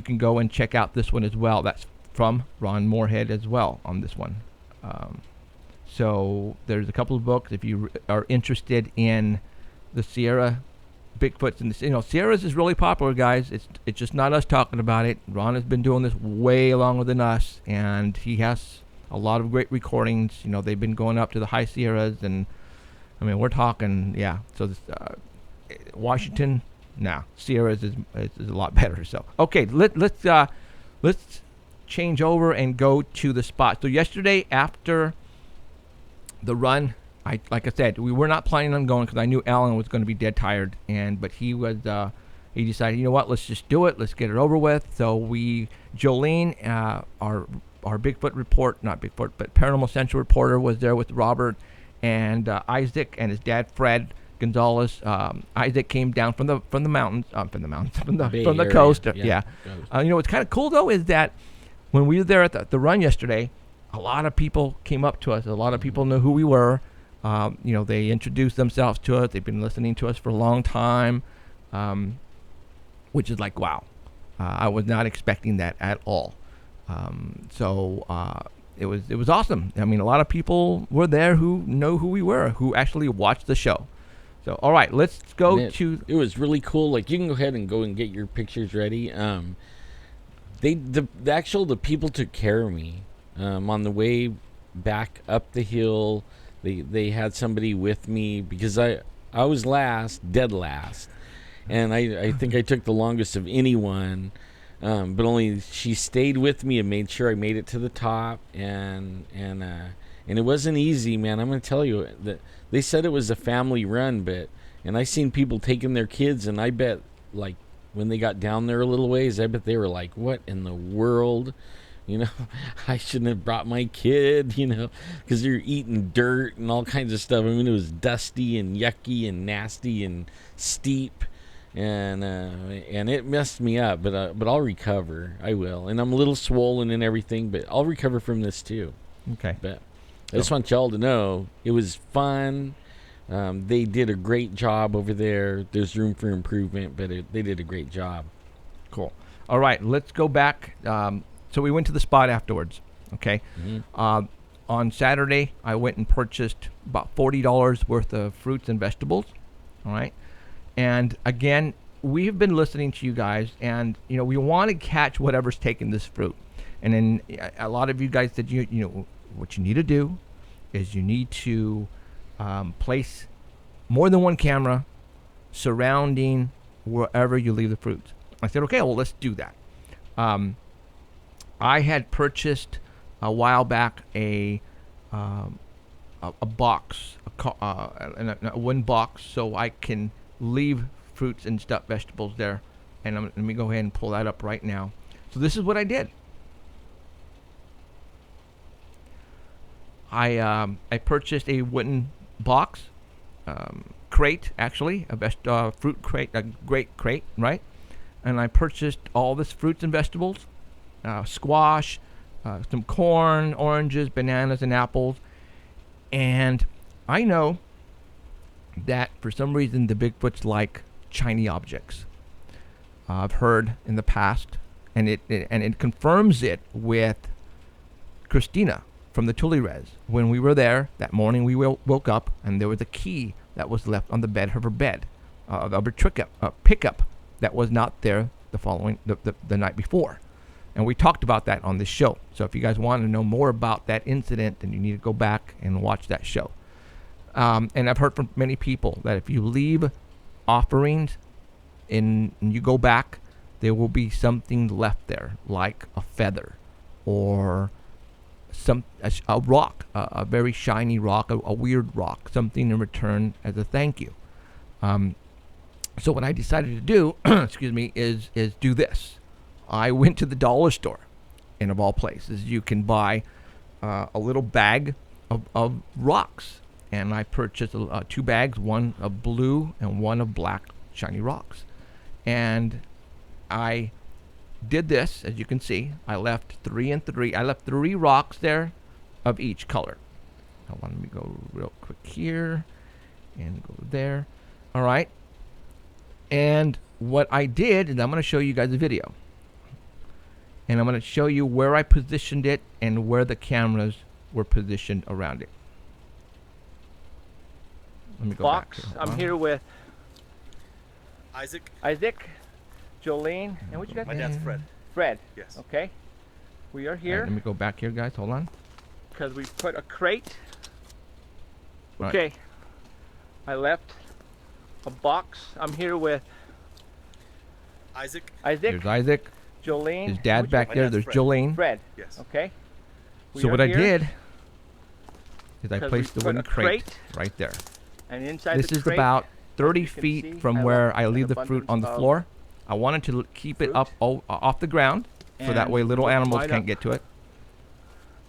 can go and check out this one as well. That's from Ron Morehead as well on this one. So there's a couple of books if you are interested in the Sierra Bigfoots. And Sierras is really popular, guys. It's just not us talking about it. Ron has been doing this way longer than us, and he has a lot of great recordings. They've been going up to the high Sierras, and I mean, we're talking, yeah. So this, Washington, Sierras is a lot better. So okay, let's change over and go to the spot. So yesterday after the run, like I said, we were not planning on going because I knew Alan was going to be dead tired, but he was. He decided, you know what, let's just do it. Let's get it over with. So Jolene, our Bigfoot report, not Bigfoot, but Paranormal Central reporter was there with Robert and Isaac and his dad Fred Gonzalez. Isaac came down from the mountains, from the coast. Yeah. What's kind of cool though is that when we were there at the run yesterday, a lot of people came up to us. A lot of people knew who we were. They introduced themselves to us. They've been listening to us for a long time, which is like, wow. I was not expecting that at all. It was awesome. I mean, a lot of people were there who know who we were, who actually watched the show. So, all right, let's go It was really cool. Like, you can go ahead and go and get your pictures ready. The people took care of me. On the way back up the hill, they had somebody with me because I was dead last, and I think I took the longest of anyone, but only she stayed with me and made sure I made it to the top, and it wasn't easy, man. I'm gonna tell you that they said it was a family run, and I seen people taking their kids, and I bet like when they got down there a little ways, I bet they were like, what in the world? I shouldn't have brought my kid, because they're eating dirt and all kinds of stuff. I mean, it was dusty and yucky and nasty and steep, and it messed me up. But I'll recover. I will, and I'm a little swollen and everything, but I'll recover from this too. Okay. But I just want y'all to know it was fun. They did a great job over there. There's room for improvement, but they did a great job. Cool. All right, let's go back. So we went to the spot afterwards, okay? Mm-hmm. On Saturday, I went and purchased about $40 worth of fruits and vegetables, all right? And again, we've been listening to you guys, and, we want to catch whatever's taking this fruit. And then a lot of you guys said, what you need to do is you need to place more than one camera surrounding wherever you leave the fruits. I said, okay, well, let's do that. I had purchased a while back a box, a wooden box, so I can leave fruits and stuff, vegetables there. And let me go ahead and pull that up right now. So this is what I did. I purchased a wooden box, crate, actually, a fruit crate, a great crate, right? And I purchased all this fruits and vegetables. Squash, some corn, oranges, bananas, and apples. And I know that for some reason the Bigfoots like shiny objects. I've heard in the past, and it confirms it with Christina. from the Tully Res. When we were there that morning, we woke up and there was a key that was left on the bed of her bed, of her pickup that was not there the night before. And we talked about that on this show. So if you guys want to know more about that incident, then you need to go back and watch that show. And I've heard from many people that if you leave offerings and you go back, there will be something left there, like a feather or a rock, a very shiny rock, a weird rock, something in return as a thank you. So what I decided to do, excuse me, is do this. I went to the dollar store, and of all places, you can buy a little bag of rocks. And I purchased 2 bags, one of blue and one of black shiny rocks. And I did this, as you can see. I left 3 and 3. I left 3 rocks there of each color. Hold on, let me go real quick here and go there. All right. And what I did is I'm going to show you guys a video. And I'm going to show you where I positioned it and where the cameras were positioned around it. Let me go Box. back here. I'm here with Isaac. Jolene, and what you got? My dad's Fred. Fred. Yes. Okay. We are All right, here let me go back here, guys. Hold on. because we put a crate. Right. Okay. I left a box. I'm here with Isaac. There's Isaac. Jolene. His dad What you back My there. dad's There's Fred. Jolene. Fred. Yes. Okay. We So are what I here, did is I 'cause placed we the put wooden a crate right there. and inside This the is crate, about 30 you can feet see, from I where left I an leave the fruit on the abundance floor. I wanted to keep it fruit. up off the ground, so that And way little look animals right can't up. get to it.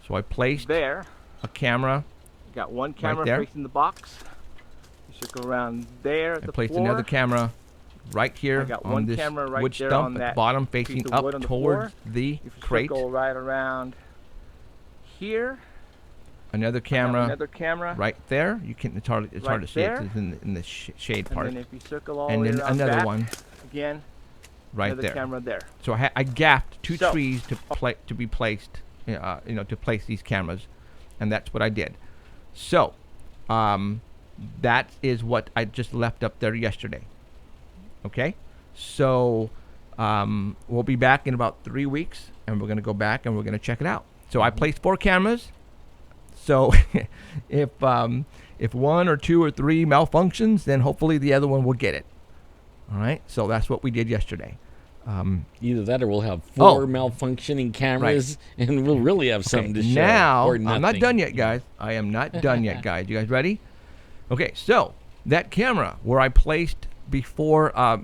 So I placed there. a camera. Got one camera there. facing the box. You circle around there at I the placed floor. another camera right here I got on one this camera right wood there stump on at that the bottom, piece facing of up wood on the towards floor. the If you crate. circle right around here, Another I have camera another camera, right there. You can. It's hard to Right see there. it. It's in the shade and part. then if you circle all And the way then around another back, one again, right another there. camera there. So I gapped 2 So- trees to be placed, to place these cameras, and that's what I did. So, that is what I just left up there yesterday. Okay, so we'll be back in about 3 weeks, and we're gonna go back and we're gonna check it out. So I placed 4 cameras. So if 1 or 2 or 3 malfunctions, then hopefully the other one will get it. All right, so that's what we did yesterday. Either that or we'll have 4 Oh. malfunctioning cameras and we'll really have something to show. Now, or I'm not nothing. done yet, guys. I am not done yet, guys. You guys ready? Okay, so that camera where I placed before, I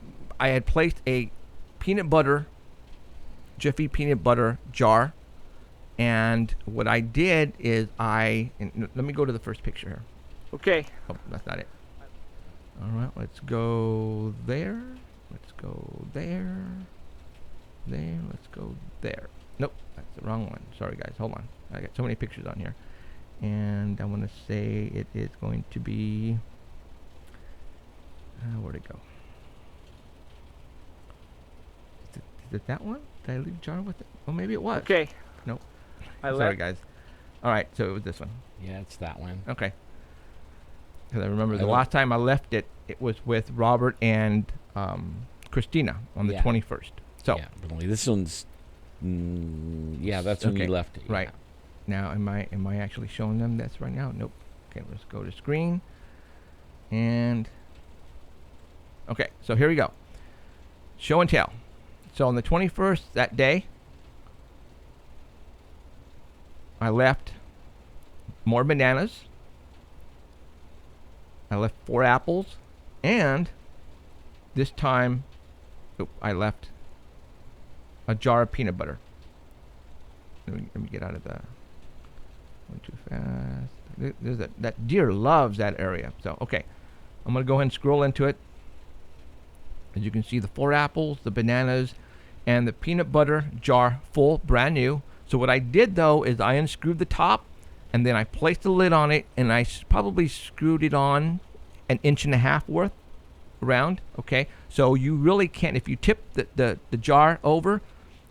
had placed a Jiffy peanut butter jar. And what I did is let me go to the first picture here. Okay. Oh, that's not it. All right, let's go there. Let's go there. There. Let's go there. Nope, that's the wrong one. Sorry, guys. Hold on. I got so many pictures on here. And I want to say it is going to be... where'd it go? Is it that one? Did I leave a jar with it? Oh, maybe it was. Okay. Nope. I Sorry, left. guys. All right, so it was this one. Yeah, it's that one. Okay. Because I remember I the don't- last time I left it, it was with Robert and Christina on the Yeah. 21st. So Yeah, but only this one's. Yeah, that's when Okay, you left it. yeah. right. Now, am I actually showing them this right now? Nope. Okay, let's go to screen. And okay, so here we go. Show and tell. So on the 21st, that day, I left more bananas. I left 4 apples, and this time I left a jar of peanut butter. Let me get out of the... Went too fast. There's that deer loves that area. So, okay. I'm going to go ahead and scroll into it. As you can see, the 4 apples, the bananas, and the peanut butter jar full, brand new. So what I did, though, is I unscrewed the top, and then I placed the lid on it, and I probably screwed it on 1.5 inches worth around. Okay, so you really can't, if you tip the jar over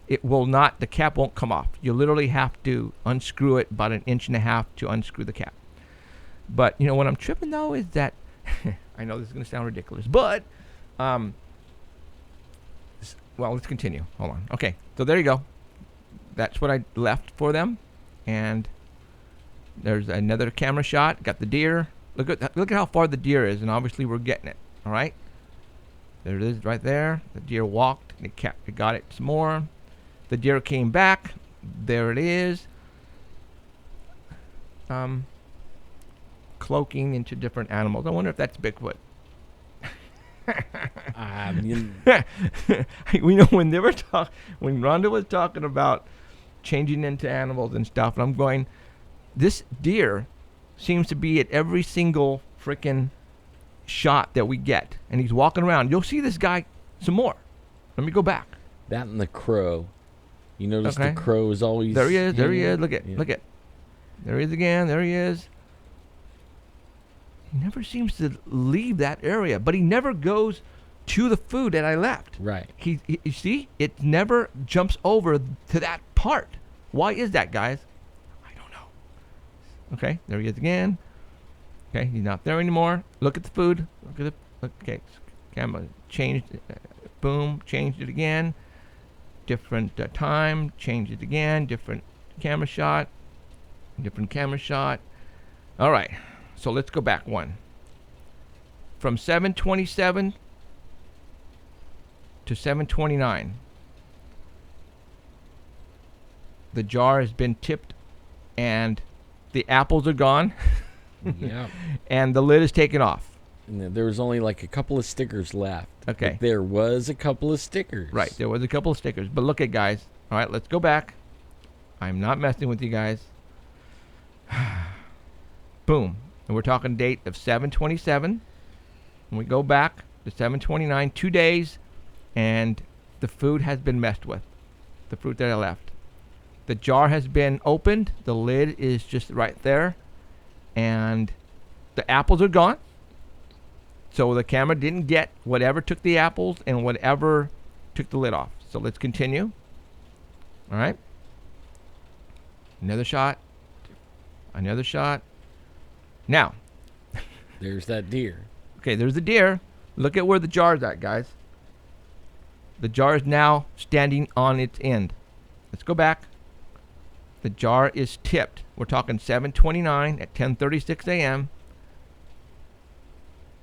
it will not, the cap won't come off. You literally have to unscrew it about 1.5 inches to unscrew the cap. But, you know, what I'm tripping, though, is that, I know this is going to sound ridiculous, but, well, let's continue. Hold on. Okay, so there you go. That's what I left for them. And there's another camera shot. Got the deer. Look at how far the deer is, and obviously we're getting it. All right? There it is right there. The deer walked. It got it some more. The deer came back. There it is. Cloaking into different animals. I wonder if that's Bigfoot. We know when Rhonda was talking about changing into animals and stuff, and I'm going, this deer seems to be at every single freaking shot that we get, and he's walking around. You'll see this guy some more. Let me go back. That and the crow. You notice the crow is always there. He is. There he is. Look at. There he is again. There he is. He never seems to leave that area, but he never goes to the food that I left. Right. He you see, it never jumps over to that part. Why is that, guys? I don't know. Okay, there he is again. Okay, he's not there anymore. Look at the food. Okay, camera changed. Boom, changed it again. Different time, changed it again. Different camera shot. Different camera shot. All right. So let's go back one. From 7:27 to 7:29, the jar has been tipped, and the apples are gone. Yeah. And the lid is taken off. And there was only like a couple of stickers left. Okay. But there was a couple of stickers. Right. There was a couple of stickers. But look at, guys. All right, let's go back. I'm not messing with you guys. Boom. And we're talking date of 7/27. And we go back to 7/29, 2 days, and the food has been messed with. The fruit that I left. The jar has been opened. The lid is just right there. And the apples are gone. So the camera didn't get whatever took the apples and whatever took the lid off. So let's continue. All right. Another shot. Another shot. Now. There's that deer. Okay, there's the deer. Look at where the jar's at, guys. The jar is now standing on its end. Let's go back. The jar is tipped. We're talking 7:29 at 10:36 a.m.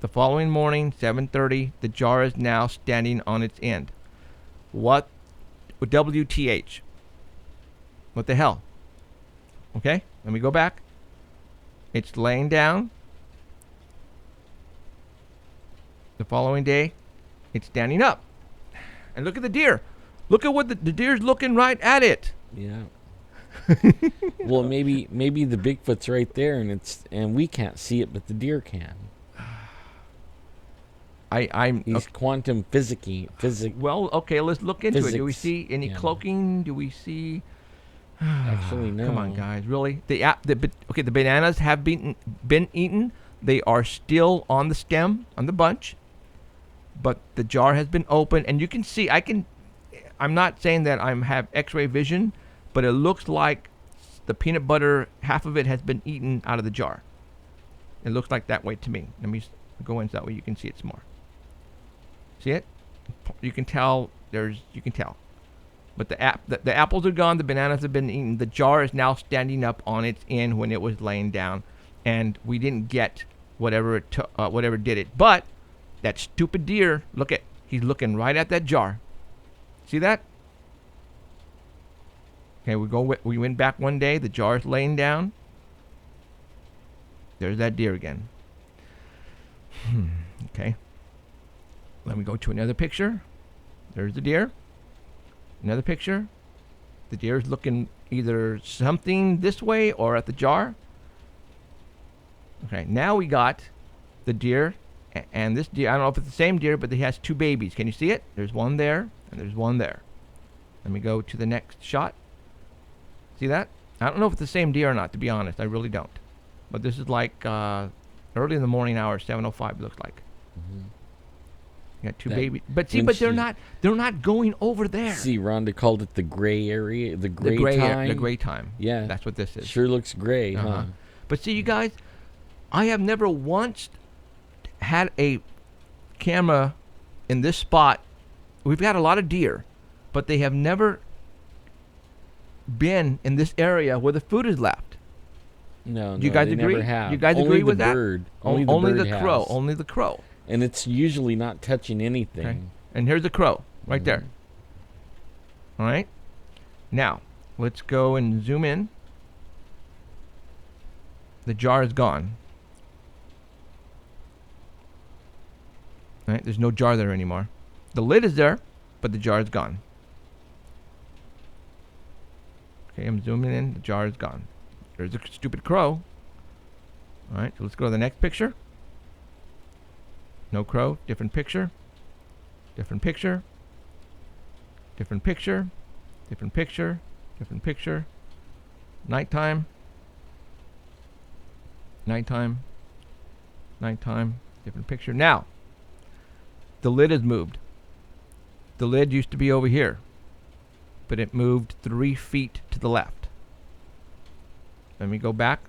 The following morning, 7:30, the jar is now standing on its end. What? WTH? What the hell? Okay, let me go back. It's laying down. The following day, it's standing up. And look at the deer. Look at what the deer's looking right at it. Yeah. Well, maybe the Bigfoot's right there, and we can't see it, but the deer can. He's quantum physics. Well, okay, let's look into it. Do we Physics. see any cloaking? Do we see? Actually, no. Come on, guys, really? The bananas have been eaten. They are still on the stem, on the bunch, but the jar has been opened, and you can see. I'm not saying that I have X-ray vision, but it looks like the peanut butter, half of it has been eaten out of the jar. It looks like that way to me. Let me go in so that way you can see it some more. See it? You can tell. You can tell. But the apples are gone. The bananas have been eaten. The jar is now standing up on its end when it was laying down, and we didn't get whatever did it. But that stupid deer, look at, he's looking right at that jar. See that? Okay, we went back one day. The jar is laying down. There's that deer again. Okay. Let me go to another picture. There's the deer. Another picture. The deer is looking either something this way or at the jar. Okay, now we got the deer. And this deer, I don't know if it's the same deer, but he has two babies. Can you see it? There's one there, and there's one there. Let me go to the next shot. See that? I don't know if it's the same deer or not, to be honest. I really don't. But this is like early in the morning hours, 7:05 it looks like. Mm-hmm. Got two That- babies. But see, when but she- they're not going over there. See, Rhonda called it the gray area, the gray, The time. gray time. Yeah. That's what this is. Sure looks gray, Uh-huh. huh? But see, you guys, I have never once had a camera in this spot. We've got a lot of deer, but they have never been in this area where the food is left. No, Do you no, guys they agree? Never have. You guys Only agree the with that? bird. Only bird the crow. has. Only the crow. And it's usually not touching anything. Okay. And here's the crow right there. All right. Now, let's go and zoom in. The jar is gone. All right. There's no jar there anymore. The lid is there, but the jar is gone. Okay, I'm zooming in. The jar is gone. There's a stupid crow. All right. So let's go to the next picture. No crow. Different picture. Different picture. Different picture. Different picture. Different picture. Nighttime. Nighttime. Nighttime. Different picture. Now, the lid is moved. The lid used to be over here, but it moved 3 feet to the left. Let me go back.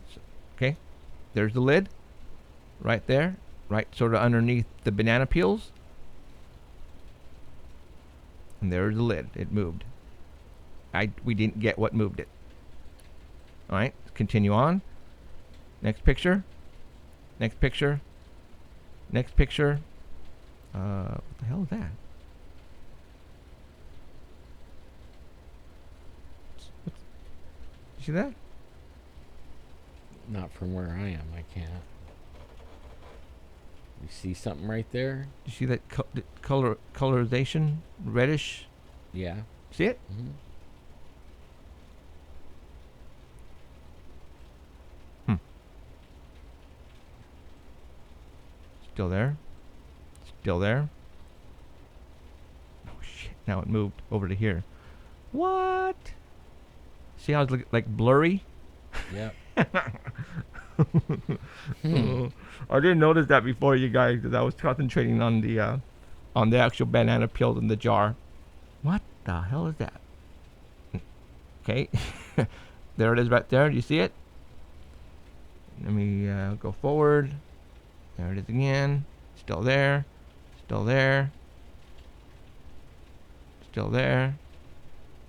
Okay. There's the lid. Right there. Right sort of underneath the banana peels. And there's the lid. It moved. We didn't get what moved it. All right. Continue on. Next picture. Next picture. Next picture. What the hell is that? You see that? Not from where I am. I can't. You see something right there? You see that colorization? Reddish? Yeah. See it? Mhm. Still there? Still there? Oh shit, now it moved over to here. What? See how it's like blurry? Yep. I didn't notice that before, you guys, because I was concentrating on the actual banana peels in the jar. What the hell is that? Okay. There it is right there. Do you see it? Let me go forward. There it is again. Still there. Still there. Still there.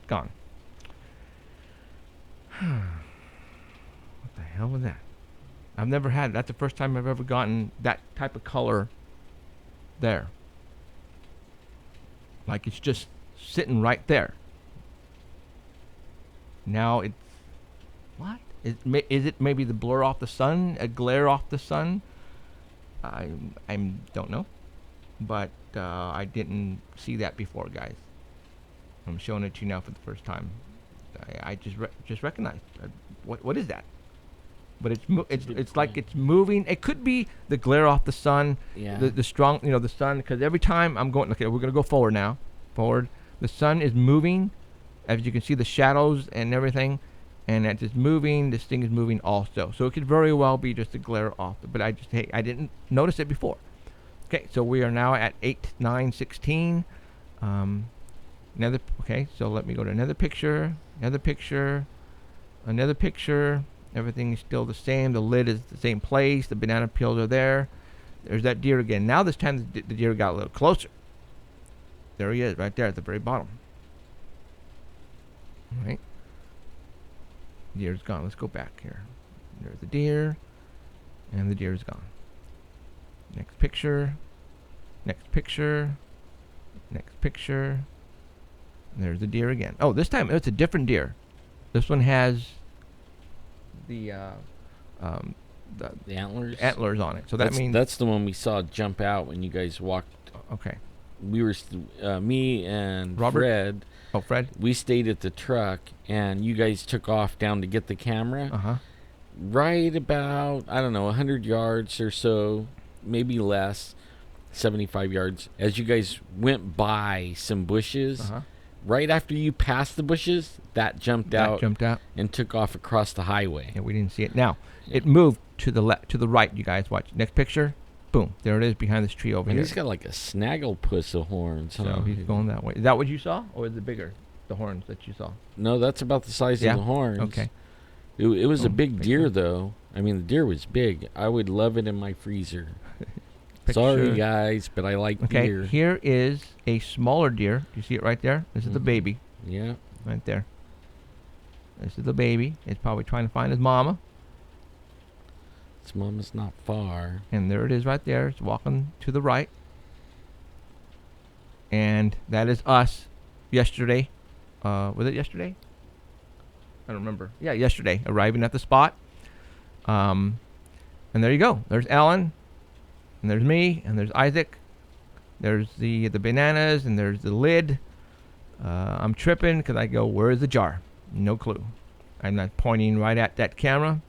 Gone. What the hell was that? I've never had. That's the first time I've ever gotten that type of color there. Like it's just sitting right there. Now it's what? Is it maybe the blur off the sun, a glare off the sun? I don't know, but I didn't see that before, guys. I'm showing it to you now for the first time. I just recognized. What is that? But it's like it's moving. It could be the glare off the sun, Yeah. the strong, the sun. Because every time I'm going, okay, we're gonna go forward now. Forward. The sun is moving, as you can see the shadows and everything, and as it's moving, this thing is moving also. So it could very well be just a glare off. But I didn't notice it before. Okay, so we are now at 8, 9, 16. Okay, so let me go to another picture. Another picture. Another picture. Everything is still the same. The lid is the same place. The banana peels are there. There's that deer again. Now this time the deer got a little closer. There he is, right there at the very bottom. All right. Deer's gone. Let's go back here. There's the deer. And the deer is gone. Next picture. Next picture. Next picture. There's the deer again. Oh, this time it's a different deer. This one has the antlers. Antlers on it. So that means that's the one we saw jump out when you guys walked. Okay. We were me and Robert? Fred. Oh, Fred. We stayed at the truck, and you guys took off down to get the camera. Uh huh. Right about 100 yards or so, maybe less, 75 yards. As you guys went by some bushes. Uh huh. Right after you passed the bushes, that jumped out and took off across the highway. Yeah, we didn't see it. Now, it moved to the to the right, you guys. Watch. Next picture. Boom. There it is behind this tree over And here. he's got like a snagglepuss of horns. So Huh? he's going that way. Is that what you saw? Or is it bigger, the horns that you saw? No, that's about the size Yeah? of the horns. Okay. It was a big picture. deer, though. I mean, the deer was big. I would love it in my freezer. Sorry, Picture. guys, but I like Okay, deer. here is a smaller deer. You see it right there? This is the Mhm. baby Yeah. right there. This is the baby. It's probably trying to find his mama. Its mama's not far. And there it is right there. It's walking to the right. And that is us yesterday. Was it yesterday? I don't remember. Yeah, yesterday. Arriving at the spot. And there you go. There's Alan. And there's me. And there's Isaac. There's the bananas. And there's the lid. I'm tripping because I go, where is the jar? No clue. I'm not pointing right at that camera.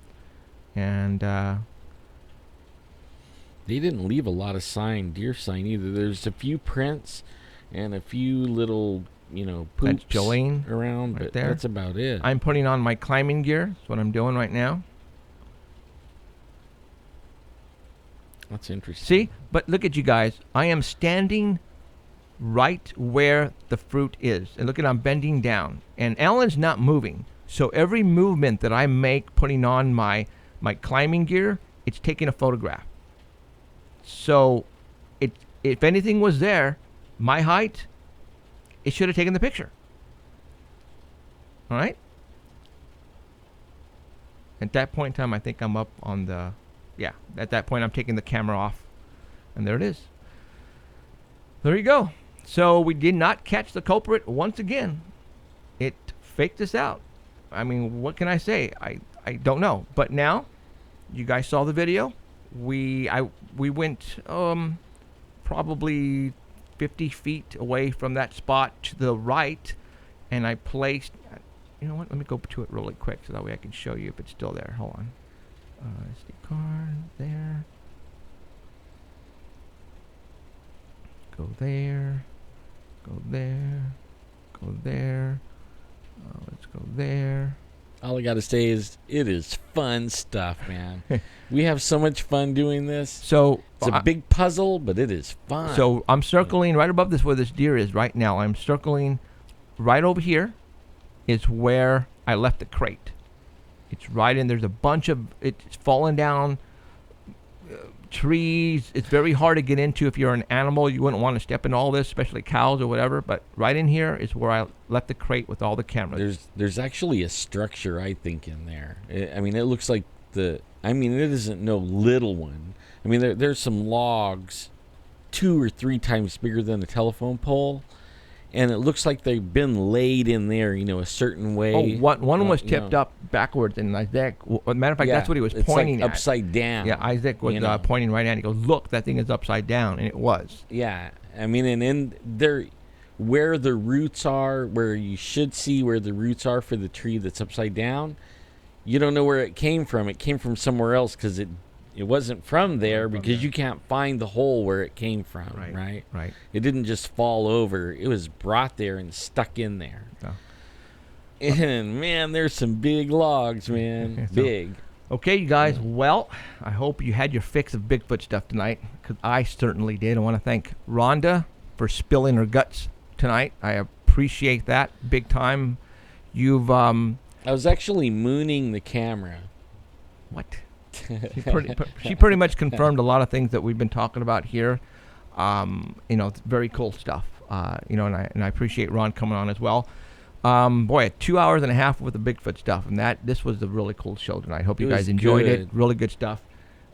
And They didn't leave a lot of deer sign either. There's a few prints and a few little, poops That's Jolene around, right but there. that's about it. I'm putting on my climbing gear. That's what I'm doing right now. That's interesting. See? But look at you guys. I am standing right where the fruit is. And look at, I'm bending down. And Alan's not moving. So every movement that I make putting on my climbing gear, it's taking a photograph. So if anything was there, my height, it should have taken the picture. All right? At that point in time, I think I'm up on the... Yeah, at that point, I'm taking the camera off. And there it is. There you go. So we did not catch the culprit once again. It faked us out. I mean, what can I say? I don't know. But now, you guys saw the video. We went probably 50 feet away from that spot to the right. And I placed... You know what? Let me go to it really quick so that way I can show you if it's still there. Hold on. SD card there. Go there. Go there. Go there. Let's go there. All I got to say is it is fun stuff, man. We have so much fun doing this. So It's a big puzzle, but it is fun. So I'm circling right above this where this deer is right now. I'm circling right over here is where I left the crate. It's right in. There's a bunch of it's fallen down trees. It's very hard to get into if you're an animal. You wouldn't want to step in all this, especially cows or whatever. But right in here is where I left the crate with all the cameras. There's actually a structure, I think, in there. I mean, it looks like it isn't no little one. I mean, there's some logs 2 or 3 times bigger than a telephone pole. And it looks like they've been laid in there, a certain way. Oh, one was tipped up backwards, and Isaac, matter of fact, that's what he was it's pointing like at. upside down. Yeah, Isaac was pointing right at it. He goes, look, that thing is upside down, and it was. Yeah, I mean, and in there, where the roots are, where you should see where the roots are for the tree that's upside down, you don't know where it came from. It came from somewhere else because it wasn't from there because you can't find the hole where it came from, right? Right. It didn't just fall over. It was brought there and stuck in there. Oh. And, man, there's some big logs, man. Big. Okay, you guys, well, I hope you had your fix of Bigfoot stuff tonight, because I certainly did. I want to thank Rhonda for spilling her guts tonight. I appreciate that big time. You've... I was actually mooning the camera. What? She pretty much confirmed a lot of things that we've been talking about here. It's very cool stuff. And I appreciate Ron coming on as well. 2 hours and a half with the Bigfoot stuff, and this was a really cool show tonight. I hope you guys enjoyed it. Really good stuff.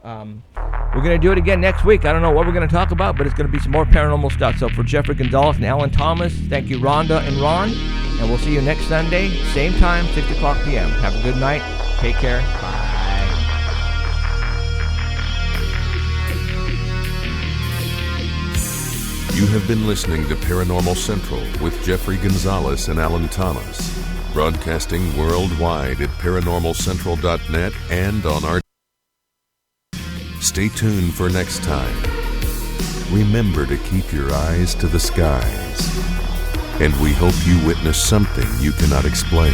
We're gonna do it again next week. I don't know what we're gonna talk about, but it's gonna be some more paranormal stuff. So for Jeffrey Gonzalez and Alan Thomas, thank you, Rhonda and Ron, and we'll see you next Sunday, same time, 6 o'clock p.m. Have a good night. Take care. Bye. You have been listening to Paranormal Central with Jeffrey Gonzalez and Alan Thomas, broadcasting worldwide at paranormalcentral.net and on our... Stay tuned for next time. Remember to keep your eyes to the skies, and we hope you witness something you cannot explain.